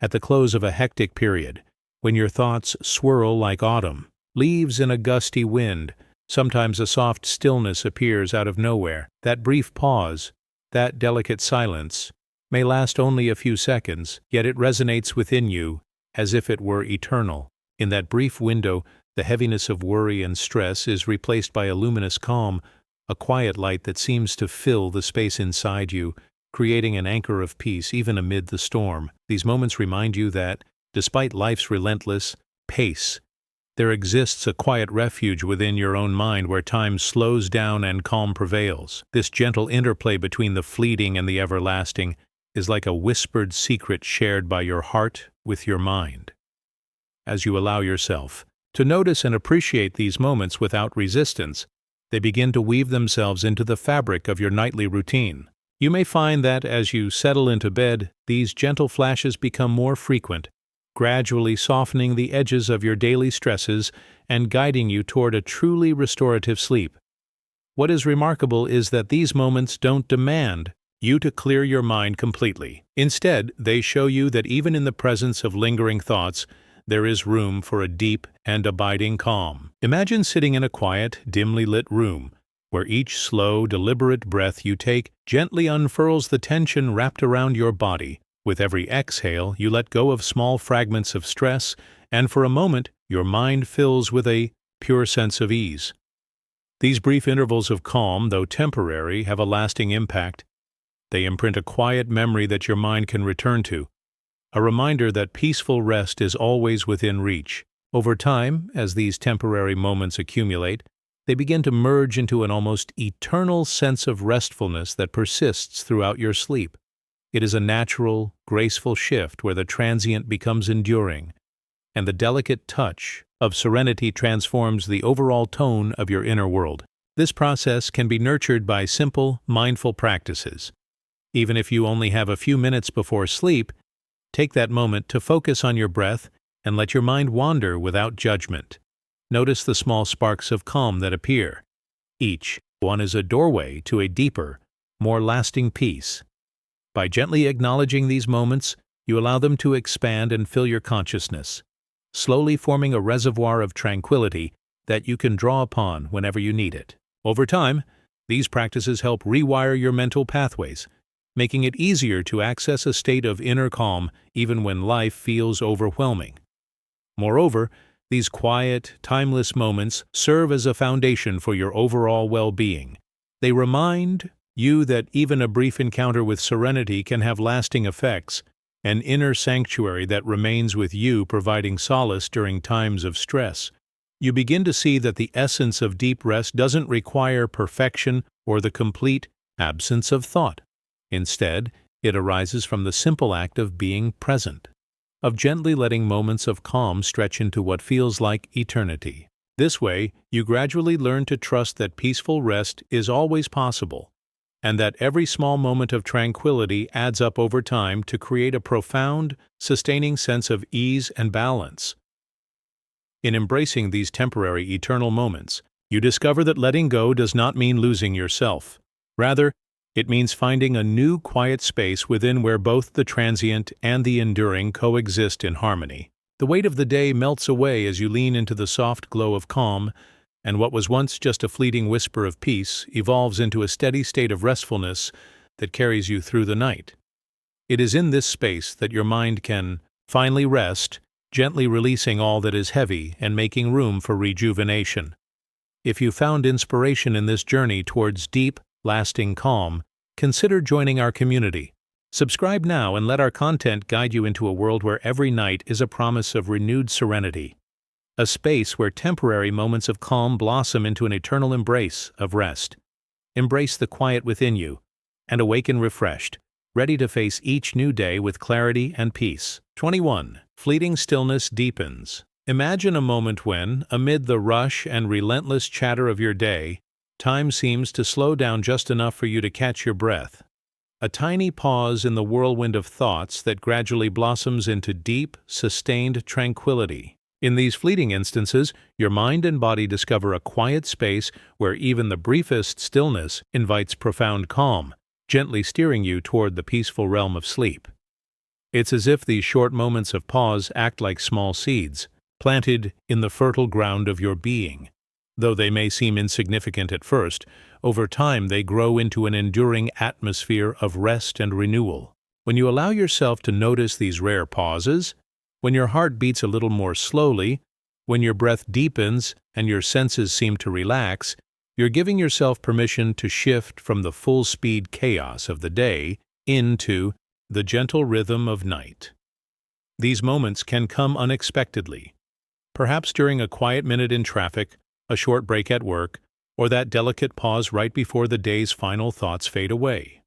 At the close of a hectic period, when your thoughts swirl like autumn leaves in a gusty wind, sometimes a soft stillness appears out of nowhere. That brief pause, that delicate silence, may last only a few seconds, yet it resonates within you as if it were eternal. In that brief window, the heaviness of worry and stress is replaced by a luminous calm, a quiet light that seems to fill the space inside you, creating an anchor of peace even amid the storm. These moments remind you that, despite life's relentless pace, there exists a quiet refuge within your own mind where time slows down and calm prevails. This gentle interplay between the fleeting and the everlasting is like a whispered secret shared by your heart with your mind. As you allow yourself to notice and appreciate these moments without resistance, they begin to weave themselves into the fabric of your nightly routine. You may find that as you settle into bed, these gentle flashes become more frequent, gradually softening the edges of your daily stresses and guiding you toward a truly restorative sleep. What is remarkable is that these moments don't demand you to clear your mind completely. Instead, they show you that even in the presence of lingering thoughts, there is room for a deep and abiding calm. Imagine sitting in a quiet, dimly lit room, where each slow, deliberate breath you take gently unfurls the tension wrapped around your body. With every exhale, you let go of small fragments of stress, and for a moment, your mind fills with a pure sense of ease. These brief intervals of calm, though temporary, have a lasting impact. They imprint a quiet memory that your mind can return to, a reminder that peaceful rest is always within reach. Over time, as these temporary moments accumulate, they begin to merge into an almost eternal sense of restfulness that persists throughout your sleep. It is a natural, graceful shift where the transient becomes enduring, and the delicate touch of serenity transforms the overall tone of your inner world. This process can be nurtured by simple, mindful practices. Even if you only have a few minutes before sleep, take that moment to focus on your breath and let your mind wander without judgment. Notice the small sparks of calm that appear. Each one is a doorway to a deeper, more lasting peace. By gently acknowledging these moments, you allow them to expand and fill your consciousness, slowly forming a reservoir of tranquility that you can draw upon whenever you need it. Over time, these practices help rewire your mental pathways, making it easier to access a state of inner calm even when life feels overwhelming. Moreover, these quiet, timeless moments serve as a foundation for your overall well-being. They remind you that even a brief encounter with serenity can have lasting effects, an inner sanctuary that remains with you providing solace during times of stress. You begin to see that the essence of deep rest doesn't require perfection or the complete absence of thought. Instead, it arises from the simple act of being present, of gently letting moments of calm stretch into what feels like eternity. This way, you gradually learn to trust that peaceful rest is always possible, and that every small moment of tranquility adds up over time to create a profound, sustaining sense of ease and balance. In embracing these temporary, eternal moments, you discover that letting go does not mean losing yourself. Rather, it means finding a new quiet space within where both the transient and the enduring coexist in harmony. The weight of the day melts away as you lean into the soft glow of calm, and what was once just a fleeting whisper of peace evolves into a steady state of restfulness that carries you through the night. It is in this space that your mind can finally rest, gently releasing all that is heavy and making room for rejuvenation. If you found inspiration in this journey towards deep, lasting calm, consider joining our community. Subscribe now and let our content guide you into a world where every night is a promise of renewed serenity, a space where temporary moments of calm blossom into an eternal embrace of rest. Embrace the quiet within you and awaken refreshed, ready to face each new day with clarity and peace. 21. Fleeting stillness deepens. Imagine a moment when, amid the rush and relentless chatter of your day, time seems to slow down just enough for you to catch your breath. a tiny pause in the whirlwind of thoughts that gradually blossoms into deep, sustained tranquility. In these fleeting instances, your mind and body discover a quiet space where even the briefest stillness invites profound calm, gently steering you toward the peaceful realm of sleep. It's as if these short moments of pause act like small seeds, planted in the fertile ground of your being. Though they may seem insignificant at first, over time they grow into an enduring atmosphere of rest and renewal. When you allow yourself to notice these rare pauses, when your heart beats a little more slowly, when your breath deepens and your senses seem to relax, you're giving yourself permission to shift from the full-speed chaos of the day into the gentle rhythm of night. These moments can come unexpectedly, perhaps during a quiet minute in traffic, a short break at work, or that delicate pause right before the day's final thoughts fade away.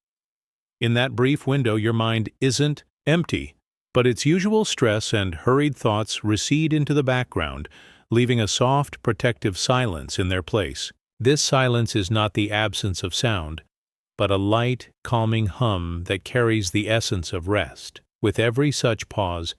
In that brief window, your mind isn't empty, but its usual stress and hurried thoughts recede into the background, leaving a soft, protective silence in their place. This silence is not the absence of sound, but a light, calming hum that carries the essence of rest. With every such pause,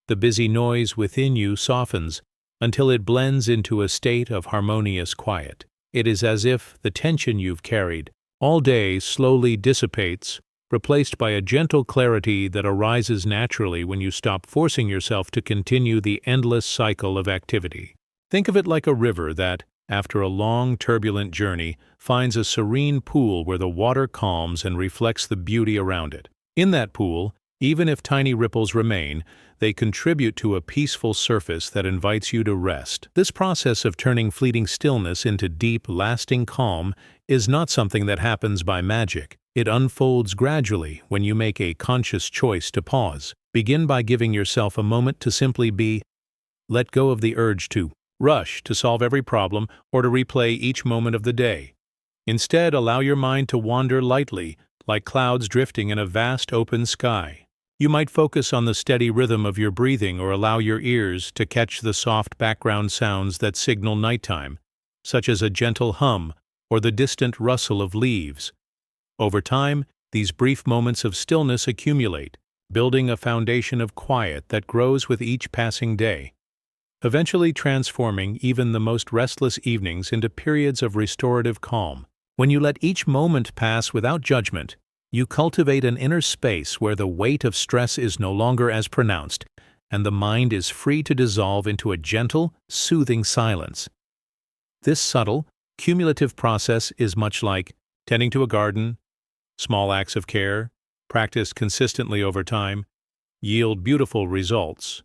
the busy noise within you softens until it blends into a state of harmonious quiet. It is as if the tension you've carried all day slowly dissipates, replaced by a gentle clarity that arises naturally when you stop forcing yourself to continue the endless cycle of activity. Think of it like a river that, after a long, turbulent journey, finds a serene pool where the water calms and reflects the beauty around it. In that pool, even if tiny ripples remain, they contribute to a peaceful surface that invites you to rest. This process of turning fleeting stillness into deep, lasting calm is not something that happens by magic. It unfolds gradually when you make a conscious choice to pause. Begin by giving yourself a moment to simply be. Let go of the urge to rush to solve every problem or to replay each moment of the day. Instead, allow your mind to wander lightly, like clouds drifting in a vast open sky. You might focus on the steady rhythm of your breathing or allow your ears to catch the soft background sounds that signal nighttime, such as a gentle hum or the distant rustle of leaves. Over time, these brief moments of stillness accumulate, building a foundation of quiet that grows with each passing day, eventually transforming even the most restless evenings into periods of restorative calm. When you let each moment pass without judgment, you cultivate an inner space where the weight of stress is no longer as pronounced, and the mind is free to dissolve into a gentle, soothing silence. This subtle, cumulative process is much like tending to a garden. Small acts of care, practiced consistently over time, yield beautiful results.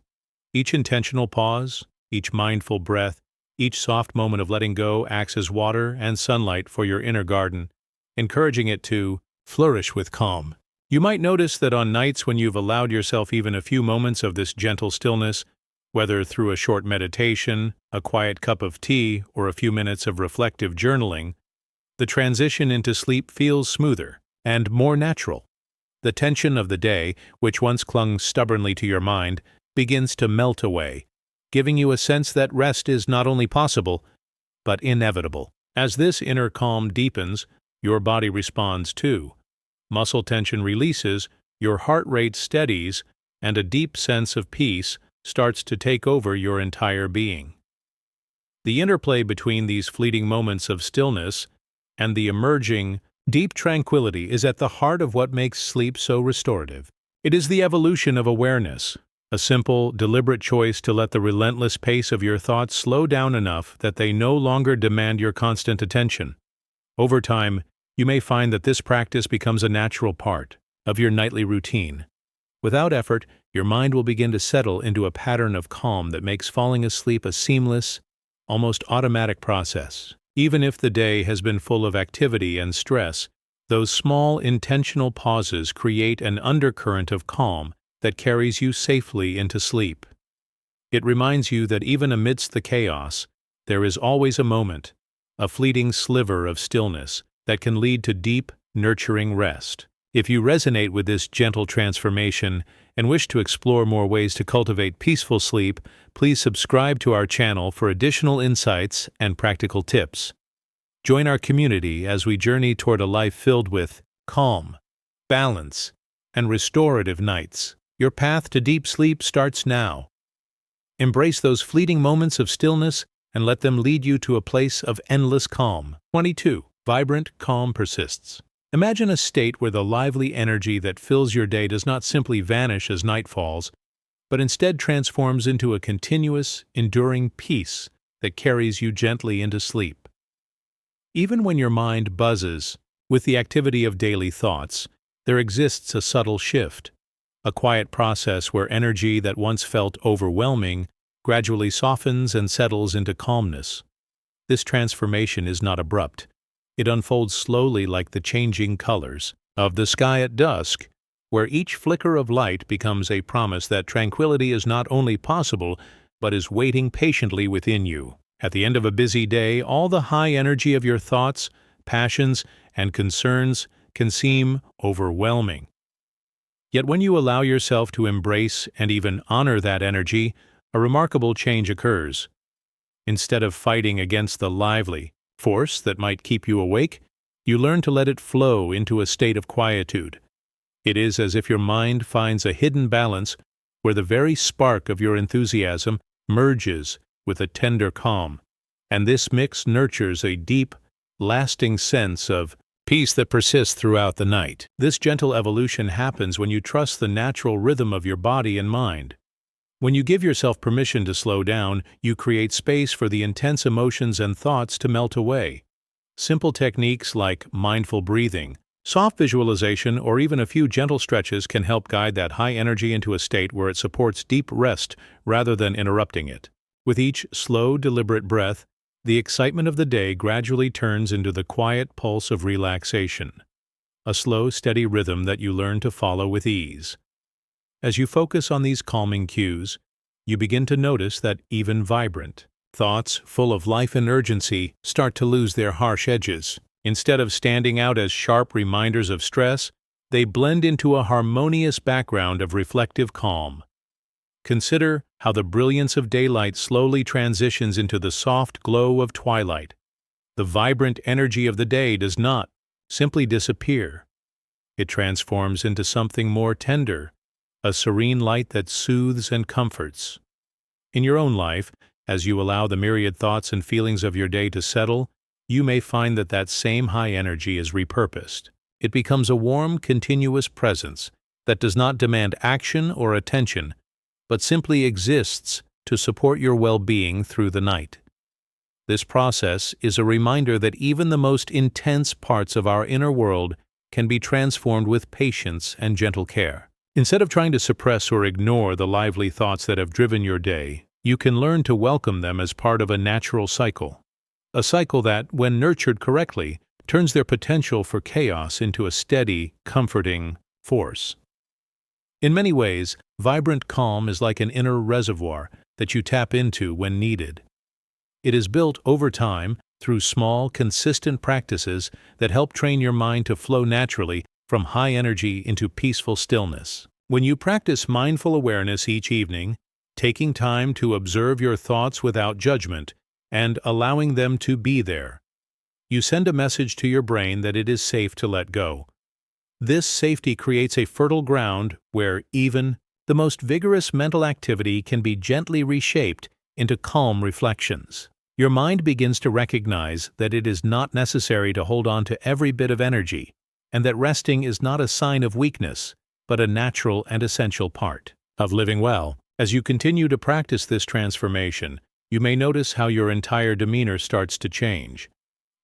Each intentional pause, each mindful breath, each soft moment of letting go acts as water and sunlight for your inner garden, encouraging it to flourish with calm. You might notice that on nights when you've allowed yourself even a few moments of this gentle stillness, whether through a short meditation, a quiet cup of tea, or a few minutes of reflective journaling, the transition into sleep feels smoother and more natural. The tension of the day, which once clung stubbornly to your mind, begins to melt away, giving you a sense that rest is not only possible, but inevitable. As this inner calm deepens, your body responds too. Muscle tension releases, your heart rate steadies, and a deep sense of peace starts to take over your entire being. The interplay between these fleeting moments of stillness and the emerging, deep tranquility is at the heart of what makes sleep so restorative. It is the evolution of awareness, a simple, deliberate choice to let the relentless pace of your thoughts slow down enough that they no longer demand your constant attention. Over time, you may find that this practice becomes a natural part of your nightly routine. Without effort, your mind will begin to settle into a pattern of calm that makes falling asleep a seamless, almost automatic process. Even if the day has been full of activity and stress, those small, intentional pauses create an undercurrent of calm that carries you safely into sleep. It reminds you that even amidst the chaos, there is always a moment, a fleeting sliver of stillness, that can lead to deep, nurturing rest. If you resonate with this gentle transformation and wish to explore more ways to cultivate peaceful sleep, please subscribe to our channel for additional insights and practical tips. Join our community as we journey toward a life filled with calm, balance, and restorative nights. Your path to deep sleep starts now. Embrace those fleeting moments of stillness and let them lead you to a place of endless calm. 22. Vibrant calm persists. Imagine a state where the lively energy that fills your day does not simply vanish as night falls, but instead transforms into a continuous, enduring peace that carries you gently into sleep. Even when your mind buzzes with the activity of daily thoughts, there exists a subtle shift, a quiet process where energy that once felt overwhelming gradually softens and settles into calmness. This transformation is not abrupt. It unfolds slowly like the changing colors of the sky at dusk, where each flicker of light becomes a promise that tranquility is not only possible, but is waiting patiently within you. At the end of a busy day, all the high energy of your thoughts, passions, and concerns can seem overwhelming. Yet when you allow yourself to embrace and even honor that energy, a remarkable change occurs. Instead of fighting against the lively force that might keep you awake, you learn to let it flow into a state of quietude. It is as if your mind finds a hidden balance where the very spark of your enthusiasm merges with a tender calm, and this mix nurtures a deep, lasting sense of peace that persists throughout the night. This gentle evolution happens when you trust the natural rhythm of your body and mind. When you give yourself permission to slow down, you create space for the intense emotions and thoughts to melt away. Simple techniques like mindful breathing, soft visualization, or even a few gentle stretches can help guide that high energy into a state where it supports deep rest rather than interrupting it. With each slow, deliberate breath, the excitement of the day gradually turns into the quiet pulse of relaxation, a slow, steady rhythm that you learn to follow with ease. As you focus on these calming cues, you begin to notice that even vibrant thoughts, full of life and urgency, start to lose their harsh edges. Instead of standing out as sharp reminders of stress, they blend into a harmonious background of reflective calm. Consider how the brilliance of daylight slowly transitions into the soft glow of twilight. The vibrant energy of the day does not simply disappear. It transforms into something more tender, a serene light that soothes and comforts. In your own life, as you allow the myriad thoughts and feelings of your day to settle, you may find that that same high energy is repurposed. It becomes a warm, continuous presence that does not demand action or attention, but simply exists to support your well-being through the night. This process is a reminder that even the most intense parts of our inner world can be transformed with patience and gentle care. Instead of trying to suppress or ignore the lively thoughts that have driven your day, you can learn to welcome them as part of a natural cycle. A cycle that, when nurtured correctly, turns their potential for chaos into a steady, comforting force. In many ways, vibrant calm is like an inner reservoir that you tap into when needed. It is built over time through small, consistent practices that help train your mind to flow naturally from high energy into peaceful stillness. When you practice mindful awareness each evening, taking time to observe your thoughts without judgment and allowing them to be there, you send a message to your brain that it is safe to let go. This safety creates a fertile ground where even the most vigorous mental activity can be gently reshaped into calm reflections. Your mind begins to recognize that it is not necessary to hold on to every bit of energy, and that resting is not a sign of weakness, but a natural and essential part of living well. As you continue to practice this transformation, you may notice how your entire demeanor starts to change.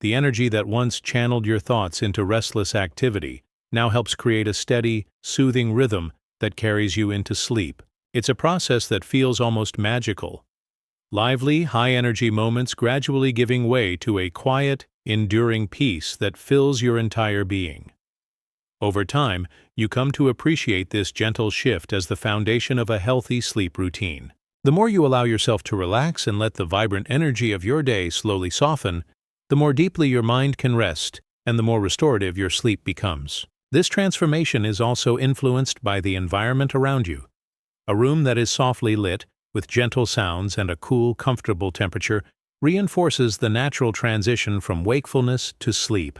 The energy that once channeled your thoughts into restless activity now helps create a steady, soothing rhythm that carries you into sleep. It's a process that feels almost magical. Lively, high-energy moments gradually giving way to a quiet, enduring peace that fills your entire being. Over time, you come to appreciate this gentle shift as the foundation of a healthy sleep routine. The more you allow yourself to relax and let the vibrant energy of your day slowly soften, the more deeply your mind can rest and the more restorative your sleep becomes. This transformation is also influenced by the environment around you. A room that is softly lit, with gentle sounds and a cool, comfortable temperature, reinforces the natural transition from wakefulness to sleep.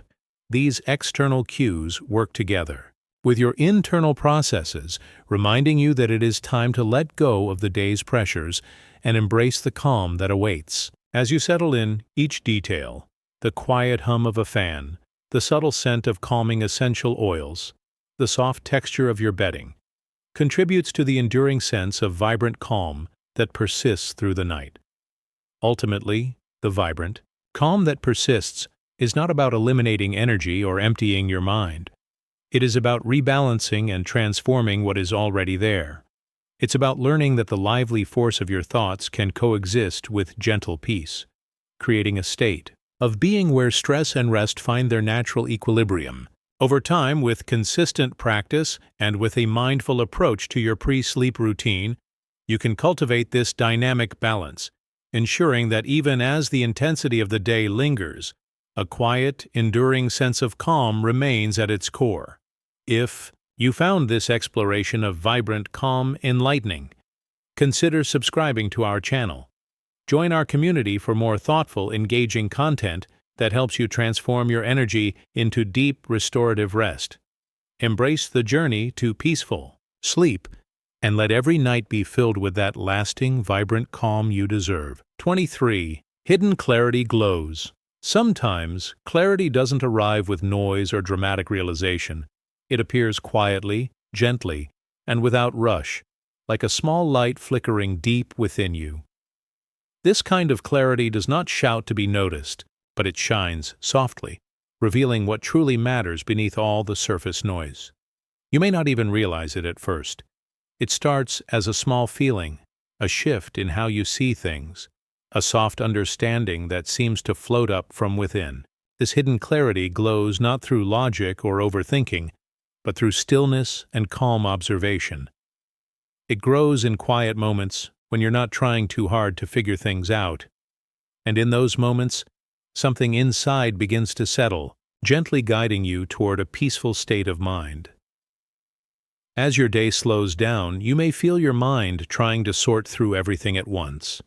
These external cues work together. with your internal processes reminding you that it is time to let go of the day's pressures and embrace the calm that awaits. As you settle in, each detail, the quiet hum of a fan, the subtle scent of calming essential oils, the soft texture of your bedding, contributes to the enduring sense of vibrant calm that persists through the night. Ultimately, the vibrant calm that persists is not about eliminating energy or emptying your mind. It is about rebalancing and transforming what is already there. It's about learning that the lively force of your thoughts can coexist with gentle peace, creating a state of being where stress and rest find their natural equilibrium. Over time, with consistent practice and with a mindful approach to your pre-sleep routine, you can cultivate this dynamic balance, ensuring that even as the intensity of the day lingers, a quiet, enduring sense of calm remains at its core. If you found this exploration of vibrant calm enlightening, consider subscribing to our channel. Join our community for more thoughtful, engaging content that helps you transform your energy into deep, restorative rest. Embrace the journey to peaceful sleep, and let every night be filled with that lasting, vibrant calm you deserve. 23. Hidden clarity glows. Sometimes, clarity doesn't arrive with noise or dramatic realization. It appears quietly, gently, and without rush, like a small light flickering deep within you. This kind of clarity does not shout to be noticed, but it shines softly, revealing what truly matters beneath all the surface noise. You may not even realize it at first. It starts as a small feeling, a shift in how you see things, a soft understanding that seems to float up from within. This hidden clarity glows not through logic or overthinking, but through stillness and calm observation. It grows in quiet moments when you're not trying too hard to figure things out. And in those moments, something inside begins to settle, gently guiding you toward a peaceful state of mind. As your day slows down, you may feel your mind trying to sort through everything at once.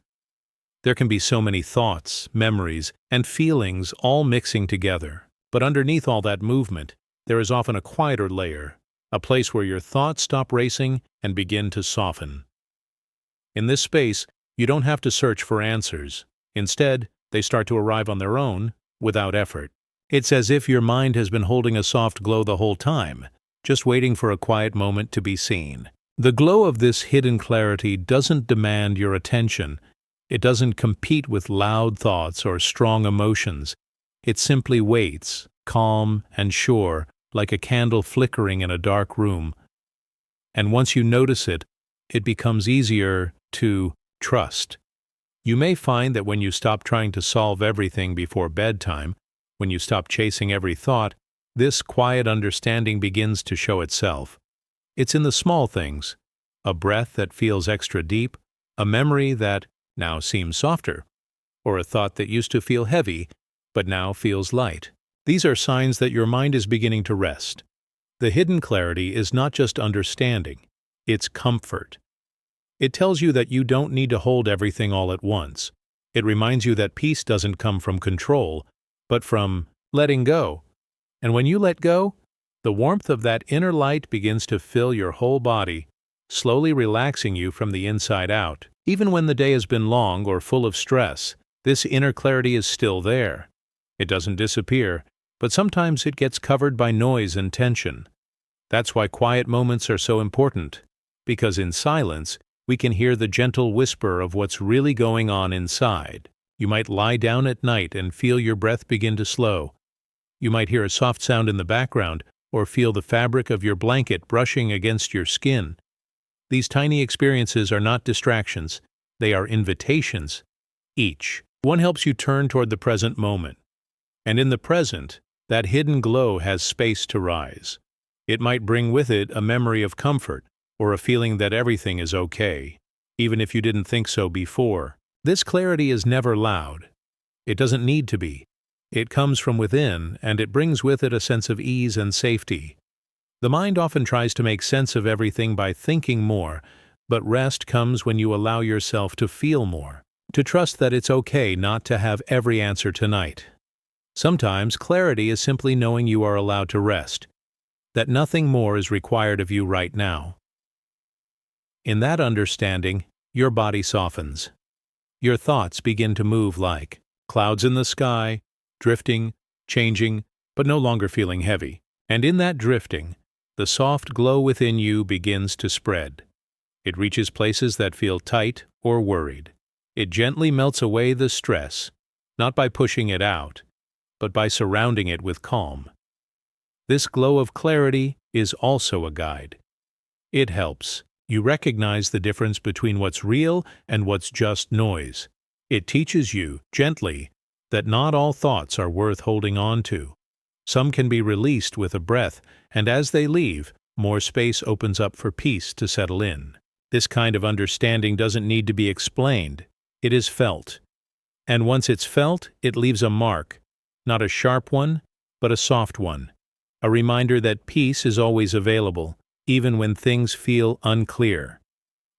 There can be so many thoughts, memories, and feelings all mixing together. But underneath all that movement, there is often a quieter layer, a place where your thoughts stop racing and begin to soften. In this space, you don't have to search for answers. Instead, they start to arrive on their own, without effort. It's as if your mind has been holding a soft glow the whole time, just waiting for a quiet moment to be seen. The glow of this hidden clarity doesn't demand your attention. It doesn't compete with loud thoughts or strong emotions. It simply waits, calm and sure, like a candle flickering in a dark room. And once you notice it, it becomes easier to trust. You may find that when you stop trying to solve everything before bedtime, when you stop chasing every thought, this quiet understanding begins to show itself. It's in the small things, a breath that feels extra deep, a memory that now seems softer, or a thought that used to feel heavy but now feels light. These are signs that your mind is beginning to rest. The hidden clarity is not just understanding, it's comfort. It tells you that you don't need to hold everything all at once. It reminds you that peace doesn't come from control, but from letting go. And when you let go, the warmth of that inner light begins to fill your whole body, slowly relaxing you from the inside out. Even when the day has been long or full of stress, this inner clarity is still there. It doesn't disappear, but sometimes it gets covered by noise and tension. That's why quiet moments are so important, because in silence, we can hear the gentle whisper of what's really going on inside. You might lie down at night and feel your breath begin to slow. You might hear a soft sound in the background or feel the fabric of your blanket brushing against your skin. These tiny experiences are not distractions, they are invitations. Each one helps you turn toward the present moment. And in the present, that hidden glow has space to rise. It might bring with it a memory of comfort, or a feeling that everything is okay, even if you didn't think so before. This clarity is never loud. It doesn't need to be. It comes from within, and it brings with it a sense of ease and safety. The mind often tries to make sense of everything by thinking more, but rest comes when you allow yourself to feel more, to trust that it's okay not to have every answer tonight. Sometimes clarity is simply knowing you are allowed to rest. that nothing more is required of you right now. In that understanding, your body softens. Your thoughts begin to move like clouds in the sky, drifting, changing, but no longer feeling heavy. And in that drifting, the soft glow within you begins to spread. It reaches places that feel tight or worried. It gently melts away the stress, not by pushing it out, but by surrounding it with calm. This glow of clarity is also a guide. It helps you recognize the difference between what's real and what's just noise. It teaches you, gently, that not all thoughts are worth holding on to. Some can be released with a breath, and as they leave, more space opens up for peace to settle in. This kind of understanding doesn't need to be explained. It is felt. And once it's felt, it leaves a mark, not a sharp one, but a soft one. A reminder that peace is always available, even when things feel unclear.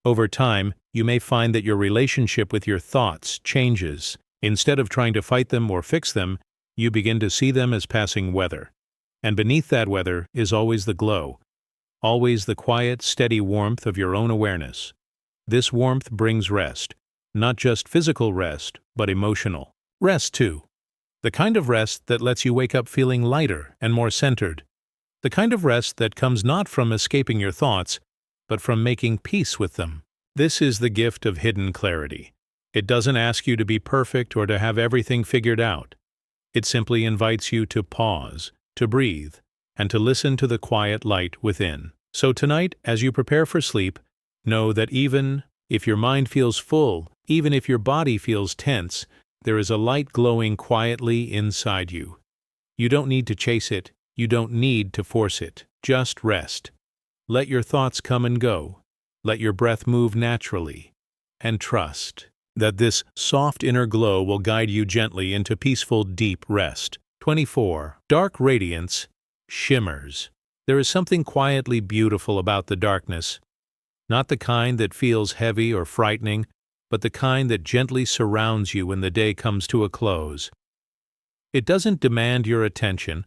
Over time, you may find that your relationship with your thoughts changes. Instead of trying to fight them or fix them, you begin to see them as passing weather. And beneath that weather is always the glow, always the quiet, steady warmth of your own awareness. This warmth brings rest, not just physical rest, but emotional rest too. The kind of rest that lets you wake up feeling lighter and more centered. The kind of rest that comes not from escaping your thoughts, but from making peace with them. This is the gift of hidden clarity. It doesn't ask you to be perfect or to have everything figured out. It simply invites you to pause, to breathe, and to listen to the quiet light within. So tonight, as you prepare for sleep, know that even if your mind feels full, even if your body feels tense, there is a light glowing quietly inside you. You don't need to chase it. You don't need to force it. Just rest. Let your thoughts come and go. Let your breath move naturally. And trust that this soft inner glow will guide you gently into peaceful, deep rest. 24. Dark radiance shimmers. There is something quietly beautiful about the darkness. Not the kind that feels heavy or frightening, but the kind that gently surrounds you when the day comes to a close. It doesn't demand your attention.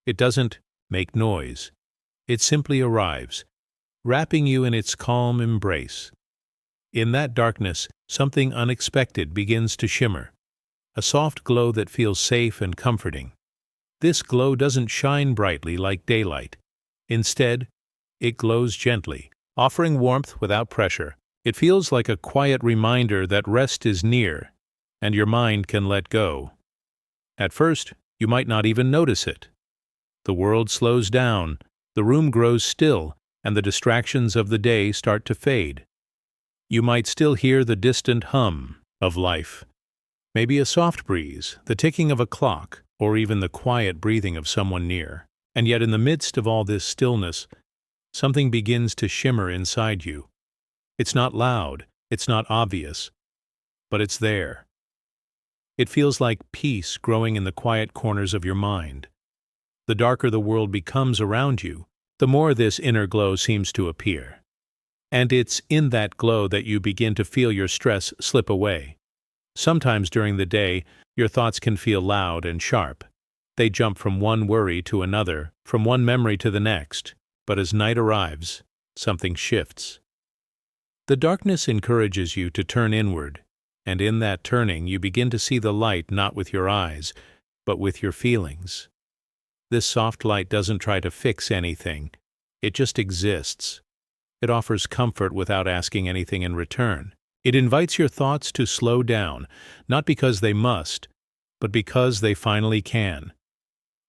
It doesn't make noise. It simply arrives, wrapping you in its calm embrace. In that darkness, something unexpected begins to shimmer, a soft glow that feels safe and comforting. This glow doesn't shine brightly like daylight. Instead, it glows gently, offering warmth without pressure. It feels like a quiet reminder that rest is near, and your mind can let go. At first, you might not even notice it. The world slows down, the room grows still, and the distractions of the day start to fade. You might still hear the distant hum of life, maybe a soft breeze, the ticking of a clock, or even the quiet breathing of someone near. And yet in the midst of all this stillness, something begins to shimmer inside you. It's not loud, it's not obvious, but it's there. It feels like peace growing in the quiet corners of your mind. The darker the world becomes around you, the more this inner glow seems to appear. And it's in that glow that you begin to feel your stress slip away. Sometimes during the day, your thoughts can feel loud and sharp. They jump from one worry to another, from one memory to the next. But as night arrives, something shifts. The darkness encourages you to turn inward, and in that turning you begin to see the light not with your eyes, but with your feelings. This soft light doesn't try to fix anything. It just exists. It offers comfort without asking anything in return. It invites your thoughts to slow down, not because they must, but because they finally can.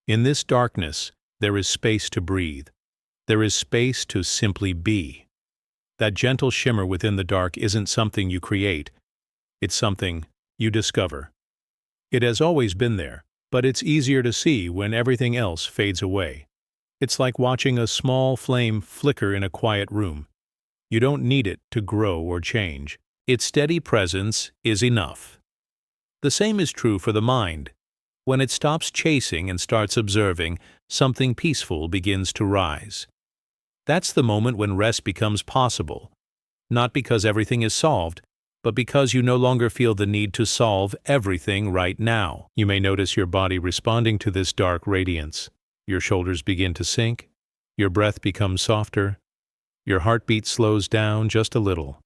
In this darkness, there is space to breathe. There is space to simply be. That gentle shimmer within the dark isn't something you create. It's something you discover. It has always been there, but it's easier to see when everything else fades away. It's like watching a small flame flicker in a quiet room. You don't need it to grow or change. Its steady presence is enough. The same is true for the mind. When it stops chasing and starts observing, something peaceful begins to rise. That's the moment when rest becomes possible, not because everything is solved, but because you no longer feel the need to solve everything right now. You may notice your body responding to this dark radiance. Your shoulders begin to sink, Your breath becomes softer. Your heartbeat slows down just a little.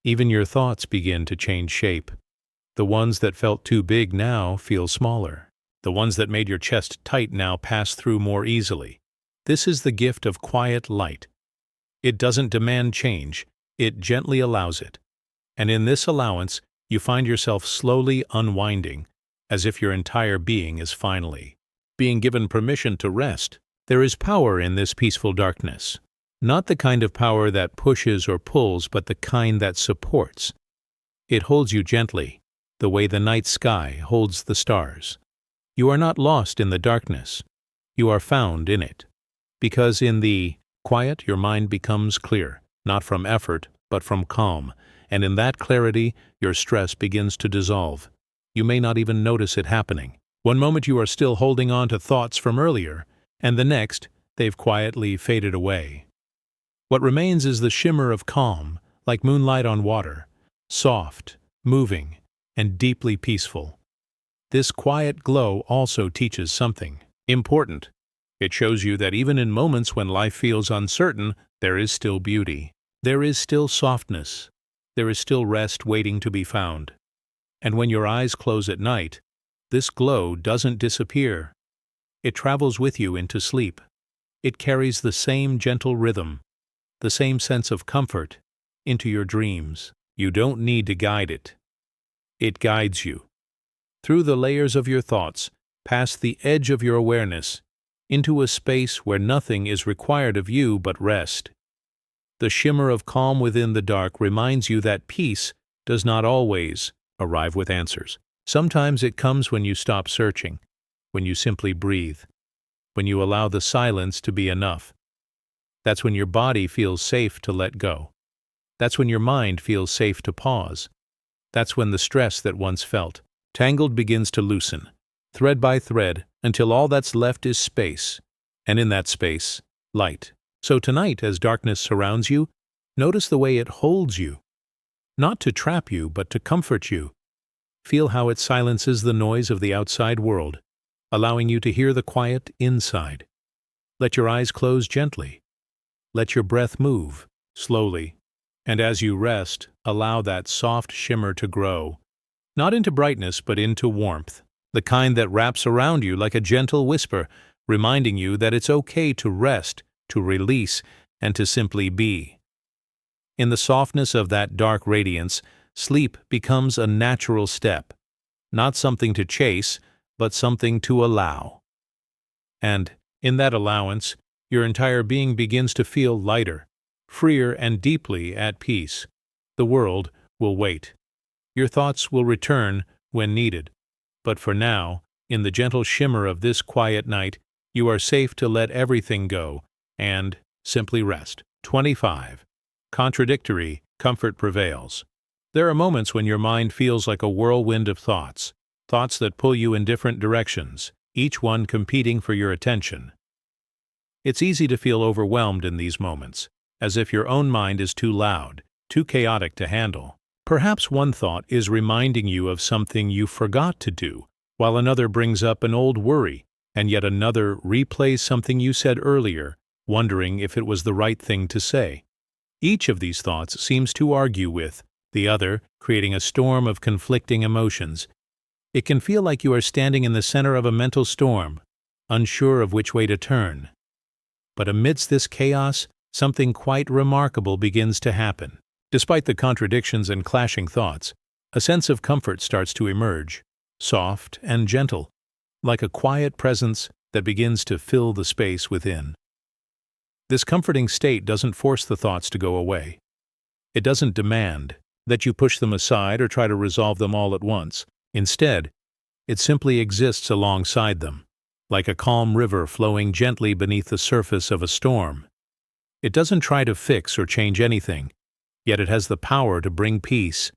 Even your thoughts begin to change shape. The ones that felt too big now feel smaller. The ones that made your chest tight now pass through more easily. This is the gift of quiet light. It doesn't demand change, it gently allows it. And in this allowance, you find yourself slowly unwinding, as if your entire being is finally being given permission to rest. There is power in this peaceful darkness. Not the kind of power that pushes or pulls, but the kind that supports. It holds you gently, the way the night sky holds the stars. You are not lost in the darkness. You are found in it. Because in the quiet, your mind becomes clear, not from effort, but from calm, and in that clarity, your stress begins to dissolve. You may not even notice it happening. One moment you are still holding on to thoughts from earlier, and the next, they've quietly faded away. What remains is the shimmer of calm, like moonlight on water, soft, moving, and deeply peaceful. This quiet glow also teaches something important. It shows you that even in moments when life feels uncertain, there is still beauty. There is still softness. There is still rest waiting to be found. And when your eyes close at night, this glow doesn't disappear. It travels with you into sleep. It carries the same gentle rhythm, the same sense of comfort, into your dreams. You don't need to guide it. It guides you. Through the layers of your thoughts, past the edge of your awareness, into a space where nothing is required of you but rest. The shimmer of calm within the dark reminds you that peace does not always arrive with answers. Sometimes it comes when you stop searching, when you simply breathe, when you allow the silence to be enough. That's when your body feels safe to let go. That's when your mind feels safe to pause. That's when the stress that once felt tangled begins to loosen, thread by thread, until all that's left is space, and in that space, light. So tonight, as darkness surrounds you, notice the way it holds you. Not to trap you, but to comfort you. Feel how it silences the noise of the outside world, allowing you to hear the quiet inside. Let your eyes close gently. Let your breath move, slowly, and as you rest, allow that soft shimmer to grow, not into brightness but into warmth, the kind that wraps around you like a gentle whisper, reminding you that it's okay to rest, to release, and to simply be. In the softness of that dark radiance, sleep becomes a natural step, not something to chase, but something to allow. And, in that allowance, your entire being begins to feel lighter, freer, and deeply at peace. The world will wait. Your thoughts will return when needed. But for now, in the gentle shimmer of this quiet night, you are safe to let everything go and simply rest. 25. Contradictory comfort prevails. There are moments when your mind feels like a whirlwind of thoughts, thoughts that pull you in different directions, each one competing for your attention. It's easy to feel overwhelmed in these moments, as if your own mind is too loud, too chaotic to handle. Perhaps one thought is reminding you of something you forgot to do, while another brings up an old worry, and yet another replays something you said earlier, wondering if it was the right thing to say. Each of these thoughts seems to argue with the other, creating a storm of conflicting emotions. It can feel like you are standing in the center of a mental storm, unsure of which way to turn. But amidst this chaos, something quite remarkable begins to happen. Despite the contradictions and clashing thoughts, a sense of comfort starts to emerge, soft and gentle, like a quiet presence that begins to fill the space within. This comforting state doesn't force the thoughts to go away. It doesn't demand that you push them aside or try to resolve them all at once. Instead, it simply exists alongside them, like a calm river flowing gently beneath the surface of a storm. It doesn't try to fix or change anything, yet it has the power to bring peace.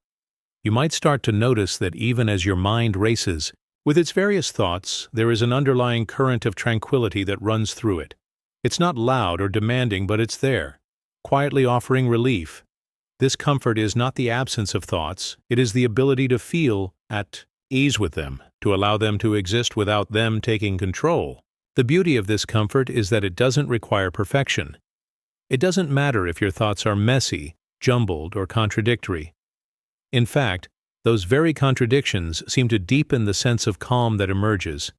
You might start to notice that even as your mind races, with its various thoughts, there is an underlying current of tranquility that runs through it. It's not loud or demanding, but it's there, quietly offering relief. This comfort is not the absence of thoughts, it is the ability to feel at ease with them, to allow them to exist without them taking control. The beauty of this comfort is that it doesn't require perfection. It doesn't matter if your thoughts are messy, jumbled, or contradictory. In fact, those very contradictions seem to deepen the sense of calm that emerges.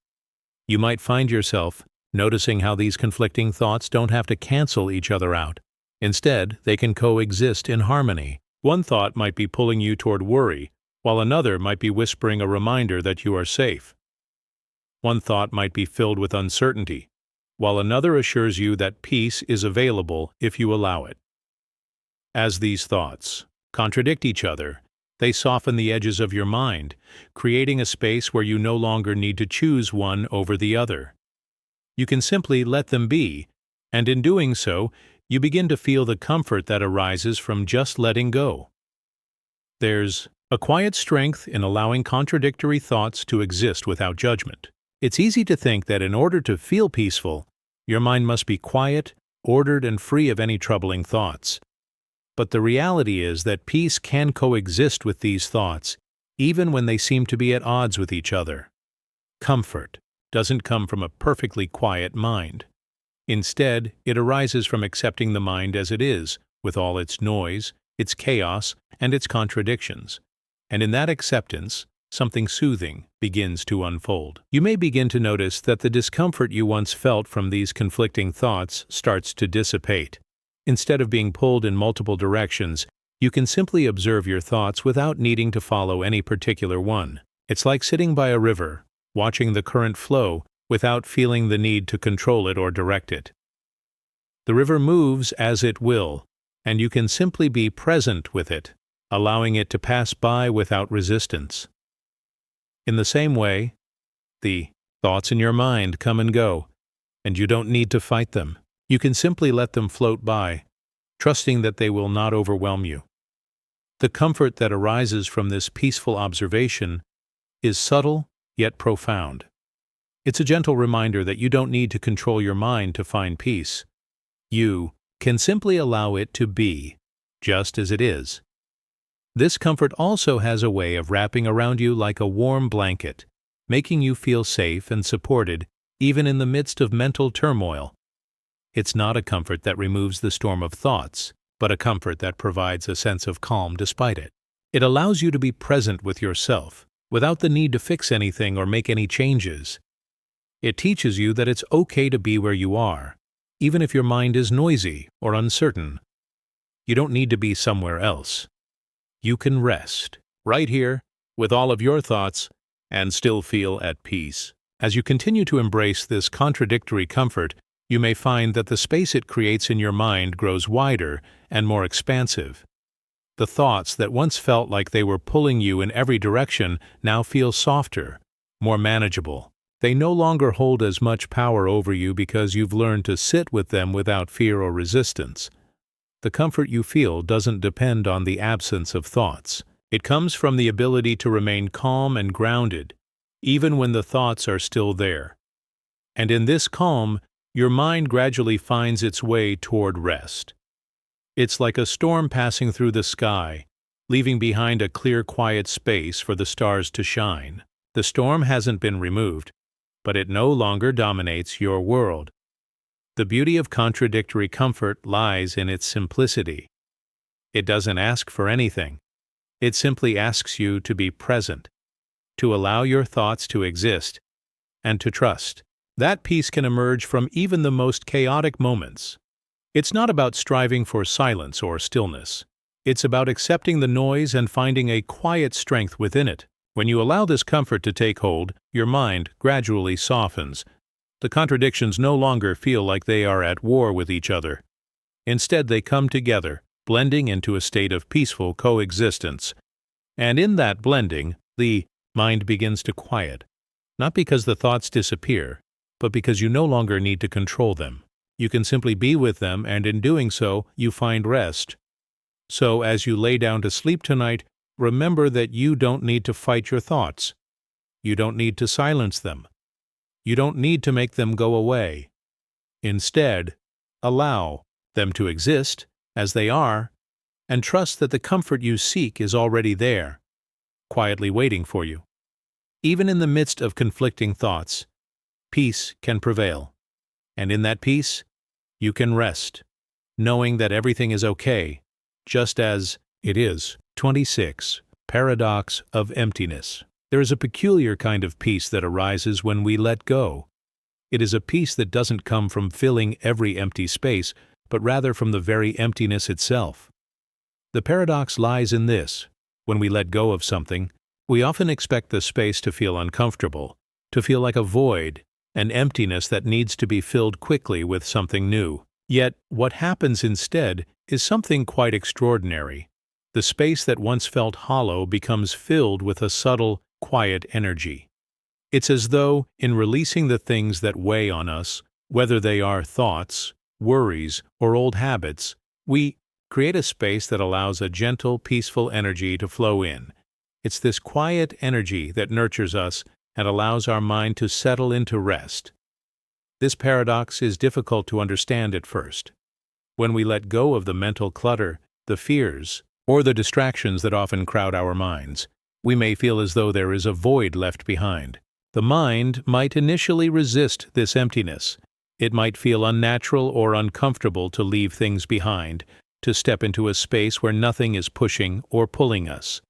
You might find yourself noticing how these conflicting thoughts don't have to cancel each other out. Instead, they can coexist in harmony. One thought might be pulling you toward worry, while another might be whispering a reminder that you are safe. One thought might be filled with uncertainty, while another assures you that peace is available if you allow it. As these thoughts contradict each other, they soften the edges of your mind, creating a space where you no longer need to choose one over the other. You can simply let them be, and in doing so, you begin to feel the comfort that arises from just letting go. There's a quiet strength in allowing contradictory thoughts to exist without judgment. It's easy to think that in order to feel peaceful, your mind must be quiet, ordered, and free of any troubling thoughts. But the reality is that peace can coexist with these thoughts, even when they seem to be at odds with each other. Comfort doesn't come from a perfectly quiet mind. Instead, it arises from accepting the mind as it is, with all its noise, its chaos, and its contradictions. And in that acceptance, something soothing begins to unfold. You may begin to notice that the discomfort you once felt from these conflicting thoughts starts to dissipate. Instead of being pulled in multiple directions, you can simply observe your thoughts without needing to follow any particular one. It's like sitting by a river, watching the current flow without feeling the need to control it or direct it. The river moves as it will, and you can simply be present with it, allowing it to pass by without resistance. In the same way, the thoughts in your mind come and go, and you don't need to fight them. You can simply let them float by, trusting that they will not overwhelm you. The comfort that arises from this peaceful observation is subtle yet profound. It's a gentle reminder that you don't need to control your mind to find peace. You can simply allow it to be, just as it is. This comfort also has a way of wrapping around you like a warm blanket, making you feel safe and supported even in the midst of mental turmoil. It's not a comfort that removes the storm of thoughts, but a comfort that provides a sense of calm despite it. It allows you to be present with yourself, without the need to fix anything or make any changes. It teaches you that it's okay to be where you are, even if your mind is noisy or uncertain. You don't need to be somewhere else. You can rest, right here, with all of your thoughts, and still feel at peace. As you continue to embrace this contradictory comfort, you may find that the space it creates in your mind grows wider and more expansive. The thoughts that once felt like they were pulling you in every direction now feel softer, more manageable. They no longer hold as much power over you because you've learned to sit with them without fear or resistance. The comfort you feel doesn't depend on the absence of thoughts. It comes from the ability to remain calm and grounded, even when the thoughts are still there. And in this calm, your mind gradually finds its way toward rest. It's like a storm passing through the sky, leaving behind a clear, quiet space for the stars to shine. The storm hasn't been removed, but it no longer dominates your world. The beauty of contradictory comfort lies in its simplicity. It doesn't ask for anything. It simply asks you to be present, to allow your thoughts to exist, and to trust. That peace can emerge from even the most chaotic moments. It's not about striving for silence or stillness. It's about accepting the noise and finding a quiet strength within it. When you allow this comfort to take hold, your mind gradually softens. The contradictions no longer feel like they are at war with each other. Instead, they come together, blending into a state of peaceful coexistence. And in that blending, the mind begins to quiet, not because the thoughts disappear, but because you no longer need to control them. You can simply be with them, and in doing so, you find rest. So, as you lay down to sleep tonight, remember that you don't need to fight your thoughts. You don't need to silence them. You don't need to make them go away. Instead, allow them to exist as they are, and trust that the comfort you seek is already there, quietly waiting for you. Even in the midst of conflicting thoughts, peace can prevail. And in that peace, you can rest, knowing that everything is okay, just as it is. 26. Paradox of emptiness. There is a peculiar kind of peace that arises when we let go. It is a peace that doesn't come from filling every empty space, but rather from the very emptiness itself. The paradox lies in this: when we let go of something, we often expect the space to feel uncomfortable, to feel like a void, an emptiness that needs to be filled quickly with something new. Yet, what happens instead is something quite extraordinary. The space that once felt hollow becomes filled with a subtle, quiet energy. It's as though, in releasing the things that weigh on us, whether they are thoughts, worries, or old habits, we create a space that allows a gentle, peaceful energy to flow in. It's this quiet energy that nurtures us and allows our mind to settle into rest. This paradox is difficult to understand at first. When we let go of the mental clutter, the fears, or the distractions that often crowd our minds, we may feel as though there is a void left behind. The mind might initially resist this emptiness. It might feel unnatural or uncomfortable to leave things behind, to step into a space where nothing is pushing or pulling us.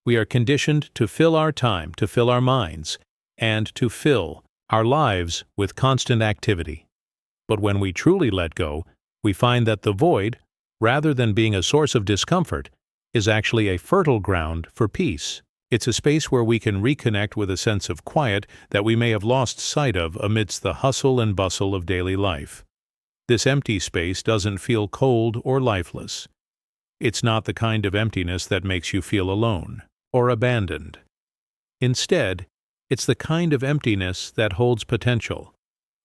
We are conditioned to fill our time, to fill our minds, and to fill our lives with constant activity. But when we truly let go, we find that the void, rather than being a source of discomfort, is actually a fertile ground for peace. It's a space where we can reconnect with a sense of quiet that we may have lost sight of amidst the hustle and bustle of daily life. This empty space doesn't feel cold or lifeless. It's not the kind of emptiness that makes you feel alone or abandoned. Instead, it's the kind of emptiness that holds potential.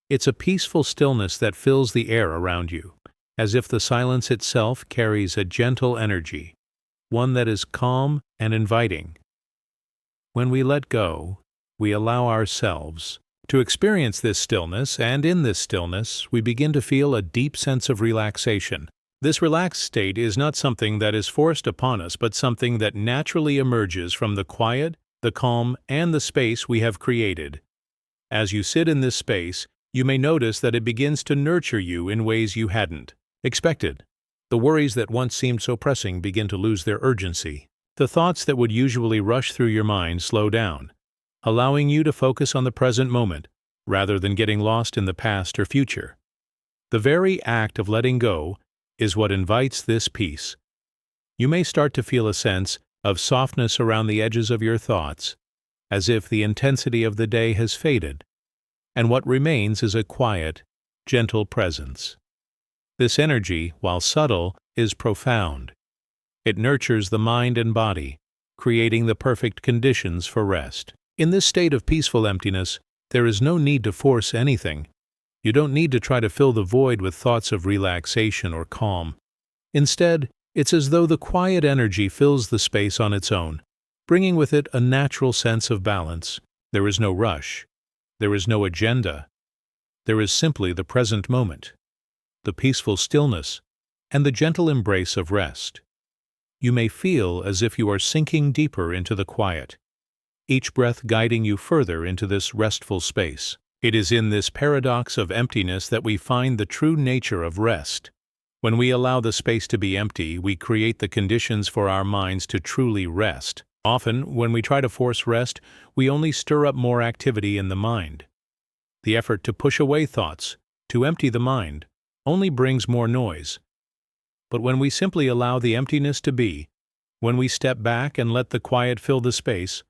It's a peaceful stillness that fills the air around you, as if the silence itself carries a gentle energy, one that is calm and inviting. When we let go, we allow ourselves to experience this stillness, and in this stillness, we begin to feel a deep sense of relaxation. This relaxed state is not something that is forced upon us, but something that naturally emerges from the quiet, the calm, and the space we have created. As you sit in this space, you may notice that it begins to nurture you in ways you hadn't expected. The worries that once seemed so pressing begin to lose their urgency. The thoughts that would usually rush through your mind slow down, allowing you to focus on the present moment rather than getting lost in the past or future. The very act of letting go is what invites this peace. You may start to feel a sense of softness around the edges of your thoughts, as if the intensity of the day has faded, and what remains is a quiet, gentle presence. This energy, while subtle, is profound. It nurtures the mind and body, creating the perfect conditions for rest. In this state of peaceful emptiness, there is no need to force anything. You don't need to try to fill the void with thoughts of relaxation or calm. Instead, it's as though the quiet energy fills the space on its own, bringing with it a natural sense of balance. There is no rush. There is no agenda. There is simply the present moment, the peaceful stillness, and the gentle embrace of rest. You may feel as if you are sinking deeper into the quiet, each breath guiding you further into this restful space. It is in this paradox of emptiness that we find the true nature of rest. When we allow the space to be empty, we create the conditions for our minds to truly rest. Often, when we try to force rest, we only stir up more activity in the mind. The effort to push away thoughts, to empty the mind, only brings more noise. But when we simply allow the emptiness to be, when we step back and let the quiet fill the space,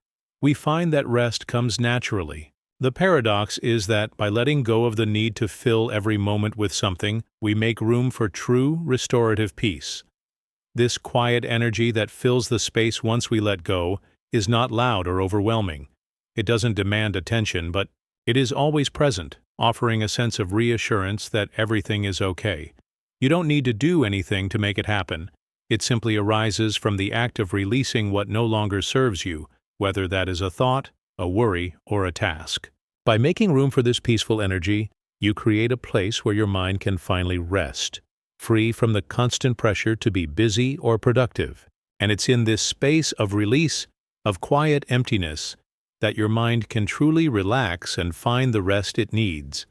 we find that rest comes naturally. The paradox is that by letting go of the need to fill every moment with something, we make room for true restorative peace. This quiet energy that fills the space once we let go is not loud or overwhelming. It doesn't demand attention, but it is always present, offering a sense of reassurance that everything is okay. You don't need to do anything to make it happen. It simply arises from the act of releasing what no longer serves you, whether that is a thought, a worry, or a task. By making room for this peaceful energy, you create a place where your mind can finally rest, free from the constant pressure to be busy or productive. And it's in this space of release, of quiet emptiness, that your mind can truly relax and find the rest it needs.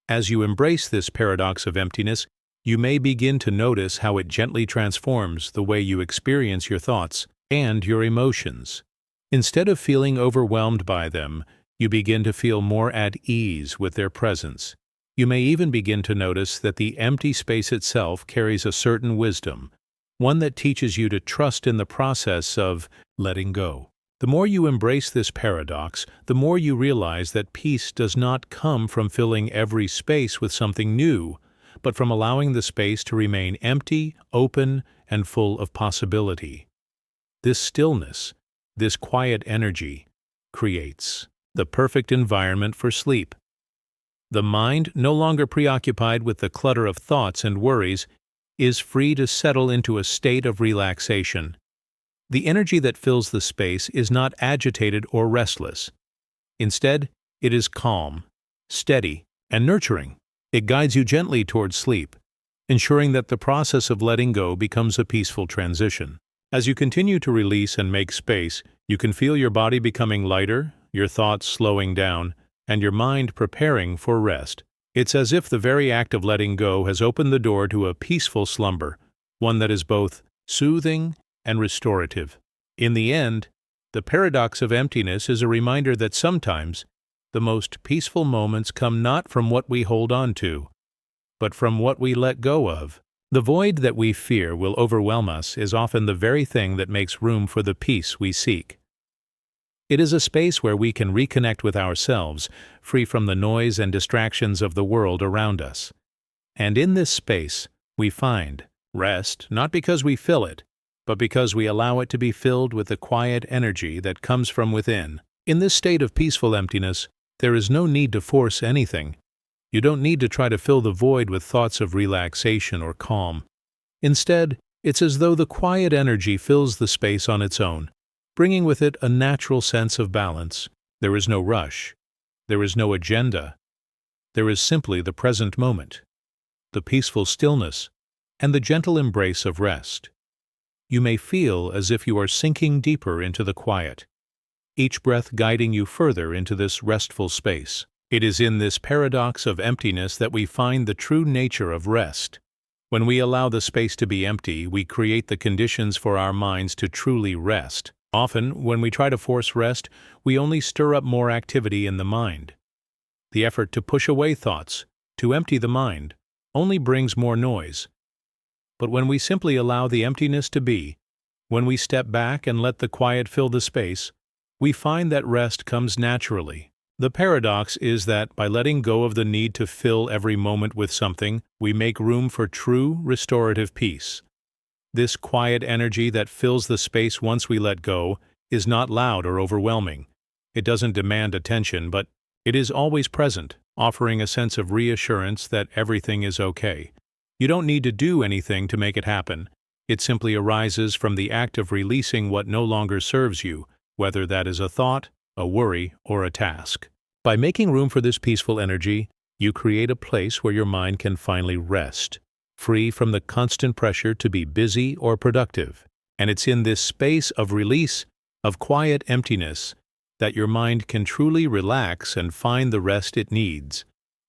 As you embrace this paradox of emptiness, you may begin to notice how it gently transforms the way you experience your thoughts and your emotions. Instead of feeling overwhelmed by them, you begin to feel more at ease with their presence. You may even begin to notice that the empty space itself carries a certain wisdom, one that teaches you to trust in the process of letting go. The more you embrace this paradox, the more you realize that peace does not come from filling every space with something new, but from allowing the space to remain empty, open, and full of possibility. This stillness, this quiet energy, creates the perfect environment for sleep. The mind, no longer preoccupied with the clutter of thoughts and worries, is free to settle into a state of relaxation. The energy that fills the space is not agitated or restless. Instead, it is calm, steady, and nurturing. It guides you gently towards sleep, ensuring that the process of letting go becomes a peaceful transition. As you continue to release and make space, you can feel your body becoming lighter, your thoughts slowing down, and your mind preparing for rest. It's as if the very act of letting go has opened the door to a peaceful slumber, one that is both soothing and restorative. In the end, the paradox of emptiness is a reminder that sometimes the most peaceful moments come not from what we hold on to, but from what we let go of. The void that we fear will overwhelm us is often the very thing that makes room for the peace we seek. It is a space where we can reconnect with ourselves, free from the noise and distractions of the world around us. And in this space, we find rest not because we fill it, but because we allow it to be filled with the quiet energy that comes from within. In this state of peaceful emptiness, there is no need to force anything. You don't need to try to fill the void with thoughts of relaxation or calm. Instead, it's as though the quiet energy fills the space on its own, bringing with it a natural sense of balance. There is no rush. There is no agenda. There is simply the present moment, the peaceful stillness, and the gentle embrace of rest. You may feel as if you are sinking deeper into the quiet, each breath guiding you further into this restful space. It is in this paradox of emptiness that we find the true nature of rest. When we allow the space to be empty, we create the conditions for our minds to truly rest. Often, when we try to force rest, we only stir up more activity in the mind. The effort to push away thoughts, to empty the mind, only brings more noise. But when we simply allow the emptiness to be, when we step back and let the quiet fill the space, we find that rest comes naturally. The paradox is that by letting go of the need to fill every moment with something, we make room for true, restorative peace. This quiet energy that fills the space once we let go is not loud or overwhelming. It doesn't demand attention, but it is always present, offering a sense of reassurance that everything is okay. You don't need to do anything to make it happen. It simply arises from the act of releasing what no longer serves you, whether that is a thought, a worry, or a task. By making room for this peaceful energy, you create a place where your mind can finally rest, free from the constant pressure to be busy or productive. And it's in this space of release, of quiet emptiness, that your mind can truly relax and find the rest it needs.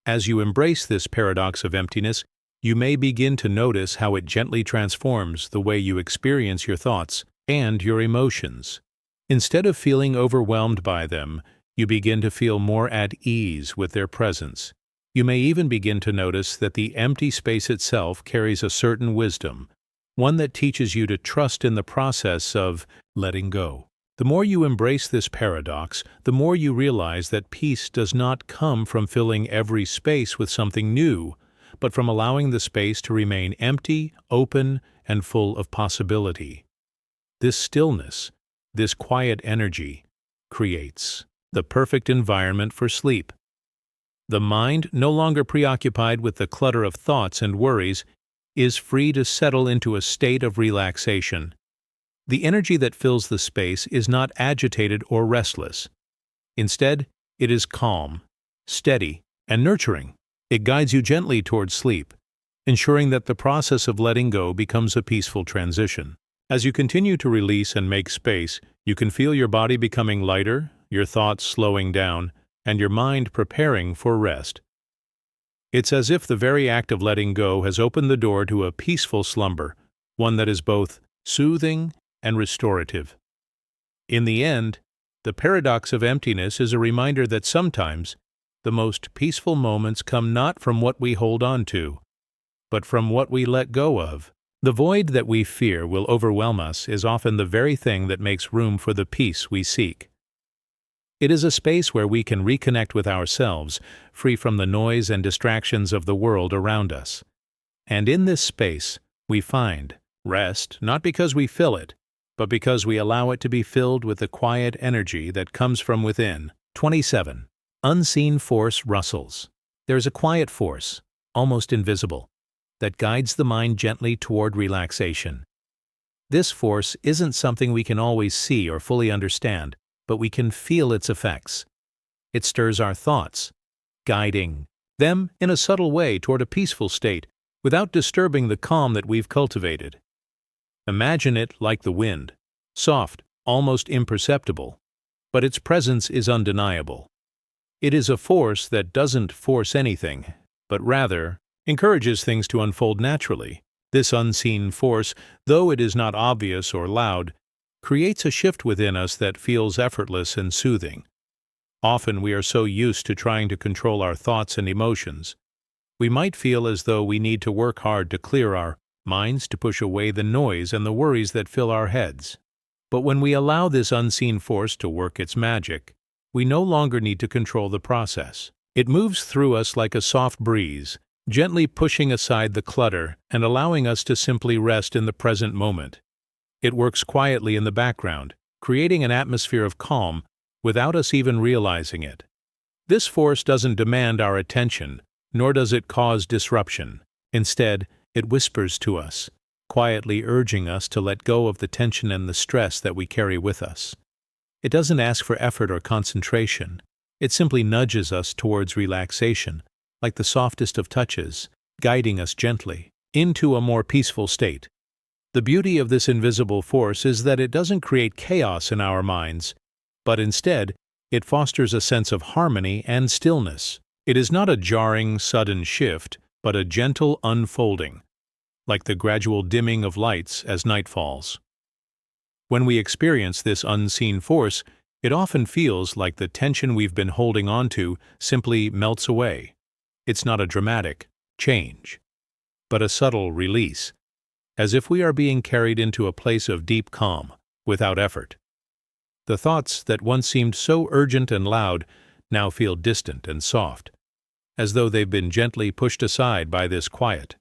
As you embrace this paradox of emptiness, you may begin to notice how it gently transforms the way you experience your thoughts and your emotions. Instead of feeling overwhelmed by them, you begin to feel more at ease with their presence. You may even begin to notice that the empty space itself carries a certain wisdom, one that teaches you to trust in the process of letting go. The more you embrace this paradox, the more you realize that peace does not come from filling every space with something new, but from allowing the space to remain empty, open, and full of possibility. This stillness, this quiet energy, creates the perfect environment for sleep. The mind, no longer preoccupied with the clutter of thoughts and worries, is free to settle into a state of relaxation. The energy that fills the space is not agitated or restless. Instead, it is calm, steady, and nurturing. It guides you gently towards sleep, ensuring that the process of letting go becomes a peaceful transition. As you continue to release and make space, you can feel your body becoming lighter, your thoughts slowing down, and your mind preparing for rest. It's as if the very act of letting go has opened the door to a peaceful slumber, one that is both soothing and restorative. In the end, the paradox of emptiness is a reminder that sometimes the most peaceful moments come not from what we hold on to, but from what we let go of. The void that we fear will overwhelm us is often the very thing that makes room for the peace we seek. It is a space where we can reconnect with ourselves, free from the noise and distractions of the world around us. And in this space, we find rest not because we fill it, but because we allow it to be filled with the quiet energy that comes from within. 27. Unseen force rustles. There is a quiet force, almost invisible, that guides the mind gently toward relaxation. This force isn't something we can always see or fully understand, but we can feel its effects. It stirs our thoughts, guiding them in a subtle way toward a peaceful state without disturbing the calm that we've cultivated. Imagine it like the wind, soft, almost imperceptible, but its presence is undeniable. It is a force that doesn't force anything, but rather encourages things to unfold naturally. This unseen force, though it is not obvious or loud, creates a shift within us that feels effortless and soothing. Often we are so used to trying to control our thoughts and emotions. We might feel as though we need to work hard to clear our minds, to push away the noise and the worries that fill our heads. But when we allow this unseen force to work its magic, we no longer need to control the process. It moves through us like a soft breeze, gently pushing aside the clutter and allowing us to simply rest in the present moment. It works quietly in the background, creating an atmosphere of calm without us even realizing it. This force doesn't demand our attention, nor does it cause disruption. Instead, it whispers to us, quietly urging us to let go of the tension and the stress that we carry with us. It doesn't ask for effort or concentration. It simply nudges us towards relaxation, like the softest of touches, guiding us gently into a more peaceful state. The beauty of this invisible force is that it doesn't create chaos in our minds, but instead, it fosters a sense of harmony and stillness. It is not a jarring, sudden shift, but a gentle unfolding, like the gradual dimming of lights as night falls. When we experience this unseen force, it often feels like the tension we've been holding on to simply melts away. It's not a dramatic change, but a subtle release, as if we are being carried into a place of deep calm, without effort. The thoughts that once seemed so urgent and loud now feel distant and soft, as though they've been gently pushed aside by this quiet,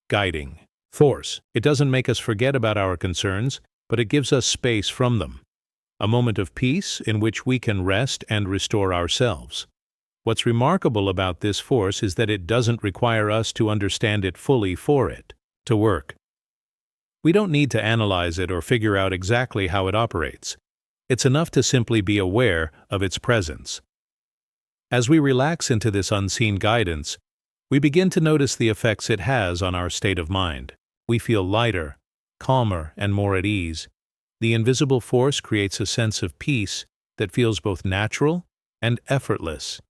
guiding force. It doesn't make us forget about our concerns, but it gives us space from them, a moment of peace in which we can rest and restore ourselves. What's remarkable about this force is that it doesn't require us to understand it fully for it to work. We don't need to analyze it or figure out exactly how it operates. It's enough to simply be aware of its presence. As we relax into this unseen guidance, we begin to notice the effects it has on our state of mind. We feel lighter, calmer, and more at ease. The invisible force creates a sense of peace that feels both natural and effortless.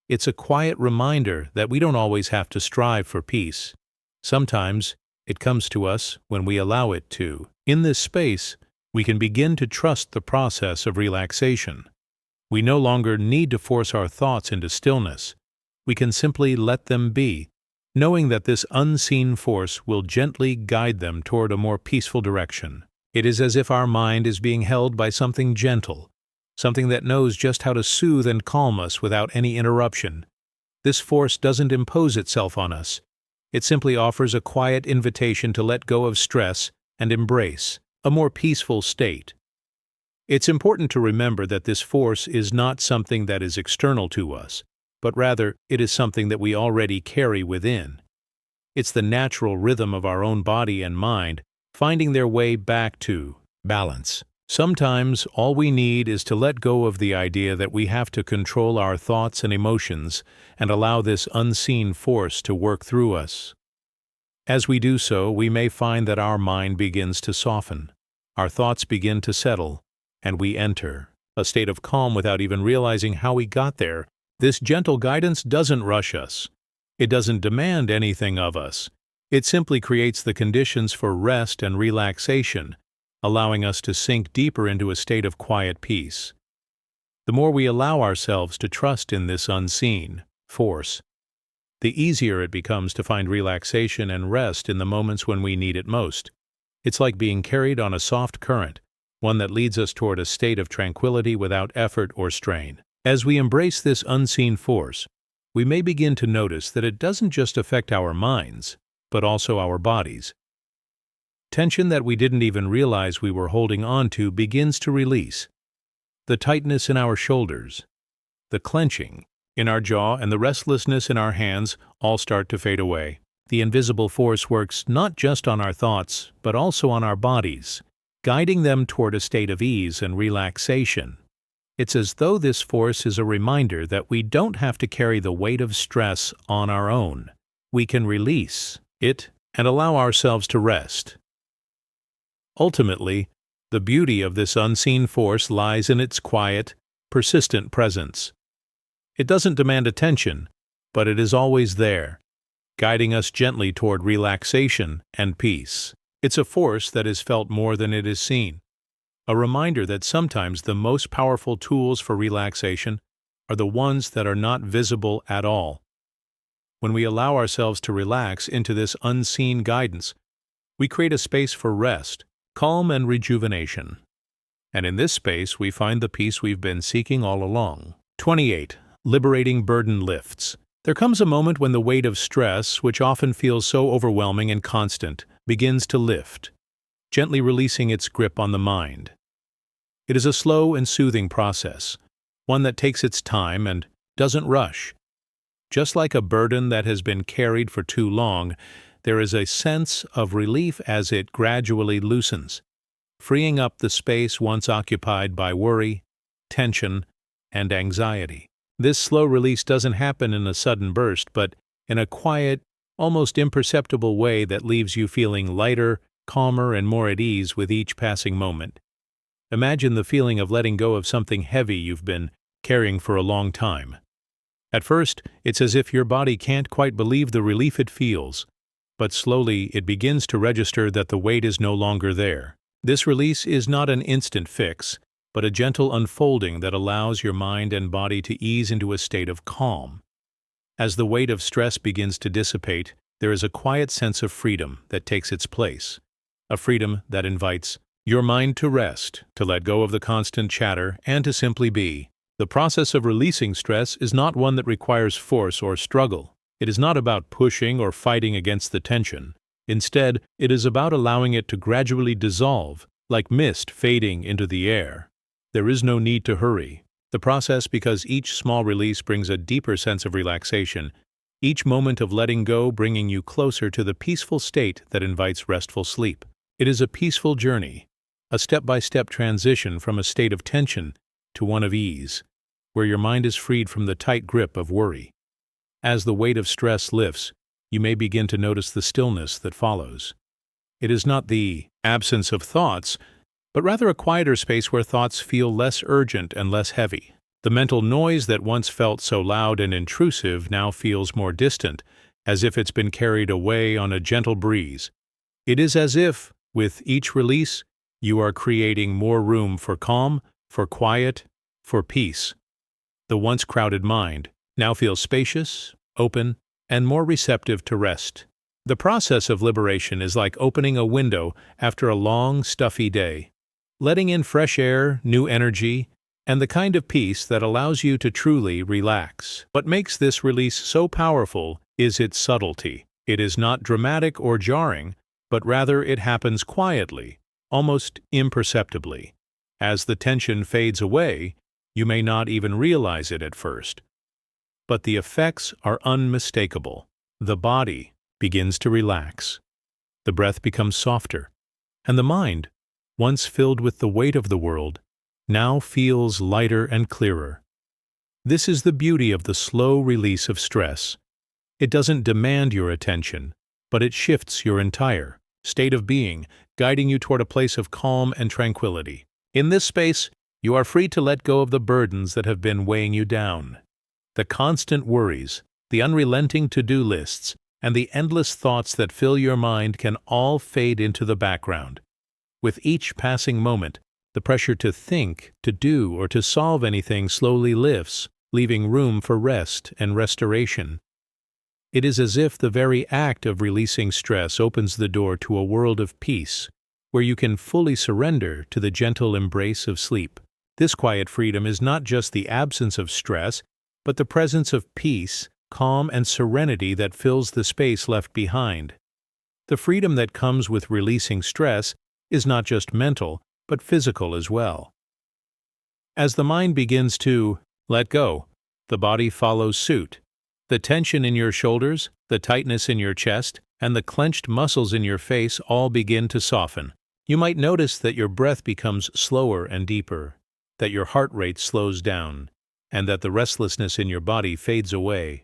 It's a quiet reminder that we don't always have to strive for peace. Sometimes it comes to us when we allow it to. In this space, we can begin to trust the process of relaxation. We no longer need to force our thoughts into stillness. We can simply let them be, knowing that this unseen force will gently guide them toward a more peaceful direction. It is as if our mind is being held by something gentle, something that knows just how to soothe and calm us without any interruption. This force doesn't impose itself on us. It simply offers a quiet invitation to let go of stress and embrace a more peaceful state. It's important to remember that this force is not something that is external to us, but rather it is something that we already carry within. It's the natural rhythm of our own body and mind finding their way back to balance. Sometimes all we need is to let go of the idea that we have to control our thoughts and emotions and allow this unseen force to work through us. As we do so, we may find that our mind begins to soften, our thoughts begin to settle, and we enter a state of calm without even realizing how we got there. This gentle guidance doesn't rush us. It doesn't demand anything of us. It simply creates the conditions for rest and relaxation, allowing us to sink deeper into a state of quiet peace. The more we allow ourselves to trust in this unseen force, the easier it becomes to find relaxation and rest in the moments when we need it most. It's like being carried on a soft current, one that leads us toward a state of tranquility without effort or strain. As we embrace this unseen force, we may begin to notice that it doesn't just affect our minds, but also our bodies. Tension that we didn't even realize we were holding on to begins to release. The tightness in our shoulders, the clenching in our jaw, and the restlessness in our hands all start to fade away. The invisible force works not just on our thoughts, but also on our bodies, guiding them toward a state of ease and relaxation. It's as though this force is a reminder that we don't have to carry the weight of stress on our own. We can release it and allow ourselves to rest. Ultimately, the beauty of this unseen force lies in its quiet, persistent presence. It doesn't demand attention, but it is always there, guiding us gently toward relaxation and peace. It's a force that is felt more than it is seen, a reminder that sometimes the most powerful tools for relaxation are the ones that are not visible at all. When we allow ourselves to relax into this unseen guidance, we create a space for rest, calm, and rejuvenation. And in this space, we find the peace we've been seeking all along. 28. Liberating burden lifts. There comes a moment when the weight of stress, which often feels so overwhelming and constant, begins to lift, gently releasing its grip on the mind. It is a slow and soothing process, one that takes its time and doesn't rush. Just like a burden that has been carried for too long, there is a sense of relief as it gradually loosens, freeing up the space once occupied by worry, tension, and anxiety. This slow release doesn't happen in a sudden burst, but in a quiet, almost imperceptible way that leaves you feeling lighter, calmer, and more at ease with each passing moment. Imagine the feeling of letting go of something heavy you've been carrying for a long time. At first, it's as if your body can't quite believe the relief it feels, but slowly it begins to register that the weight is no longer there. This release is not an instant fix, but a gentle unfolding that allows your mind and body to ease into a state of calm. As the weight of stress begins to dissipate, there is a quiet sense of freedom that takes its place, a freedom that invites your mind to rest, to let go of the constant chatter, and to simply be. The process of releasing stress is not one that requires force or struggle. It is not about pushing or fighting against the tension. Instead, it is about allowing it to gradually dissolve, like mist fading into the air. There is no need to hurry. The process, because each small release brings a deeper sense of relaxation, each moment of letting go bringing you closer to the peaceful state that invites restful sleep. It is a peaceful journey, a step-by-step transition from a state of tension to one of ease, where your mind is freed from the tight grip of worry. As the weight of stress lifts, you may begin to notice the stillness that follows. It is not the absence of thoughts, but rather a quieter space where thoughts feel less urgent and less heavy. The mental noise that once felt so loud and intrusive now feels more distant, as if it's been carried away on a gentle breeze. It is as if, with each release, you are creating more room for calm, for quiet, for peace. The once crowded mind now feels spacious, open, and more receptive to rest. The process of liberation is like opening a window after a long, stuffy day, letting in fresh air, new energy, and the kind of peace that allows you to truly relax. What makes this release so powerful is its subtlety. It is not dramatic or jarring, but rather it happens quietly, almost imperceptibly. As the tension fades away, you may not even realize it at first. But the effects are unmistakable. The body begins to relax. The breath becomes softer, and the mind, once filled with the weight of the world, now feels lighter and clearer. This is the beauty of the slow release of stress. It doesn't demand your attention, but it shifts your entire state of being, guiding you toward a place of calm and tranquility. In this space, you are free to let go of the burdens that have been weighing you down. The constant worries, the unrelenting to-do lists, and the endless thoughts that fill your mind can all fade into the background. With each passing moment, the pressure to think, to do, or to solve anything slowly lifts, leaving room for rest and restoration. It is as if the very act of releasing stress opens the door to a world of peace, where you can fully surrender to the gentle embrace of sleep. This quiet freedom is not just the absence of stress, but the presence of peace, calm, and serenity that fills the space left behind. The freedom that comes with releasing stress is not just mental, but physical as well. As the mind begins to let go, the body follows suit. The tension in your shoulders, the tightness in your chest, and the clenched muscles in your face all begin to soften. You might notice that your breath becomes slower and deeper, that your heart rate slows down, and that the restlessness in your body fades away.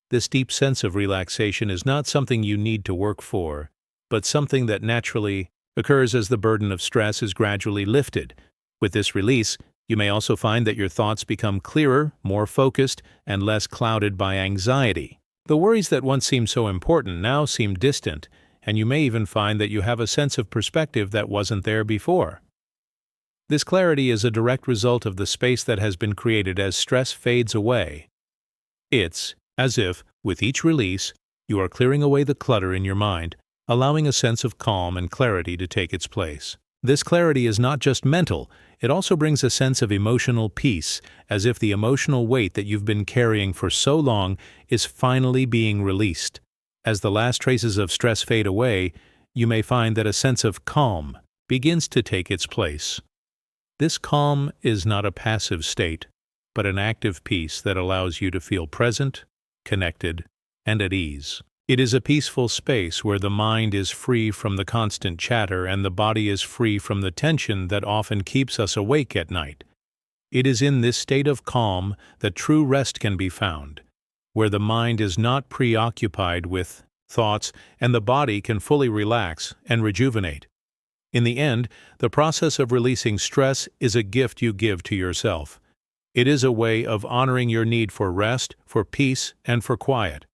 This deep sense of relaxation is not something you need to work for, but something that naturally occurs as the burden of stress is gradually lifted. With this release, you may also find that your thoughts become clearer, more focused, and less clouded by anxiety. The worries that once seemed so important now seem distant, and you may even find that you have a sense of perspective that wasn't there before. This clarity is a direct result of the space that has been created as stress fades away. It's as if, with each release, you are clearing away the clutter in your mind, allowing a sense of calm and clarity to take its place. This clarity is not just mental, it also brings a sense of emotional peace, as if the emotional weight that you've been carrying for so long is finally being released. As the last traces of stress fade away, you may find that a sense of calm begins to take its place. This calm is not a passive state, but an active peace that allows you to feel present, connected, and at ease. It is a peaceful space where the mind is free from the constant chatter and the body is free from the tension that often keeps us awake at night. It is in this state of calm that true rest can be found, where the mind is not preoccupied with thoughts and the body can fully relax and rejuvenate. In the end, the process of releasing stress is a gift you give to yourself. It is a way of honoring your need for rest, for peace, and for quiet.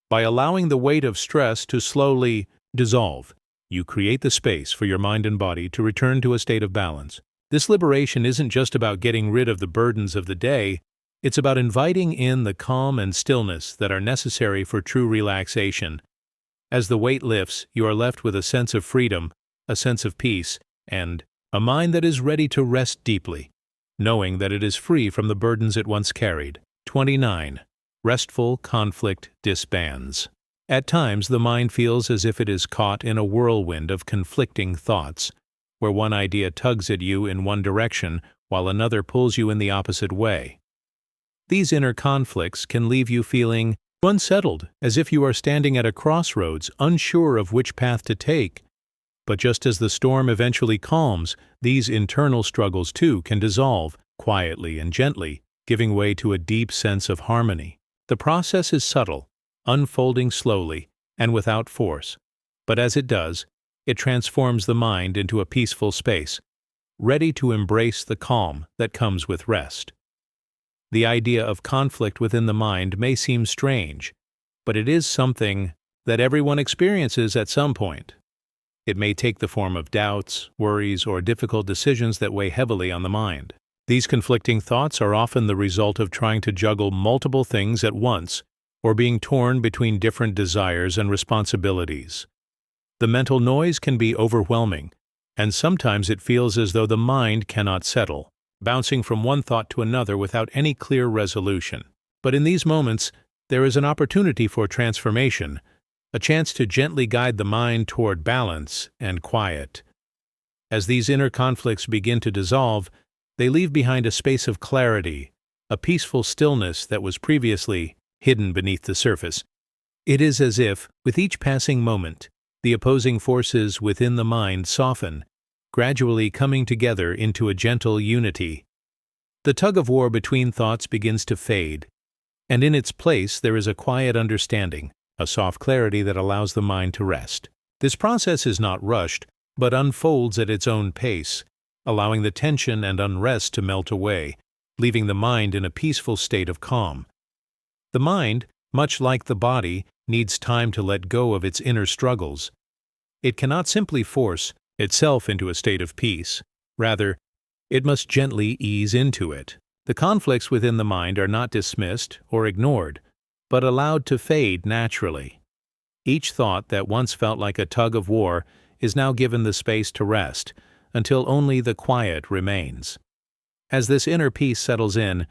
By allowing the weight of stress to slowly dissolve, you create the space for your mind and body to return to a state of balance. This liberation isn't just about getting rid of the burdens of the day, it's about inviting in the calm and stillness that are necessary for true relaxation. As the weight lifts, you are left with a sense of freedom, a sense of peace, and a mind that is ready to rest deeply, knowing that it is free from the burdens it once carried. 29. Restful conflict disbands. At times, the mind feels as if it is caught in a whirlwind of conflicting thoughts, where one idea tugs at you in one direction while another pulls you in the opposite way. These inner conflicts can leave you feeling unsettled, as if you are standing at a crossroads, unsure of which path to take. But just as the storm eventually calms, these internal struggles too can dissolve, quietly and gently, giving way to a deep sense of harmony. The process is subtle, unfolding slowly, and without force, but as it does, it transforms the mind into a peaceful space, ready to embrace the calm that comes with rest. The idea of conflict within the mind may seem strange, but it is something that everyone experiences at some point. It may take the form of doubts, worries, or difficult decisions that weigh heavily on the mind. These conflicting thoughts are often the result of trying to juggle multiple things at once, or being torn between different desires and responsibilities. The mental noise can be overwhelming, and sometimes it feels as though the mind cannot settle, bouncing from one thought to another without any clear resolution. But in these moments, there is an opportunity for transformation, a chance to gently guide the mind toward balance and quiet. As these inner conflicts begin to dissolve, they leave behind a space of clarity, a peaceful stillness that was previously hidden beneath the surface. It is as if, with each passing moment, the opposing forces within the mind soften, gradually coming together into a gentle unity. The tug-of-war between thoughts begins to fade, and in its place there is a quiet understanding, a soft clarity that allows the mind to rest. This process is not rushed, but unfolds at its own pace, allowing the tension and unrest to melt away, leaving the mind in a peaceful state of calm. The mind, Much like the body needs time to let go of its inner struggles, it cannot simply force itself into a state of peace. Rather, it must gently ease into it. The conflicts within the mind are not dismissed or ignored, but allowed to fade naturally. Each thought that once felt like a tug of war is now given the space to rest, until only the quiet remains. As this inner peace settles in,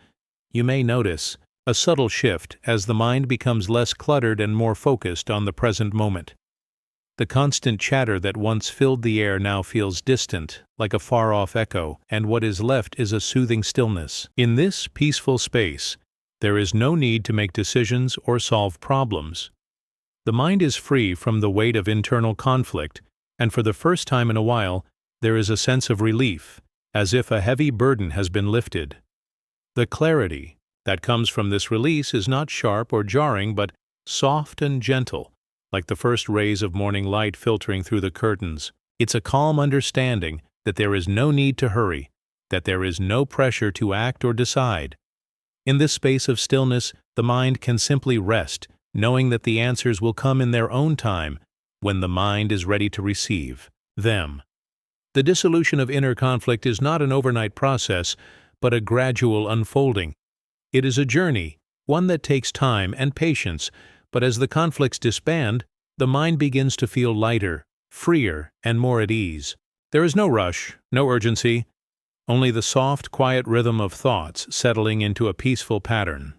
you may notice a subtle shift as the mind becomes less cluttered and more focused on the present moment. The constant chatter that once filled the air now feels distant, like a far-off echo, and what is left is a soothing stillness. In this peaceful space, there is no need to make decisions or solve problems. The mind is free from the weight of internal conflict, and for the first time in a while, there is a sense of relief, as if a heavy burden has been lifted. The clarity that comes from this release is not sharp or jarring, but soft and gentle, like the first rays of morning light filtering through the curtains. It's a calm understanding that there is no need to hurry, that there is no pressure to act or decide. In this space of stillness, the mind can simply rest, knowing that the answers will come in their own time, when the mind is ready to receive them. The dissolution of inner conflict is not an overnight process, but a gradual unfolding. It is a journey, one that takes time and patience, but as the conflicts disband, the mind begins to feel lighter, freer, and more at ease. There is no rush, no urgency, only the soft, quiet rhythm of thoughts settling into a peaceful pattern.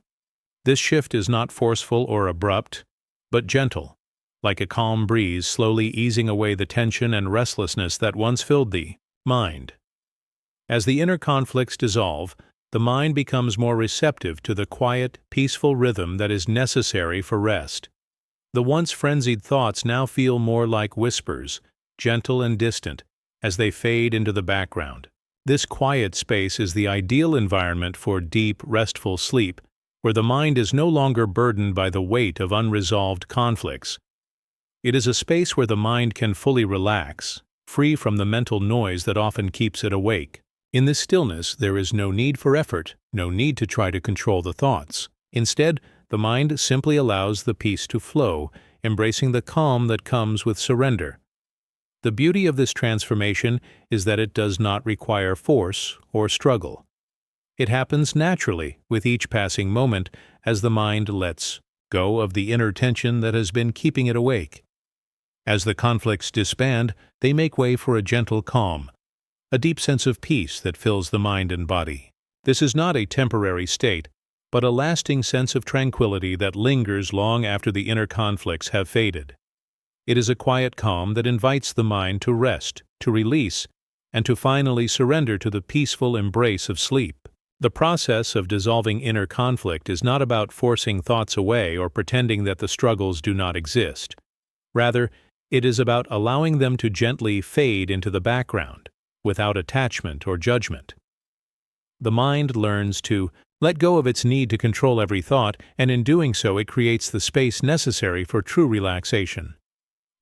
This shift is not forceful or abrupt, but gentle, like a calm breeze slowly easing away the tension and restlessness that once filled the mind. As the inner conflicts dissolve, the mind becomes more receptive to the quiet, peaceful rhythm that is necessary for rest. The once frenzied thoughts now feel more like whispers, gentle and distant, as they fade into the background. This quiet space is the ideal environment for deep, restful sleep, where the mind is no longer burdened by the weight of unresolved conflicts. It is a space where the mind can fully relax, free from the mental noise that often keeps it awake. In this stillness, there is no need for effort, no need to try to control the thoughts. Instead, the mind simply allows the peace to flow, embracing the calm that comes with surrender. The beauty of this transformation is that it does not require force or struggle. It happens naturally with each passing moment as the mind lets go of the inner tension that has been keeping it awake. As the conflicts disband, they make way for a gentle calm, a deep sense of peace that fills the mind and body. This is not a temporary state, but a lasting sense of tranquility that lingers long after the inner conflicts have faded. It is a quiet calm that invites the mind to rest, to release, and to finally surrender to the peaceful embrace of sleep. The process of dissolving inner conflict is not about forcing thoughts away or pretending that the struggles do not exist. Rather, it is about allowing them to gently fade into the background, without attachment or judgment. The mind learns to let go of its need to control every thought, and in doing so it creates the space necessary for true relaxation.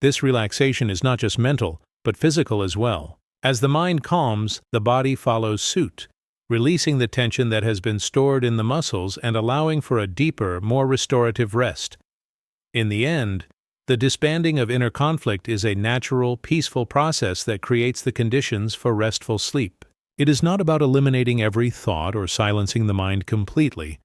This relaxation is not just mental, but physical as well. As the mind calms, the body follows suit, releasing the tension that has been stored in the muscles and allowing for a deeper, more restorative rest. In the end, the disbanding of inner conflict is a natural, peaceful process that creates the conditions for restful sleep. It is not about eliminating every thought or silencing the mind completely,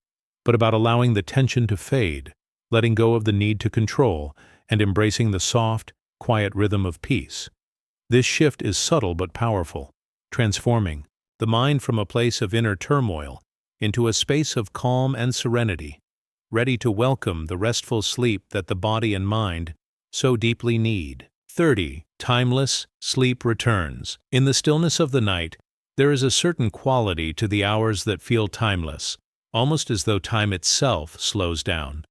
but about allowing the tension to fade, letting go of the need to control, and embracing the soft, quiet rhythm of peace. This shift is subtle but powerful, transforming the mind from a place of inner turmoil into a space of calm and serenity, ready to welcome the restful sleep that the body and mind so deeply need. 30. Timeless sleep returns. In the stillness of the night, there is a certain quality to the hours that feel timeless, almost as though time itself slows down,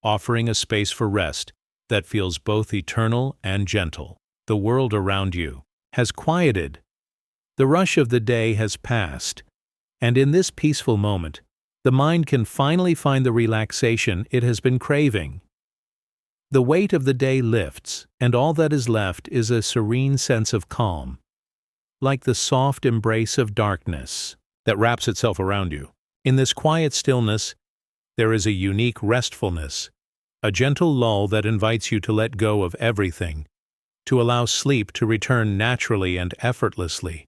offering a space for rest that feels both eternal and gentle. The world around you has quieted. The rush of the day has passed, and in this peaceful moment, the mind can finally find the relaxation it has been craving. The weight of the day lifts, and all that is left is a serene sense of calm, like the soft embrace of darkness that wraps itself around you. In this quiet stillness, there is a unique restfulness, a gentle lull that invites you to let go of everything, to allow sleep to return naturally and effortlessly.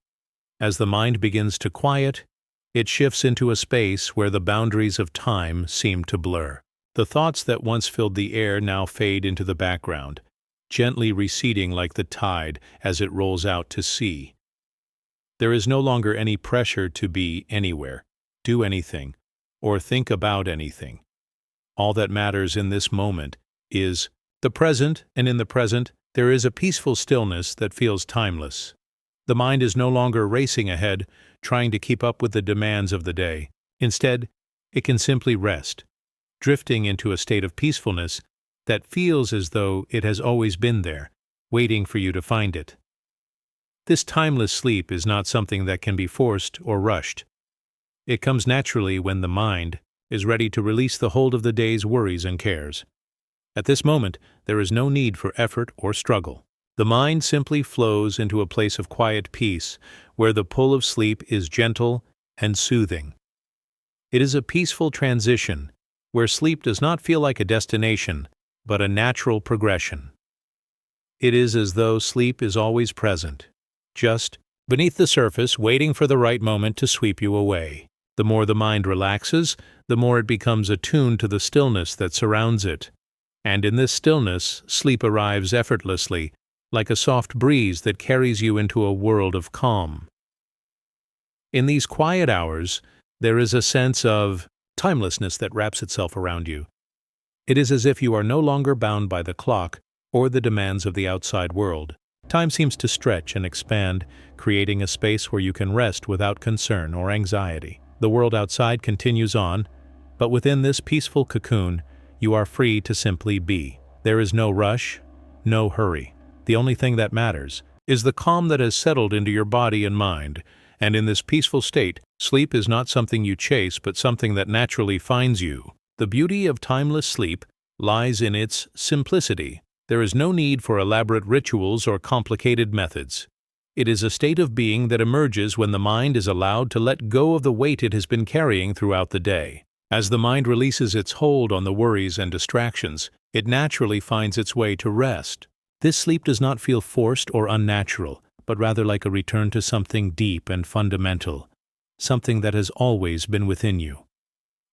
As the mind begins to quiet, it shifts into a space where the boundaries of time seem to blur. The thoughts that once filled the air now fade into the background, gently receding like the tide as it rolls out to sea. There is no longer any pressure to be anywhere, do anything, or think about anything. All that matters in this moment is the present, and in the present, there is a peaceful stillness that feels timeless. The mind is no longer racing ahead, trying to keep up with the demands of the day. Instead, it can simply rest, drifting into a state of peacefulness that feels as though it has always been there, waiting for you to find it. This timeless sleep is not something that can be forced or rushed. It comes naturally when the mind is ready to release the hold of the day's worries and cares. At this moment, there is no need for effort or struggle. The mind simply flows into a place of quiet peace, where the pull of sleep is gentle and soothing. It is a peaceful transition, where sleep does not feel like a destination, but a natural progression. It is as though sleep is always present, just beneath the surface, waiting for the right moment to sweep you away. The more the mind relaxes, the more it becomes attuned to the stillness that surrounds it. And in this stillness, sleep arrives effortlessly, like a soft breeze that carries you into a world of calm. In these quiet hours, there is a sense of timelessness that wraps itself around you. It is as if you are no longer bound by the clock or the demands of the outside world. Time seems to stretch and expand, creating a space where you can rest without concern or anxiety. The world outside continues on, but within this peaceful cocoon, you are free to simply be. There is no rush, no hurry. The only thing that matters is the calm that has settled into your body and mind, and in this peaceful state, sleep is not something you chase but something that naturally finds you. The beauty of timeless sleep lies in its simplicity. There is no need for elaborate rituals or complicated methods. It is a state of being that emerges when the mind is allowed to let go of the weight it has been carrying throughout the day. As the mind releases its hold on the worries and distractions, it naturally finds its way to rest. This sleep does not feel forced or unnatural, but rather like a return to something deep and fundamental, something that has always been within you.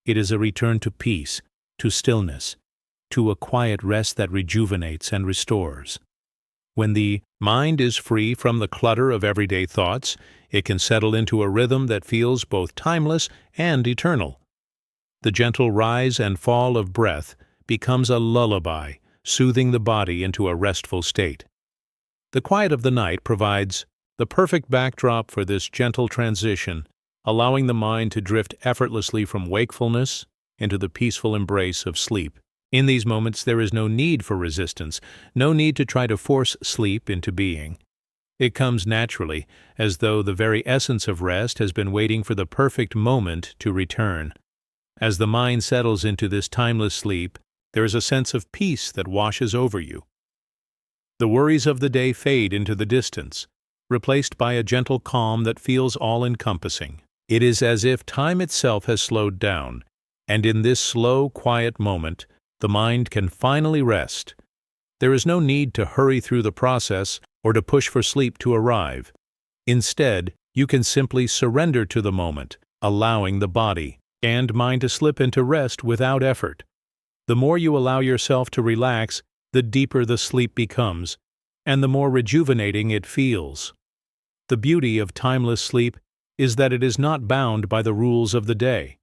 It is a return to peace, to stillness, to a quiet rest that rejuvenates and restores. When the mind is free from the clutter of everyday thoughts, it can settle into a rhythm that feels both timeless and eternal. The gentle rise and fall of breath becomes a lullaby, soothing the body into a restful state. The quiet of the night provides the perfect backdrop for this gentle transition, allowing the mind to drift effortlessly from wakefulness into the peaceful embrace of sleep. In these moments, there is no need for resistance, no need to try to force sleep into being. It comes naturally, as though the very essence of rest has been waiting for the perfect moment to return. As the mind settles into this timeless sleep, there is a sense of peace that washes over you. The worries of the day fade into the distance, replaced by a gentle calm that feels all-encompassing. It is as if time itself has slowed down, and in this slow, quiet moment, the mind can finally rest. There is no need to hurry through the process or to push for sleep to arrive. Instead, you can simply surrender to the moment, allowing the body and mind to slip into rest without effort. The more you allow yourself to relax, the deeper the sleep becomes, and the more rejuvenating it feels. The beauty of timeless sleep is that it is not bound by the rules of the day.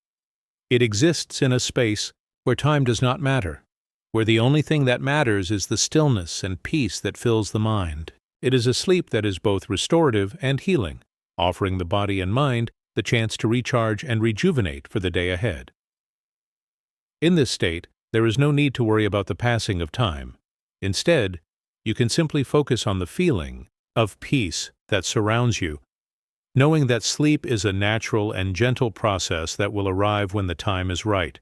It exists in a space where time does not matter, where the only thing that matters is the stillness and peace that fills the mind. It is a sleep that is both restorative and healing, offering the body and mind the chance to recharge and rejuvenate for the day ahead. In this state, there is no need to worry about the passing of time. Instead, you can simply focus on the feeling of peace that surrounds you, knowing that sleep is a natural and gentle process that will arrive when the time is right.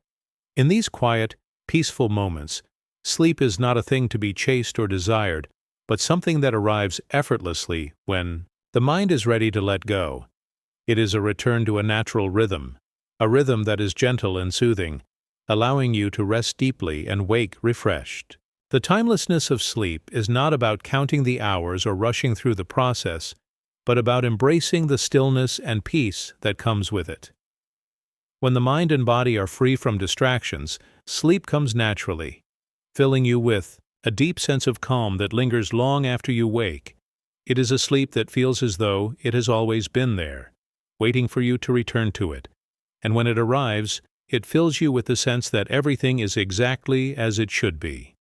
In these quiet, peaceful moments, sleep is not a thing to be chased or desired, but something that arrives effortlessly when the mind is ready to let go. It is a return to a natural rhythm, a rhythm that is gentle and soothing, allowing you to rest deeply and wake refreshed. The timelessness of sleep is not about counting the hours or rushing through the process, but about embracing the stillness and peace that comes with it. When the mind and body are free from distractions, sleep comes naturally, filling you with a deep sense of calm that lingers long after you wake. It is a sleep that feels as though it has always been there, waiting for you to return to it. And when it arrives, it fills you with the sense that everything is exactly as it should be.